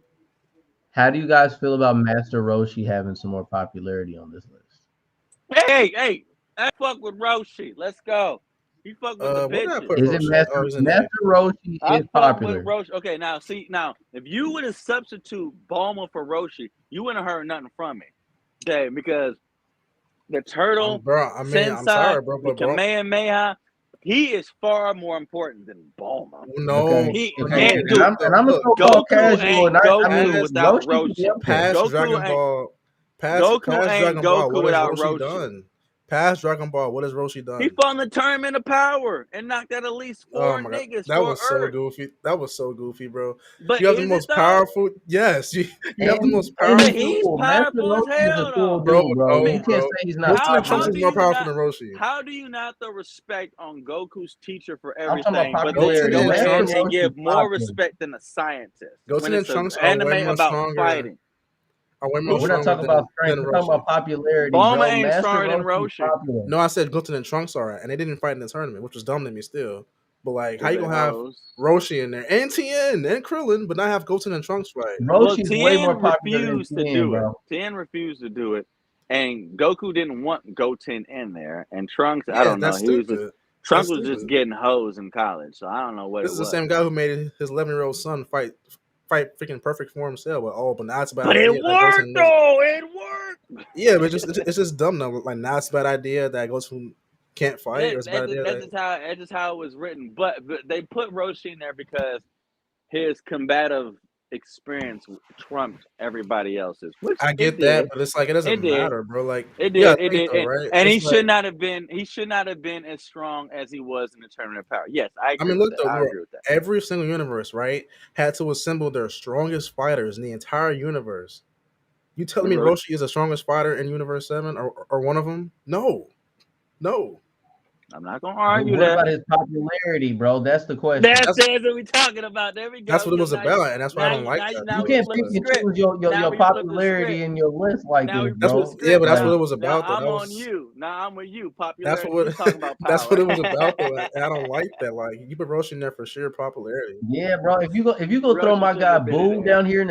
How do you guys feel about Master Roshi having some more popularity on this list? Hey, I fuck with Roshi. Let's go. He fuck with the Where did I bitches. put Is it Roshi? Oh, he's in A. Master Roshi I is fuck with popular? Roshi. Okay, now, if you would have substitute Bulma for Roshi, you wouldn't have heard nothing from me. Okay, because the turtle, Bro, I mean, I'm Sensei, sorry, bro, the but bro, Kamehameha, he is far more important than Bulma. no, Okay, He okay, no, can't and do I'm a look, so-called Goku casual, ain't and I mean Goku past without Roshi could be Roshi. up there. Goku ain't Goku Past ain't Dragon Ball, Goku what has without Roshi Roshi. done? Past Dragon Ball, what has Roshi He done? fought in the tournament of power and knocked out at least Oh 4 my god, niggas that for was so Earth. goofy. That was so goofy, bro. But You have the is it most though? powerful. Yes, you have the most And But he's powerful. he's cool. Master powerful as Roshi is a hell cool though. Bro, dude, bro. no, You can't bro. say he's not Goten and Trunks How is popular. do more you powerful not than Roshi. how do you not throw respect on Goku's teacher for I'm talking about everything, but then popularity. Goten go and ahead Trunks, and Master Roshi is give more popular. respect than a scientist when Goten and it's an Trunks are way anime more about stronger. fighting? are way more We're not stronger talking about strength. than We're talking about Roshi. popularity, Bulma bro. ain't Master stronger than Roshi is Roshi. popular. No, I said Goten and Trunks are, and they didn't fight in the tournament, which was dumb to me still. But like, how Cause you they gonna have hoes. Roshi in there and Tien and Krillin, but not have Goten and Trunks fight? Well, Roshi is way more Tien popular than refused to Tien, do it. bro. Tien refused to do it, and Goku didn't want Goten in there. And Trunks, I Yeah, don't know. that's He was just stupid. Trunks That's was just stupid. getting hoes in college, so I don't know what This it is the was. same guy who made his 11-year-old son fight freaking perfect for himself. But now it's a bad But it idea that worked Goten was. though. It worked. Yeah, but it's just dumb though. Like now it's a bad idea that Goten can't fight, or it's a bad idea that. That's just how it was written. But they put Roshi in there because his combative experience trumped everybody else's, which I it get that, did. but it's like it It doesn't did. matter, bro. Like It you gotta did. It think did. though, right? And It's he like should not have been. He should not have been as strong as he was in the Tournament of Power. Yes, I I agree mean, with look that. though, I bro. agree with that. Every single universe, right, had to assemble their strongest fighters in the entire universe. You telling me Roshi, Roshi is the strongest fighter in Universe 7 or one of them? No. No. I'm not gonna But argue what that. about his popularity, bro? That's the question. That's That's what we talking about. There we that's go. what it Because was about, and that's why I don't like that You now though. we can't It's flip pick the like and script. choose your Now we flip the popularity script. in your list like Now this, we that's flip what the bro. yeah, script. but that's what Like, it was Now about though. I'm That on was you. Now I'm with you. that's Popularity. what You talking about that's what power. it was about though, and I don't like that. Like you put Roshi in there for sheer popularity. yeah, bro. If you go throw Roshi my shouldn't guy have been in Boo there. down here in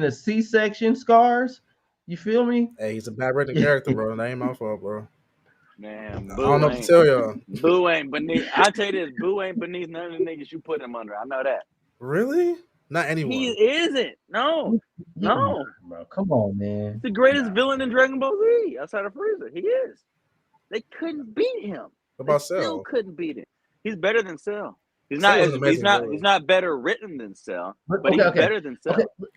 the C section scars, you feel me? Hey, he's a bad written character, bro. That ain't my fault, bro. Man, I don't know what to tell y'all. Boo ain't beneath. I tell you this, Boo ain't beneath none of the niggas you put him under. I know that. Really? Not He anyone. isn't. No, Yeah, no. bro. Come on, man. He's the greatest Nah. villain in Dragon Ball Z outside of Frieza. He is. They couldn't beat him. What They about still Cell? couldn't beat him. He's better than Cell. Cell is an amazing He's villain. not better written than Cell, But but okay, he's okay, better than okay. Cell.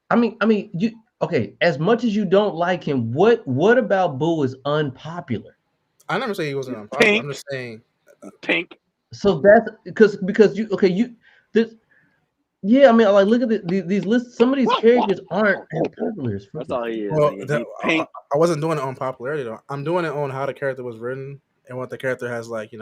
I mean, you okay? As much as you don't like him, what about Boo is unpopular? I never say he wasn't He's unpopular. I'm just saying. pink. So that's because you okay you this yeah. I mean, like look at these lists. Some of these characters aren't as popular as That's freaking. all he is. Well, Nigga. He pink. I wasn't doing it on popularity though. I'm doing it on how the character was written and what the character has done.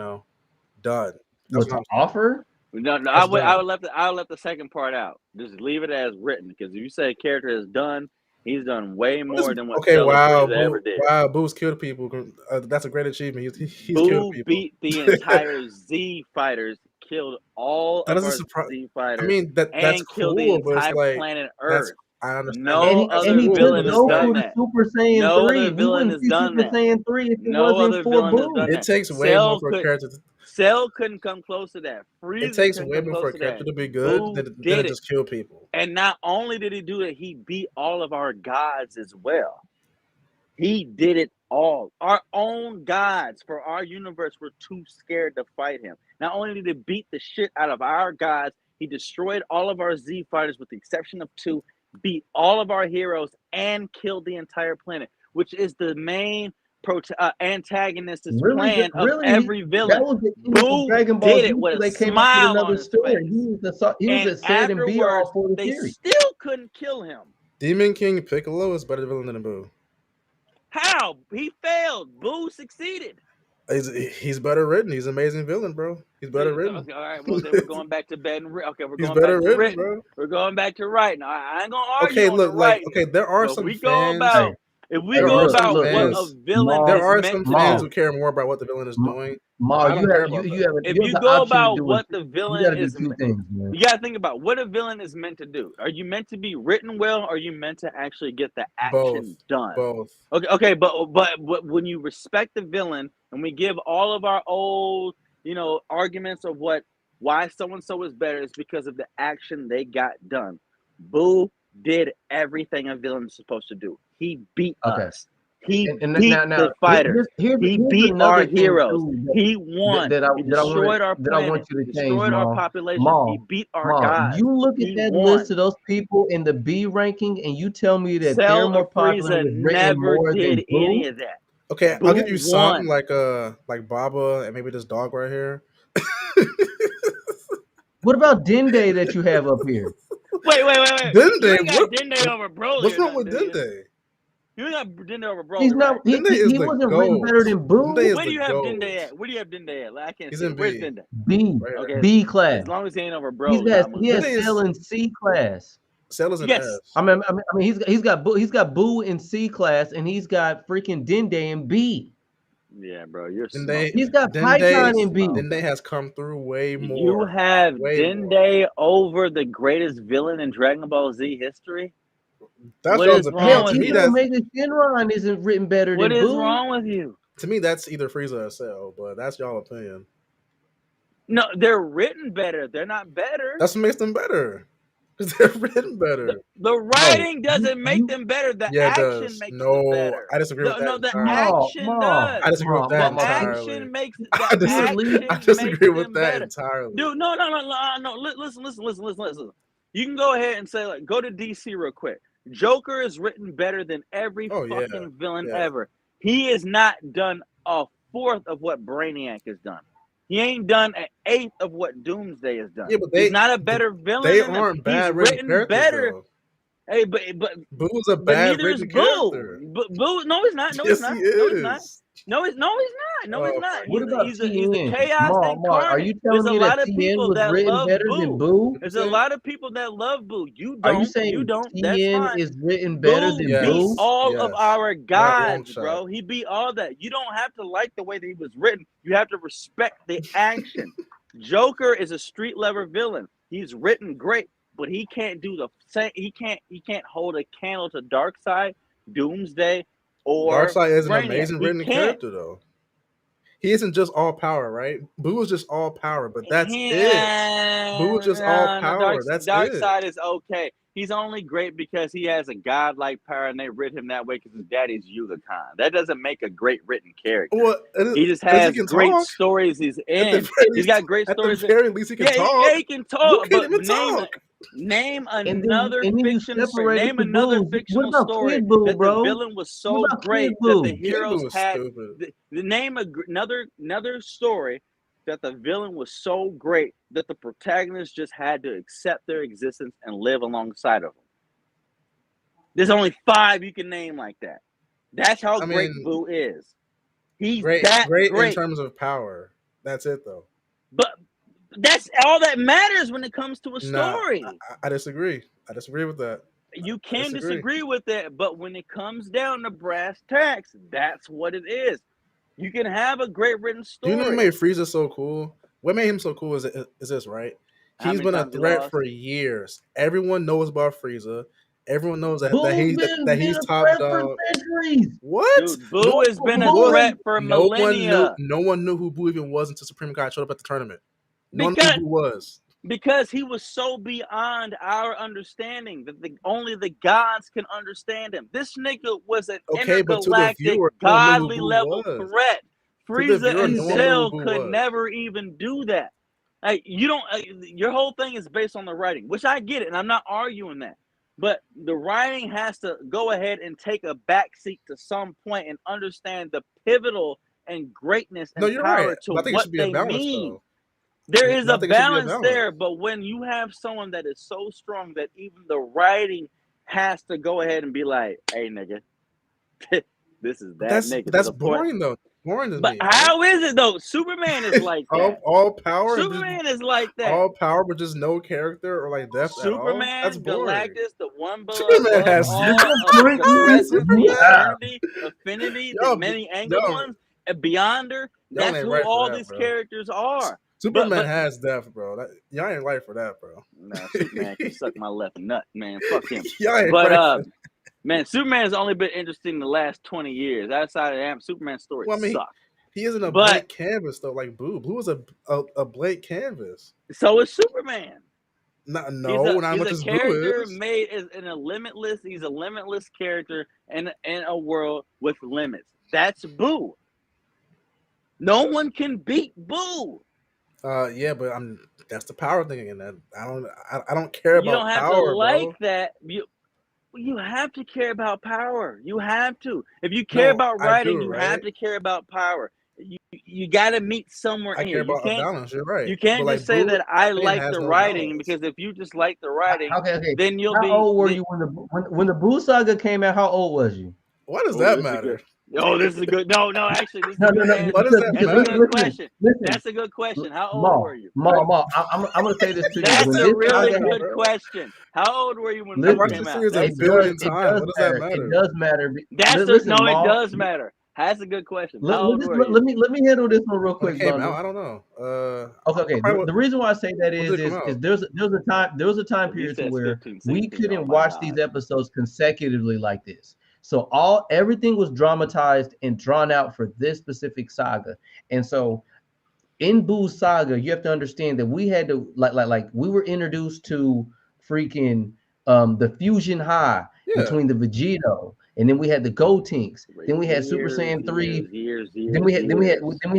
That's What what to I'm saying. offer? No, Has I done. would left the second part out. Just leave it as written. Because if you say character is done, he's done way more than what Okay, Cell or wow, Frieza ever did. wow, Boo's killed people. That's a great achievement. He's killed Boo people. beat the entire Z fighters, killed all That of doesn't our surprise. Z I fighters, mean that's and killed the cool, but it's entire like planet that's Earth. I understand that. No That's And other he cool, took but villain has it's like Goku done to that. Super Saiyan No 3. other We villain wouldn't has see done Super that. Saiyan 3 if it No wasn't other for villain has Boo. done it that. takes way more for a character. Cell couldn't come close to that. It Frieza takes couldn't way come more for close a to character that. to be good Boo than to did it. just kill people. And not only did he do it, he beat all of our gods as well. He did it all. Our own gods for our universe were too scared to fight him. Not only did he beat the shit out of our gods, he destroyed all of our Z fighters with the exception of 2, beat all of our heroes, and killed the entire planet, which is the main antagonist's plan of Really, every that villain. was the end of Boo Dragon Ball did Z it with till a they came up with smile on another his story. face. He was And the said and be all afterwards, for the they series. still couldn't kill him. Demon King Piccolo is better villain than Boo. How? He failed. Boo succeeded. He's better written. He's an amazing villain, bro. He's better written. Okay, all right. Well, then we're going back to bed and okay, we're He's going back better to written, written. bro. We're going back to writing. I ain't gonna argue Okay, on the look, like writing, okay, there are but some we go fans. Hey, about if we hey, There go are look, some about look, what look, a fans. villain There Maul, is are meant some to fans Maul, who do. care more about what the villain is doing. Maul. I don't care about that. If You have you the go option to about do what it. the You villain got to do is, two things, man. you got to think about what a villain is meant to do. Are you meant to be written well, or are you meant to actually get the action Both, done? both. Okay, but when you respect the villain, and we give all of our old, arguments of why so and so is better, is because of the action they got done. Boo did everything a villain is supposed to do. He beat Okay. us. He And beat now the fighters. here's He beat our another thing heroes. too He that, won. that I He that I destroyed wanted our that I want planet. you to change, Destroyed our Maul. population. He Maul, beat our Maul. gods. You look at He that won. list of those people in the B ranking, and you tell me that they're Cell more or popular Frieza with written never more did than any Boo. of that. Okay, I'll give Boo you some won. like Baba and maybe this dog right here. What about Dende that you have up here? Wait. You Dende, ain't got Dende over Broly what's or wrong nothing, with do you? Dende? You ain't got Dende over Broly, He's right? not. He Dende is he the wasn't written GOAT. better than Dende Boo. is Where do the you have GOAT. Dende at? Where do you have Dende at? Like, I can't He's see in it. Where's B. Dende? B Right here. Okay, B class. as long as he ain't over He's Broly, got I'm he good. has Dende is Cell in C class. Cell is an Yes. S. He's got Boo in C class, and he's got freaking Dende in B. Yeah, bro, you're Dende, smoking. He's got Dende, Python in B. Dende has come through way You more. have Way more. Dende over the greatest villain in Dragon Ball Z history? That's What y'all's is opinion. wrong Hell, To with me, even you? that's Omega Shenron isn't written better What than is Boo. wrong with you? that's either Frieza or Cell, but that's y'all opinion. No, they're written better. They're not better. That's what makes them better. Because they're written better. The No, writing doesn't make you them better. The Yeah, it action does. makes them No, better. I disagree with that The entirely. action does. I disagree with that The entirely. action makes I, dis- I makes disagree with them that better. entirely. Dude, no. Listen. You can go ahead and say, like, go to DC real quick. Joker is written better than every Oh yeah, fucking villain yeah. ever. He has not done a fourth of what Brainiac has done. He ain't done an eighth of what Doomsday has done. Yeah, but He's not a better villain they than them. aren't He's bad written written characters better. though. Hey, but Boo's a but bad neither is written Boo. character. Boo, no, he's not. No, he's Yes, he not. No, he's not. is. No, he's not. No, he's Oh not. my What about He's the TN? chaos Mark, are incarnate. you There's telling a me that lot of TN people was that written love better than Boo. Boo? There's a lot of people that love Boo. You Are you don't. You saying don't. That's TN fine. is written better Boo than beat Boo? all of Yes. our Not long gods, shot. bro. He beat all that. You don't have to like the way that he was written. You have to respect the action. Joker is a street level villain. He's written great, but he can't do the same. He can't hold a candle to Darkseid, Doomsday, or Darkseid is an Brainiac. amazing He written can't. character though. He isn't just all power, right? Boo is just all power, but that's He, it. Boo is just all no, power. That's it. Darkseid is okay. He's only great because he has a godlike power, and they writ him that way because his daddy's Yuga Khan. That doesn't make a great written character. Well, He just because he has can great talk. stories he's At the in. very He's least, got great at the stories. very least, he can talk. He can Boo talk, can't but even talk. name And then another you fictional story. separated Name the another Boo. What fictional about story Kid Boo, that the bro? villain was What so about Kid great that the Boo? Kid heroes Boo is had. stupid. Name another story that the villain was so great that the protagonist just had to accept their existence and live alongside of them. There's only 5 you can name like that. That's how I great mean, Boo is. He's great that in great. terms of power. That's it though. But that's all that matters when it comes to a Nah, story. I disagree. I disagree with that. You I can disagree with that, but when it comes down to brass tacks, that's what it is. You can have a great written Do you know what story. made Frieza so cool? What made him so cool is this, right? How He's many been a times he threat lost? for years. Everyone knows about Frieza. Everyone knows that Boo's been he's a top threat for dog. centuries. What? Dude, Boo has been a Boo threat for millennia. No one knew who Boo even was until Supreme Kai showed up at the tournament. No one knew Because who Boo was. because he was so beyond our understanding that only the gods can understand him. This nigga was an Okay, but to the intergalactic, viewer, no one knew who godly Boo level was. threat. To the Frieza viewer, and no one knew who Cell Boo could was. never even do that. Like, you don't. Your whole thing is based on the writing, which I get it, and I'm not arguing that. But the writing has to go ahead and take a backseat to some point and understand the pivotal and greatness No, and you're power right. to But I think it what should be a they balance, mean. though. There is I a think it should be a balance there, balance. but when you have someone that is so strong that even the writing has to go ahead and be like, "Hey, nigga, this is But that nigga." To that's the point. boring though. Boring to But me. how is it though? Superman is like that. all power, and just Superman is like that. all power, but just no character or like depth at all. That's Superman, boring. Galactus, the one Superman above has all of Great the movies presence, the we have. affinity, the y'all, many angled y'all, ones, and Beyonder. y'all That's ain't who right for all that, these bro. characters are. Superman has depth, bro. Y'all ain't right for that, bro. Nah, Superman can suck my left nut, man. Fuck him. Y'all ain't But right. man, Superman's only been interesting the last 20 years. Outside of that, Superman's story Well, I mean, suck. he isn't a But blank canvas though. Like Blue. Blue is a blank canvas. so is Superman. Not He's much a as Blue character is. made in a limitless. He's a limitless character in a world with limits. That's Boo. No one can beat Boo. Yeah, but that's the power thing again. That I don't care You about don't have power, to like bro. that. You have to care about power. You have to. If you care No, about I writing, do, you right? have to care about about power. You got to meet somewhere I in care here. about a balance. You're right. You But can't like just say that I Batman like has the no writing, balance. because if you just like the writing, Okay. then you'll How be. old were you when the Boo saga came out? How old was you? Why does Oh, that that's a matter? good. Oh, this is a good. No, no, actually, this is No, a no, good no, Why answer. does because that That's because a matter? good listen, question. listen, That's a good question. How old Ma, were you? Ma, I'm gonna say this to you. That's When What's a that this really saga matter, good happened, bro? question. How old were you when I Boo watched listen, came this out? series a That's billion it times. does What does that matter. It matter? does matter. that's a Listen, no. It Ma, does matter. That's a good question. How let, old me were let, you? let me let me handle this one real When it quick, came out, bundle. I don't know. Okay, I okay. probably The reason why I say that when did it come is out? there was a time If you period to said where 15, we 16, oh couldn't my watch these God. episodes consecutively like this. So everything was dramatized and drawn out for this specific saga. And so in Boo's saga, you have to understand that we had to like we were introduced to freaking the fusion high Yeah. between the Vegito, and then we had the Gotenks, For then we had Super years, Saiyan 3, years, years, then years, we had then we had years. then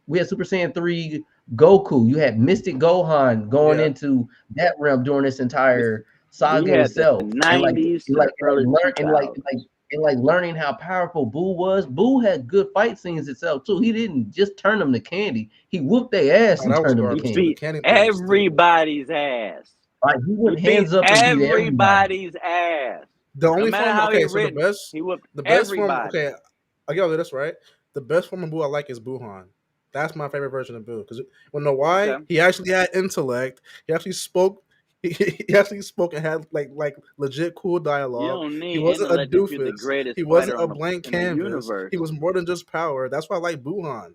we had Super Saiyan 3 Goku. You had Mystic Gohan going Yeah. into that realm during this entire We saga had the itself. And like 90s and to like the and like early learn 2000s. and like learning how powerful Boo was. Boo had good fight scenes itself too. He didn't just turn them to candy. He whooped their ass Oh, and that was turned them to He garbage too. The candy. beat canning thing was stupid. everybody's ass. Like he He went beat hands up and beat everybody. everybody's ass. The No only matter form, how he okay, so written, he whooped the best form, everybody. okay, I get all this right. The best form of Boo I like is Buhan. That's my favorite version of Boo because when know why Okay. he actually had intellect. He actually spoke. He actually spoke and had like legit cool You dialogue. don't He need wasn't a intellect if you're the doofus. He greatest wasn't fighter a on the blank in the canvas. He universe. was more than just power. That's why I like Buhan.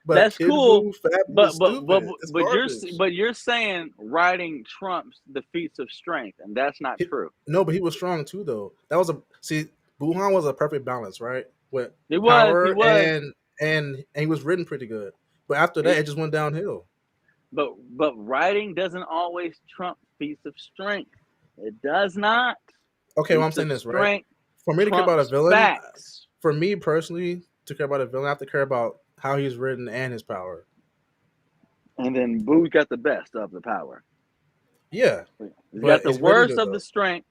But That's Kid cool, Boo, Fat Boo but is but but stupid. It's but you're garbage. but you're saying writing trumps the feats of strength, and that's not He, true. no, but he was strong too, though. That was a see. Buhan was a perfect balance, right? With He was, he power was. and he was written pretty good. But after that, It's it just went downhill. but writing doesn't always trump feats of strength. It does not. Okay, well, I'm Feats saying of this right. strength For me to care about a trumps villain, facts. for me personally, to care about a villain, I have to care about how he's written and his power. And then Boo got the best of the power. Yeah, He's got but the it's written worst good of the though. strength.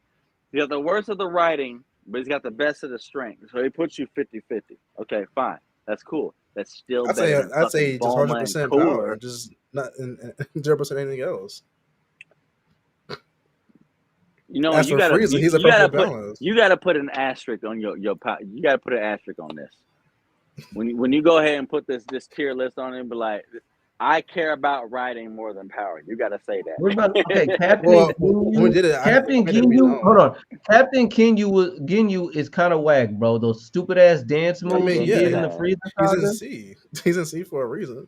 He got the worst of the writing, but he's got the best of the strength. So he puts you 50-50. Okay, fine. That's cool. That's still better than I'd fucking say just hundred Bulma and percent power, Cooler. just not 0% anything else. You know, As you for gotta Frieza, you, he's a you gotta perfect put balance. you gotta put an asterisk on your power. You gotta put an asterisk on this. When you go ahead and put this tier list on it and be like, I care about writing more than power. You gotta say What about okay, that. Captain Well, when we Ginyu? did it, I Captain made it be Ginyu, hold known. on. Captain Ginyu is kind of whack, bro. Those stupid ass dance I Yeah, moves mean, he Ginyu did yeah, in the ass. Frieza he's in saga. C. He's in C for a reason.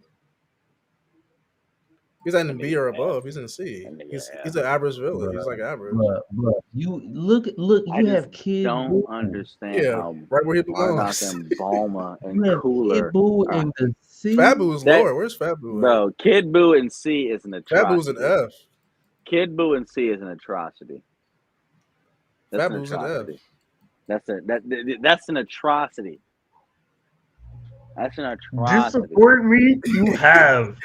He's not That in B nigga or F. above. He's in C. That nigga He's F. an average villain. He's like Bruh, average. bruh. You look. I You just have Kid don't Buu. understand Yeah, how right where he Bardock belongs. and Bulma and You have Kid Cooler Buu are in the sea. Fabu is that lower. Where's Fabu at? bro. Kid Buu and C is an Fabu's an atrocity. F. Kid Buu and C is an atrocity. That's an Fabu's an F. atrocity. That's an atrocity. That's an atrocity. Disappoint me, you have.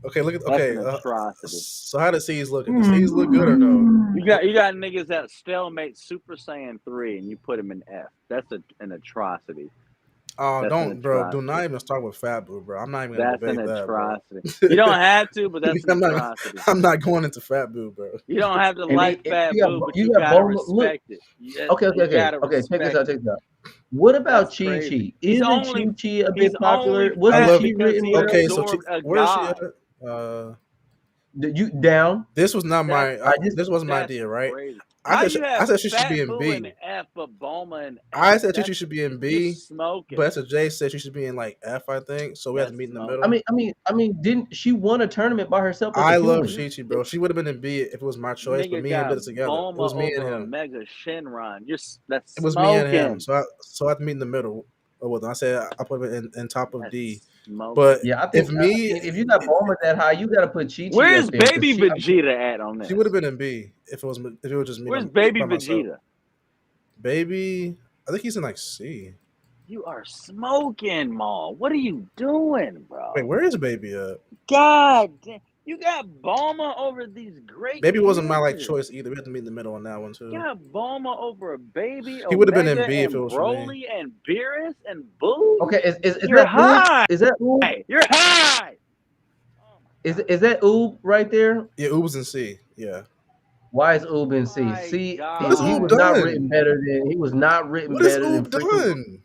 Okay, look at That's okay. an atrocity. So how does C's look? Does C's look good or no? You got niggas that stalemate Super Saiyan 3 and you put him in F. That's an atrocity. Oh, That's an don't, bro. Do atrocity. not even start with Fabu, bro. I'm not even gonna That's an debate that, bro. atrocity. You don't have to, but that's an I'm not. atrocity. I'm not going into Fabu, bro. You don't have to And like Fat you got Boo, but you you got gotta Bulma. Look, respect it. okay, You gotta okay. Check this out. respect Check it. this out. What about That's Chi crazy. Chi? Isn't Chi Chi a He's bit only popular? I Wasn't fat love. she because written he well? Okay, so absorbed a where is she at? god. Uh, You down? this was not That's my. I just this wasn't my that's idea, right? crazy. How you I have said she should be Fat in Boo in B. F but Bulma in I F? said she That's should be in you're B, smoking. but Jay said she should be in like F. I think so. We have to That's meet in the I smoking. middle. mean, I mean, I mean, didn't she won a tournament by herself as a I love human? You Chi, bro. She would have been in B if it was my choice, but nigga me and him did got it together. It Bulma was me and over a him. Mega Shenron. That's It was me and him. smoking. So I have to meet in the middle with him. I said I put it in top of D. That's smoking. But Yeah, if me, if you got Bulma that high, you got to put Chi Chi Where's up there because Baby she. Vegeta at on she would have this? been in B if it was just me Where's Baby by myself. Vegeta? Baby, I think he's in like C. You are smoking, Maul. What are you doing, Wait, bro? where is Baby at? God damn. You got Bulma over these great Baby wasn't my like characters. choice either. We had to meet in the middle on that one You too. got Bulma over a Baby, He would have been in Omega, B if it and was for me. Broly, and Beerus, and Boo? Okay, is You're that Oob? high. Is that Oob? You're high. Oh my Is God. is that Oob right there? Yeah, Uber's in C. Yeah. Why is Oob in C? My See, What has he Oob was God. not written done? better than What has than Oob freaking. done?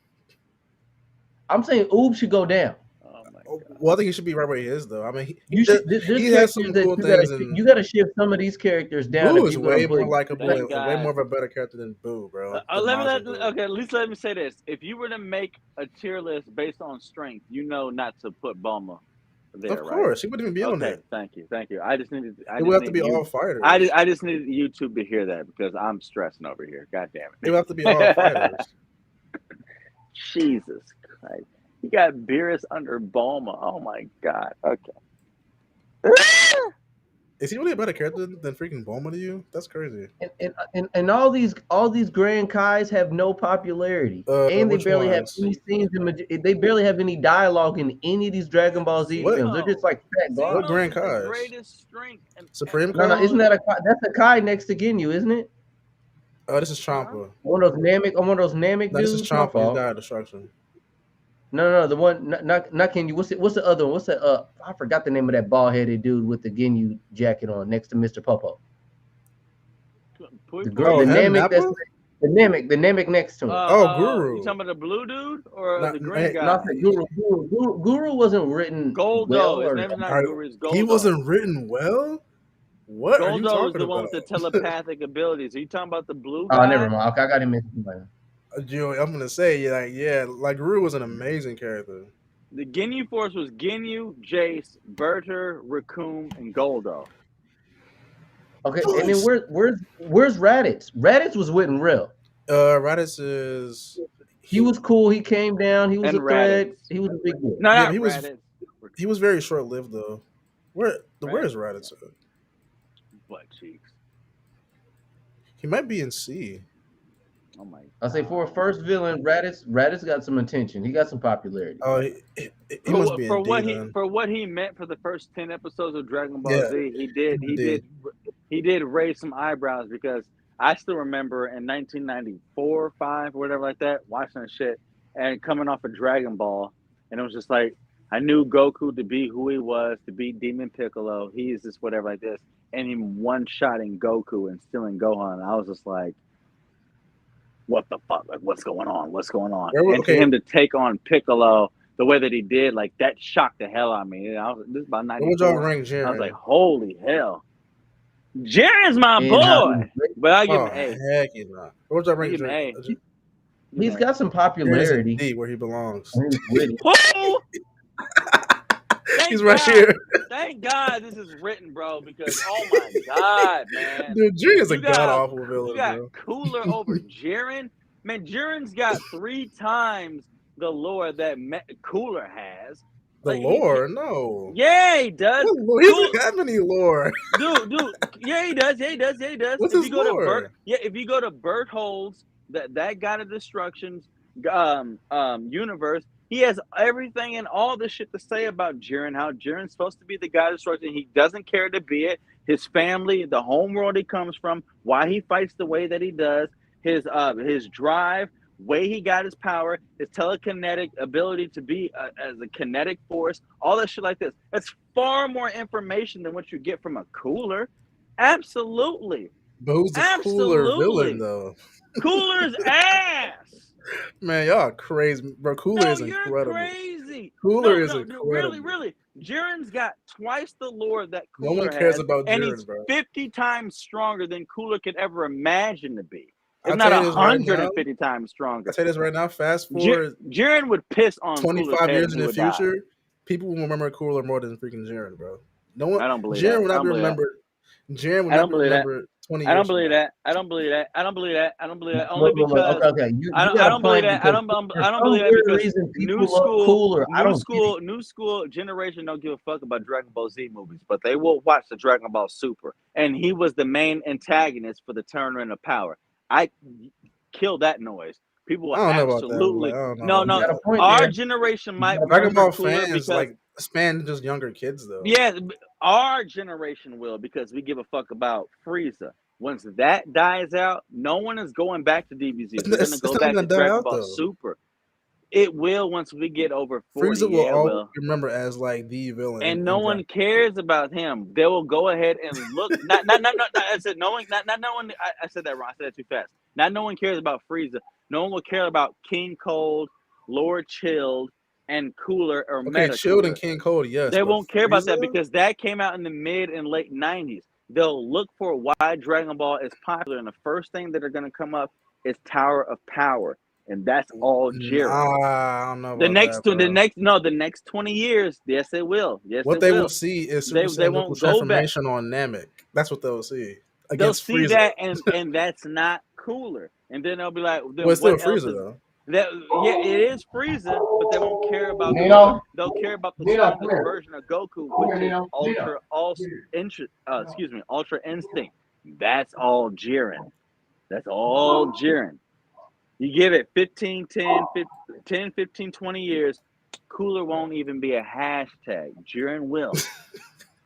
I'm saying Oob should go down. Oh my Well, I God. think he should be right where he is, though. I mean, You should. There's he has characters some that cool things, and you gotta shift some of these characters down Boo if is you're gonna way put. more likable Thank and way God. more of a better character than Boo, bro. Than Let me Majin Buu. okay. At least let me say this: if you were to make a tier list based on strength, you know not to put Bulma Of there, right? course, he wouldn't even be on Okay, it. thank you. I just needed, It would have to be all fighters. I just needed YouTube to hear that because I'm stressing over here. God It would have to be all damn it! fighters. Jesus Christ, you got Beerus under Bulma. Oh my God. Okay. Is he really a better character than freaking Bulma to you? That's crazy. And all these Grand Kais have no popularity, and they Which barely have ones? any scenes. They barely have any dialogue in any of these Dragon Ball Z What? films. They're just Zeno. like fat What garbage. Zeno Grand is the Kais? greatest strength Supreme No, Kai? isn't that that's a Kai next to Ginyu, isn't it? Oh, this is Huh? Champa. One of those Namek No, this is dudes. My Champa. He's fault. God of Destruction. No, the one not Ginyu. What's the other one? What's that? I forgot the name of that bald headed dude with the Ginyu jacket on next to Mr. Popo. Pui The Pui? Oh, the him, Namek Nappa? the Namek next to him. Oh, You Guru. talking about the blue dude or Not, the green Not guy? the Guru wasn't written well Goldo. His or name is not Alright, Guru. It's he Goldo. wasn't written well? What are you Goldo is talking the one about? with the telepathic abilities. Are you talking about the blue oh never guy? mind. Okay, I got him mixed up. Joey, I'm gonna say, like Guru was an amazing character. The Ginyu Force was Ginyu, Jace, Berter, Raccoon, and Goldo. Okay, and then What? where's Raditz? Raditz was written real. Raditz is He was cool. He came down. He was And a threat. Raditz. He was a big deal. No, yeah, but not Raditz. he was very short lived though. Where is Raditz. Raditz at? Butt cheeks. He might be in C. Oh my I say for a first villain, Raditz got some attention. He got some popularity. Oh, he must be in D then. For what he meant for the first 10 episodes of Dragon Ball Yeah, Z, D. he did raise some eyebrows because I still remember in 1994, 5, or whatever like that, watching that shit and coming off of Dragon Ball, and it was just like I knew Goku to be who he was, to be Demon Piccolo. He is just whatever like this, and him one shotting Goku and stealing Gohan. I was just like, what the fuck? Like, what's going on? What's going on? And for Okay, him to take on Piccolo the way that he did, like that shocked the hell out of me. This is about what would y'all 94. rank I was like, Jiren? holy hell. Jiren's my And how boy. But I give him Oh an A. heck, he's not. What would y'all I rank give him an A. Jiren? he's got some Jiren is in popularity. D where he belongs. And he's witty. Who? He's right here. Thank God this is written, bro, because oh my God, man. Dude, Jiren is a You got- god awful You villain, got bro. Cooler over Jiren? Man, Jiren's got 3 times the lore that Cooler has. The Like, lore? No. Yeah, he does. He doesn't have any lore. Dude. Yeah, he does. Yeah, he does. Yeah, he does. What's if his you go lore? to Bert, if you go to Bert Holds, that God of Destruction's universe, he has everything and all this shit to say about Jiren. How Jiren's supposed to be the God of Destruction. He doesn't care to be it. His family, the home world he comes from, why he fights the way that he does, his drive, way he got his power, his telekinetic ability to be as a kinetic force, all that shit like this. That's far more information than what you get from a Cooler. Absolutely. But who's the cooler villain, though? Cooler's ass. Man, y'all crazy. Bro, Cooler is incredible. You're crazy. Cooler is incredible. Really. Jiren's got twice the lore that Cooler No one cares has, about and Jiren, he's bro. 50 times stronger than Cooler could ever imagine to be. If I'll not tell you this right 150 times stronger. I'll tell you this right now. Fast forward Jiren would piss on 25 years in the die. future, people will remember Cooler more than freaking Jiren, bro. No one. I don't believe Jiren that. will I not don't be believe that. remembered. Jiren will I not don't be believe that. remembered 20 years I don't from believe now. that. I don't believe that. I don't believe that. I don't believe that. Only Look, because okay. You I got a don't believe point that. I because don't for believe some that weird because reason people new love school, Cooler. I don't get it. new school generation don't give a fuck about Dragon Ball Z movies, but they will watch the Dragon Ball Super, and he was the main antagonist for the tournament of power. I kill that noise. People will I don't know about that. absolutely Like, I don't know. no. You got a point Our there. generation might Dragon remember Ball Cooler fans because like span just younger kids though. yeah, our generation will because we give a fuck about Frieza. Once that dies out, no one is going back to DBZs. They're going to It's go not back gonna to die Dragon out Ball though. Super. It will once we get over 40. Frieza will Yeah, it always will. remember as like the villain And no in one Dragon. cares about him. They will go ahead and look. Not I said no one. Not no one. I said that wrong. I said that too fast. Not no one cares about Frieza. No one will care about King Cold, Lord Chilled, and Cooler or Okay, Meta Shield and Cooler. King Cold, yes, They but won't care about that Frieza. because that came out in the mid and late 90s. They'll look for why Dragon Ball is popular, and the first thing that are going to come up is Tower of Power, and that's all Jiren. Nah, I don't know about that, bro. The next 20 years, yes, it will. Yes, What it they will will. see is Super They Saiyan Goku won't go back. transformation on Namek. That's what they'll see They'll against see Frieza. that, and that's not Cooler. And then they'll be like, Well, then it's still what else Frieza is though. that? Yeah, it is Frieza, but they won't care about Cooler. Nino, They'll care about the Nino, come strongest here. version of Goku, Come which here, is Nino. Nino. Ultra Instinct. That's all Jiren. That's all Jiren. You give it 15, 10, 15, 20 years, Cooler won't even be a hashtag. Jiren will.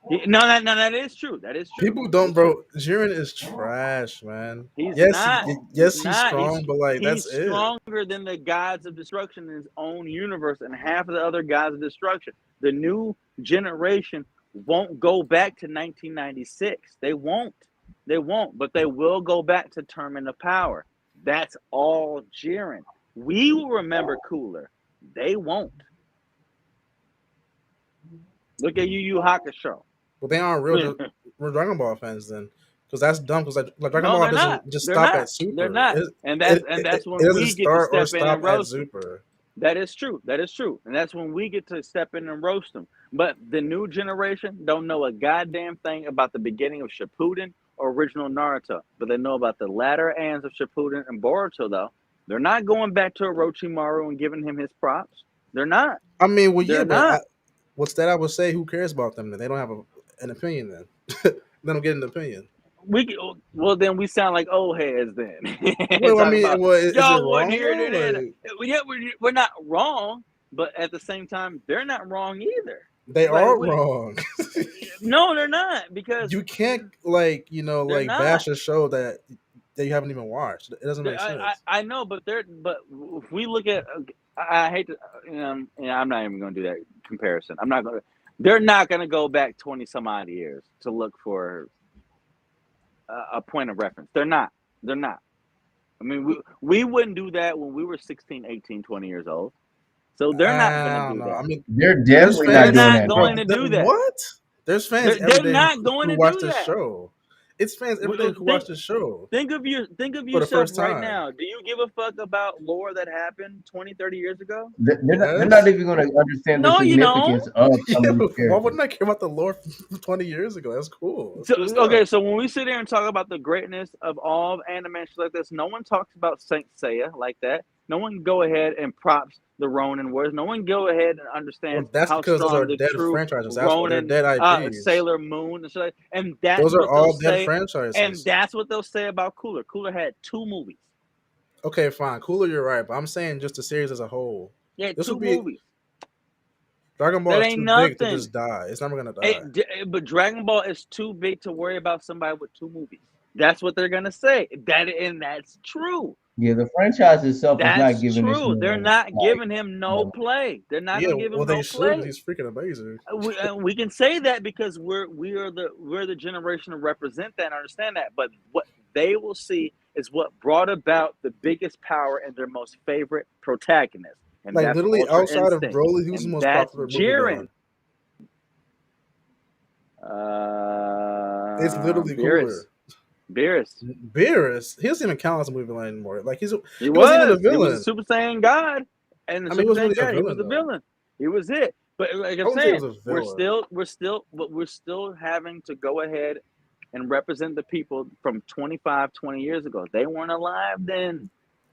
That is true. That is true. People That don't, is true. bro. Jiren is trash, man. He's Yes, not. He's yes, he's not. strong, but like He's that's it. stronger than the gods of destruction in his own universe and half of the other gods of destruction. The new generation won't go back to 1996. They won't. They won't. But they will go back to Tournament of Power. That's all Jiren. We will remember Cooler. They won't. Look at Yu Hakusho. But they aren't real Dragon Ball fans then, because that's dumb. Because like Dragon No, Ball they're not. doesn't just They're stop at not. They're Super. not. And that's It when doesn't we get to start or step in stop and at roast them. Super. That is true. That is true. And that's when we get to step in and roast them. But the new generation don't know a goddamn thing about the beginning of Shippuden or original Naruto. But they know about the latter ends of Shippuden and Boruto, though. They're not going back to Orochimaru and giving him his props. They're not. I mean, well, yeah, They're but not. what's that? I would say, who cares about them? Then they don't have an opinion. Then they don't get an opinion. Well, then we sound like old heads then. Well, I Talking mean, about well, is it y'all wasn't wrong here though? then. Like Yeah, we're not wrong, but at the same time, they're not wrong either. they Like are wrong. no, they're not because You can't like they're like not. bash a show that you haven't even watched. It doesn't make sense. I know, but if we look at, I hate to, I'm not even going to do that comparison. I'm not going to. They're not going to go back 20 some odd years to look for a point of reference. They're not. They're not. I mean, we wouldn't do that when we were 16, 18, 20 years old. So they're not going to I don't do know. I that. mean, They're there's definitely They're not fans, doing not that bro. going now. to do that. What? There's fans every They're day not going who to watch do this that. show. It's fans every day who watch this show Think of for the yourself first right time. now. Do you give a fuck about lore that happened 20, 30 years ago? They're not Yes. even going to understand the No, you don't. significance of some of these Why characters. wouldn't I care about the lore from 20 years ago? That's cool. That's So cool stuff. okay, so when we sit here and talk about the greatness of all of anime and shit like this, no one talks about Saint Seiya like that. No one go ahead and props the Ronin Wars. No one go ahead and Well, understands that's how because those are strong the dead true franchises. That's why they're Ronin, dead IPs. Sailor Moon, and shit like, and that's Those are what they'll all dead say. And franchises. that's what they'll say about Cooler. Cooler had 2 movies. Okay, fine. Cooler, you're right. But I'm saying just the series as a whole. He had This would 2 be movies. Dragon Ball That is ain't too big to nothing. just die. It's never gonna die. But Dragon Ball is too big to worry about somebody with 2 movies. That's what they're gonna say. That's true. Yeah, the franchise itself is not That's giving this true. They're man not like giving him no no. play. They're not Yeah, gonna give well him they no should. 'Cause play. he's freaking amazing. We can say that because we're the generation to represent that and understand that. But what they will see is what brought about the biggest power and their most favorite protagonist, and Like that's literally Ultra outside of Instinct, Broly, who's the and most that's popular movie Jiren. villain? It's literally Beerus. Cooler. Beerus. Beerus, he doesn't even count as a movie villain anymore. Like He he wasn't even a was. He was a villain. Super Saiyan God, and the I mean, he Super wasn't Saiyan really a God. He was villain the though. villain. He was it. But like I I'm wouldn't say he saying, was a villain. we're still having to go ahead and represent the people from 25, 20 years ago. They weren't alive then.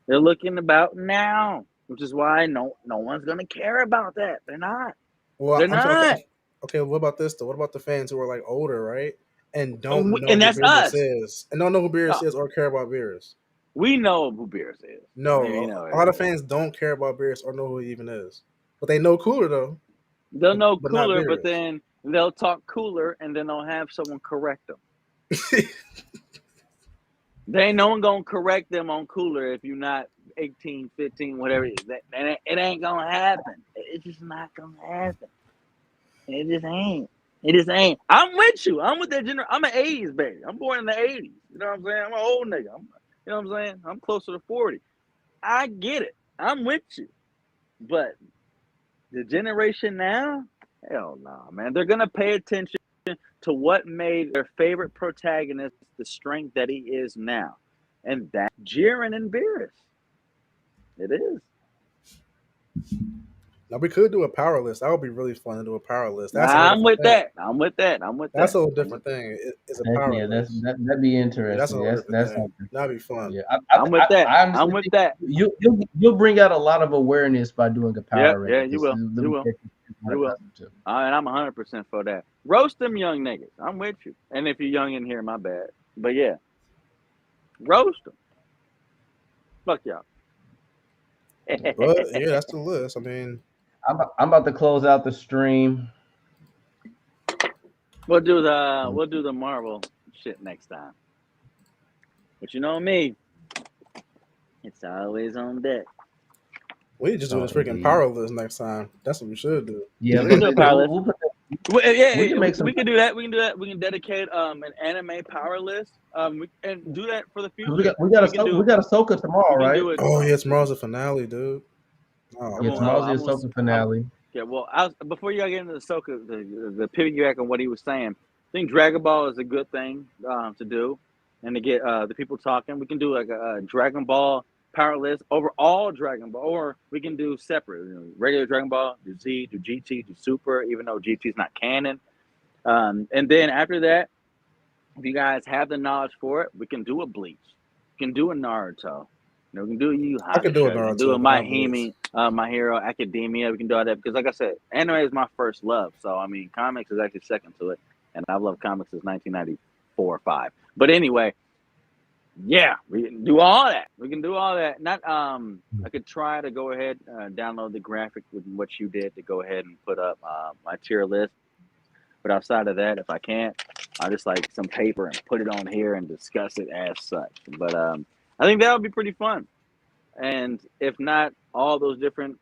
They're looking about now, which is why no one's gonna care about that. They're not. Well, They're I'm saying, okay, not. okay. What about this though? What about the fans who are like older, right, and don't know And who that's Beerus us. is, and don't know who Beerus Uh, is or care about Beerus? we know who Beerus is. We No, know a lot of it. fans don't care about Beerus or know who he even is, but they know Cooler though, They'll know but not Cooler, but Beerus. then they'll talk Cooler, and then they'll have someone correct them. There ain't no one gonna correct them on Cooler if you're not 18, 15, whatever. It ain't gonna happen. It's just not gonna happen. It just ain't. It just ain't. I'm with you. I'm with that generation. I'm an '80s baby. I'm born in the '80s. You know what I'm saying? I'm an old nigga. You know what I'm saying? I'm closer to 40. I get it. I'm with you. But the generation now, hell no, man. They're gonna pay attention to what made their favorite protagonist the strength that he is now, and that's Jiren and Beerus. It is. Now we could do a power list. That would be really fun to do a power list. That's a whole I'm different with thing. that. I'm with that. I'm with That's that. a whole I'm with different thing. It's a Heck power yeah, list. that'd be Yeah, that's a interesting. whole different That's thing. something. That'd be fun. Yeah, I'm with that. I I'm honestly with think that. you'll bring out a lot of awareness by doing a Yeah, power yeah, ranking you because will. You them will. characters are You not will. accustomed to. And I'm 100% for that. Roast them young niggas. I'm with you. And if you're young in here, my bad. But yeah, roast them. Fuck y'all. But yeah, that's the list. I mean, I'm about to close out the stream. We'll do the Marvel shit next time. But you know me, it's always on deck. we need to just do Oh, this freaking indeed. power list next time. That's what we should do. Yeah, We'll do a power list. we'll put that, we can Yeah, make some. we can do that. We can do that. We can dedicate an anime power list. And do that for the 'Cause future. we got a Ahsoka tomorrow, We can right? do it. Oh yeah, tomorrow's the finale, dude. Oh Yeah, man. tomorrow's the I'm gonna, Ahsoka finale. yeah. Well, before you get into the Ahsoka, the piggyback on what he was saying, I think Dragon Ball is a good thing to do, and to get the people talking. We can do like a Dragon Ball power list over all Dragon Ball, or we can do separate. Regular Dragon Ball, do Z, do GT, do Super, even though GT is not canon. And then after that, if you guys have the knowledge for it, we can do a Bleach. We can do a Naruto. We can do a Yu I could do a Hakusho. We can do a Naruto, but My not Bleach. My Hero Academia. We can do all that because, like I said, anime is my first love. So I mean, comics is actually second to it, and I've loved comics since 1994 or five. But anyway, yeah, we can do all that. We can do all that. Not I could try to go ahead download the graphic with what you did to go ahead and put up my tier list. But outside of that, if I can't, I'll just like some paper and put it on here and discuss it as such. But I think that would be pretty fun. And if not all those different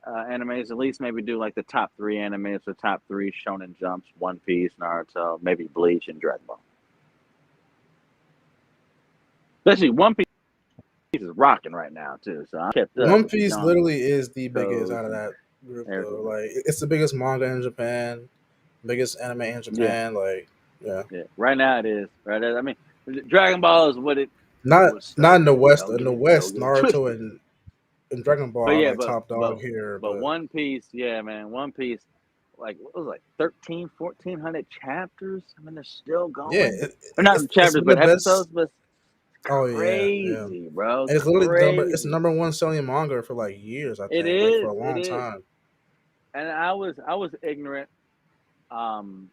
animes, at least maybe do like the top three animes, the top three Shonen Jumps, One Piece, Naruto, maybe Bleach, and Dragon Ball. Especially One Piece is rocking right now too. So I kept up One with the Piece jump literally is the biggest codes out of and that group, though. everything. Like, it's the biggest manga in Japan, biggest anime in Yeah, Japan. Like, yeah, yeah. Right now it is. Right. I mean, Dragon Ball is what it not was not in started the at. West. In the Don't West, get it Naruto twisted. and Dragon Ball But are yeah, like top dog here. but But One Piece, yeah, man, One Piece, like what was it, like 13, 1400 chapters. I mean, they're still yeah, going. Or not it's chapters, been the but best. episodes. But Oh yeah, yeah. crazy, bro, And it's literally it's the crazy. number one selling manga for like years. I It think, like for is, a it long is. time. And I was ignorant, um,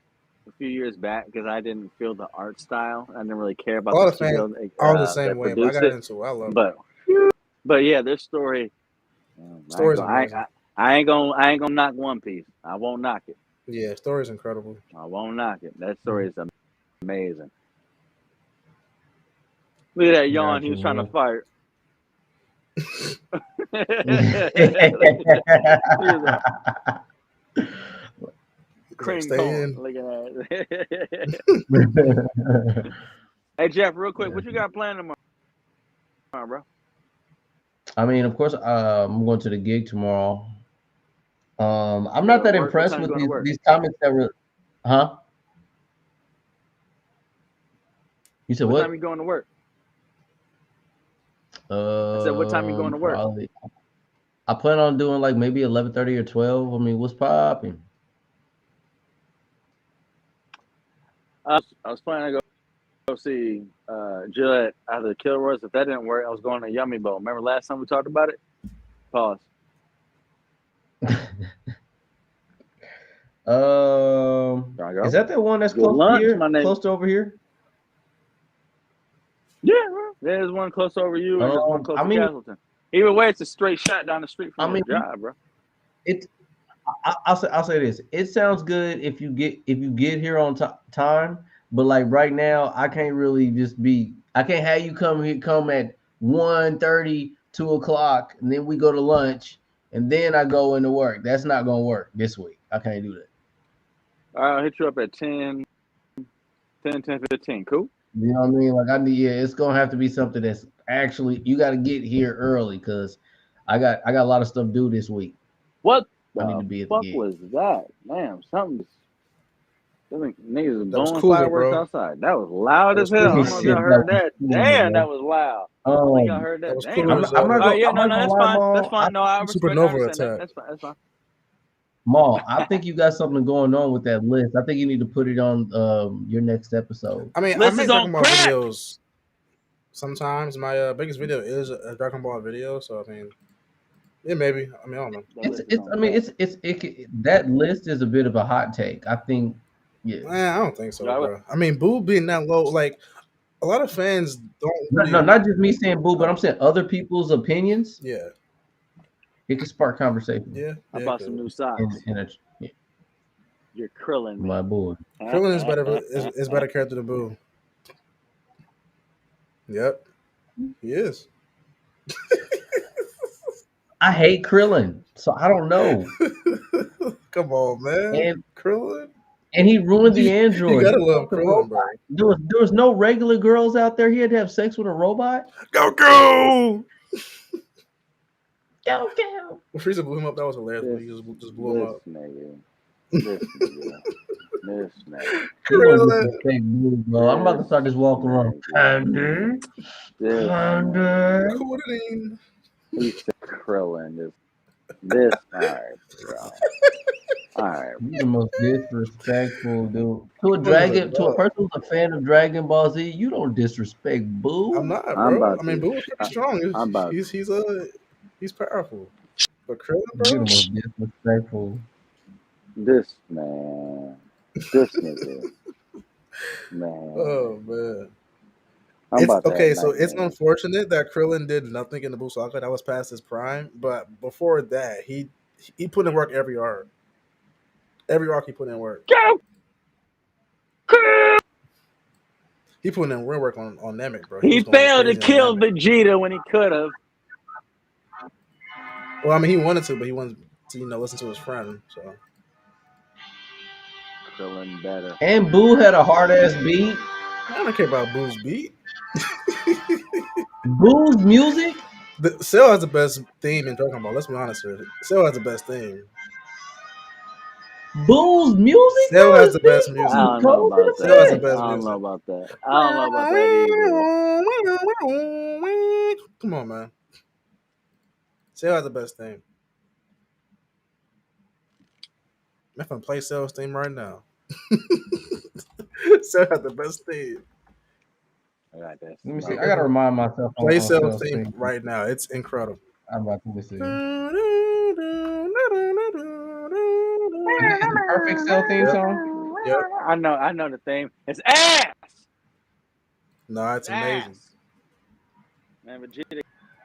a few years back because I didn't feel the art style. I didn't really care A about the lot of fans studio are the same that way, but I produced got it. into it. I loved it. But yeah, their story. I ain't Story's gonna, amazing. I ain't gonna knock One Piece. I won't knock it. Yeah, story's incredible. I won't knock it. That story is amazing. Look at that yawn. He Gotcha, was trying to man. fight. Look at that He's like, cream stay corn. in. Look at that. Hey Jeff, real quick, Yeah. what you got planned tomorrow, bro? I mean, of course, I'm going to the gig tomorrow. I'm You not go to that work. What impressed time you with going to work? these comments that were, huh? You said What time what? you going to work? I said, what time you going to work? Probably. I plan on doing like maybe 11:30 or 12. I mean, what's popping? I was planning to go see Jill at either Kilroy's. If that didn't work, I was going to Yummy Bowl. Remember last time we talked about it? Pause. There I go. Is that the one that's Good close to lunch, here? my nigga. Close to over here? Yeah, bro. There's one close over you, and there's one close I to mean, Castleton. Either way, it's a straight shot down the street from I your mean, job, bro. it. I'll say this. It sounds good if you get here on time, but like right now, I can't really just be. I can't have you come at 1:30 2 o'clock, and then we go to lunch, and then I go into work. That's not gonna work this week. I can't do that. I'll hit you up at 10, 15. Cool. You know what I mean? Like I need, yeah, it's gonna have to be something that's actually you got to get here early because I got a lot of stuff due this week. What I need the to be at the fuck gig. was that? Damn, something's. I think niggas are That was blowing cooler, fireworks bro. outside. That was loud That as was hell. I don't cooler, know if man. y'all Shit, that heard was that. cool, Damn, bro. that was loud. I don't think y'all heard That that. was Damn. cooler as I'm not Oh gonna yeah, I'm no, not no, gonna that's lie, fine. That's Maul. fine. No, I respect. I supernova understand that. attack. That's fine. That's fine. Maul, I think you got something going on with that list. I think you need to put it on your next episode. I mean, I List make is on Dragon Ball crack. videos. Sometimes my biggest video is a Dragon Ball video, so I mean, yeah, maybe. I mean, I don't know. That It's list is it's on I mean crack. that list is a bit of a hot take. I think yeah. I don't think so, Y'all, bro. I mean, Boo being that low, like a lot of fans don't No, really. no, not just me saying boo, but I'm Oh, saying other people's opinions. yeah, It can spark conversation. I yeah, bought some good. new And socks. and yeah, You're krilling my me. boy. Krillin is better character than Boo. Yep, he is. I hate Krillin, so I don't know. Come on, man, And Krillin. and he ruined the You android. gotta He love fucked the Krillin, robot. bro. There was no regular girls out there. He had to have sex with a robot. Go, go! Go go. When Frieza blew him up, that was hilarious. When This, he just blew him this up. nigga, this nigga, this nigga, You don't Krillin. disrespect me, bro. I'm about to this start this walk around. nigga, this nigga. Thunder. Codeine. He said Krillin. This. All right, bro. All right. You the most disrespectful dude. To a Krillin is a dragon, to a dog. person who's a fan of Dragon Ball Z, you don't disrespect I'm Boo. not, I'm bro. about I mean, to. Boo is pretty strong. I'm about. He's powerful. But Krillin, You bro. the most disrespectful. This man. This nigga. Man. Oh man. I'm It's about to have okay. So it's nightmares. unfortunate that Krillin did nothing in the Buu Saga. That was past his prime. But before that, he put in work every arc. Every arc he put in work. Go! He put in real work on Namek, bro. He He was going failed to crazy on kill Namek. Vegeta when he could have. Well, I mean, he wanted to, but he wanted to, listen to his friend. So Krillin better. And Boo had a hard ass beat. I don't care about Boo's beat. Boo's music. Cell has the best theme in Dragon Ball. Let's be honest here. Cell has the best theme. Boo's music, Cell bro, has is the big best I music. fucking don't know cold in about Cell has the that. the best I don't know music. about that. I don't know about that either. Come on, man. Cell has the best theme. I'm gonna play Cell's theme right now. Cell has the best theme. I got that. Let me see. I gotta remind myself Play on Cell's Cell's theme thing. right now. It's incredible. I'm about to listen. Is it perfect Cell theme Yep. song? Yep. I know the theme. It's ass. No, it's amazing. Ass. Man, Vegeta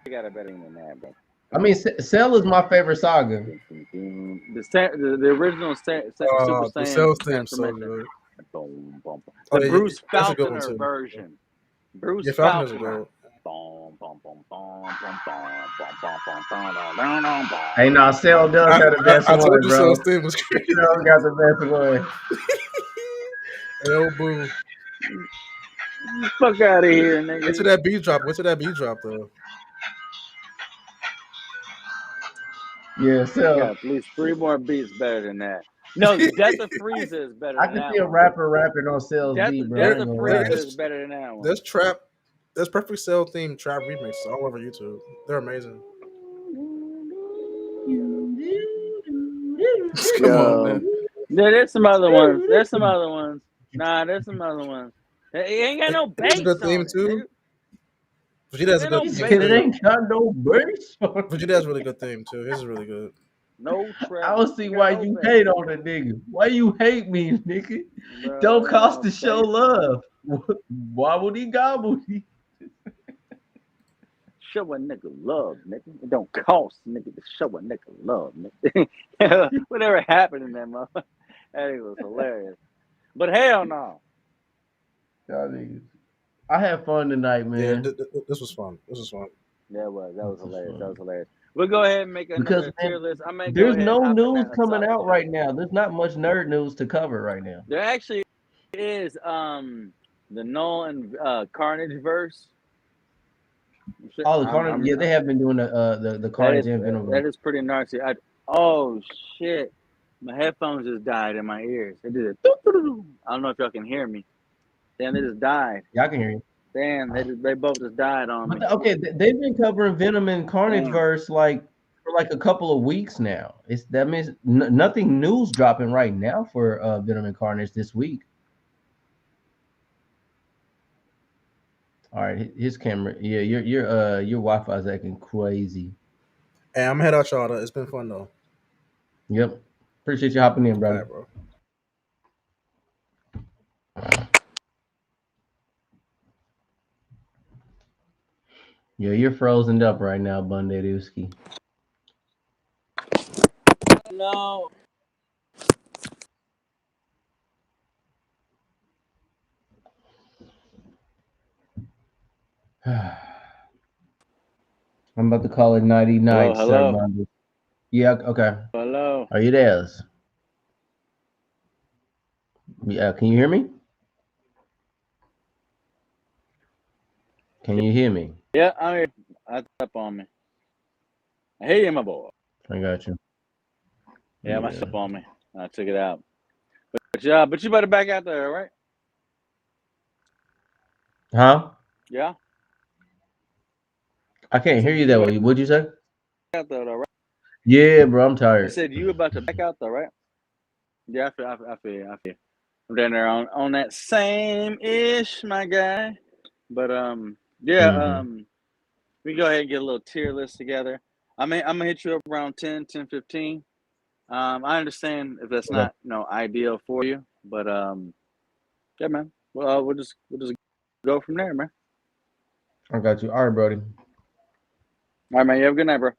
got a better than that, bro. I mean, Cell is my favorite saga. The original Super The Saiyan Cell's theme so transformation. good. Boom, boom, boom. Oh, The yeah, Bruce that's a good one Falconer too. version. Bruce Yeah, Falcon is a Falconer. good. Boom, boom, boom, boom, boom, boom, boom, boom, boom, boom, boom, boom, boom. Hey, no, Cell does have the best I one, told you bro. Cell's theme was crazy. Cell got the best one. Hell, boo. Fuck out of here, Wait till nigga. that beat drop. Wait till that beat drop, though. Yeah, I Cell. got at least 3 more beats better than that. No, Death of Frieza is better I than can that see a one. rapper rapping on Cell's Death, beat, bro. I Death ain't of gonna Frieza lie. is better than that one. There's perfect Cell themed trap remixes all over YouTube. They're amazing. Come on, man. There's some other ones. There's some other ones. Nah, there's some other ones. It ain't got no It's a bass good theme on it, too. nigga. Vegeta has a Ain't good no He theme said bass. it too. ain't got no bass. Vegeta has a really good theme too. His is really good. No I trap. don't see Got why no you bass. hate on a nigga. Why you hate me, nigga? Bro, Don't ain't cost no to show bass on love. Wobbly gobbledy. Show a nigga love, nigga. It don't cost nigga to show a nigga love, nigga. Whatever happened in that motherfucker. That was hilarious. But hell no. Y'all niggas. I had fun tonight, Yeah, man. this was fun. This was fun. Yeah, it was. That was That's a hilarious. That shame. was hilarious. We'll go ahead and make Because another man, tier list. I may go there's ahead and no hop in news that coming Asada out shit. right now. There's not much nerd news to cover right now. There actually is the Null and Carnage verse. Oh, the Carnage. I'm Yeah, they have been doing the Carnage and that Venom. is pretty nasty. Oh shit, my headphones just died in my ears. They did a I don't know if y'all can hear me. Damn, they just died. Yeah, I can hear you. Damn, they both just died on me. But okay, they've been covering Venom and Carnage Damn. verse like for like a couple of weeks now. It's that means nothing news dropping right now for Venom and Carnage this week. All right, his camera. Yeah, your Wi-Fi is acting crazy. Hey, I'm gonna head out, y'all. It's been fun though. Yep. Appreciate you hopping in, All brother. right, bro. Yeah, you're frozen up right now, Bundadewski. No. I'm about to call it nighty Hello, night, sir, hello, Bundy. Yeah, okay. hello. Are you there? Yeah, can you hear me? Can you hear me? Yeah, I'm here. I up on me. I hear you, my boy. I got you. Yeah, my Yeah. stuff on me. I took it out. But you better back out there, right? Huh? Yeah. I can't hear you You that better way. What'd you say? back out there, though, right? Yeah, bro, I'm I tired. said you about to back out though, right? Yeah, I feel you. I feel you. I'm down there on that same ish, my guy. But yeah, Mm-hmm. we can go ahead and get a little tier list together. I'm gonna hit you up around 10:15. I understand if that's Okay. not ideal for you, but yeah, man. Well, we'll just go from there, man. I got you. All right, Brody. All right, man. You have a good night, bro.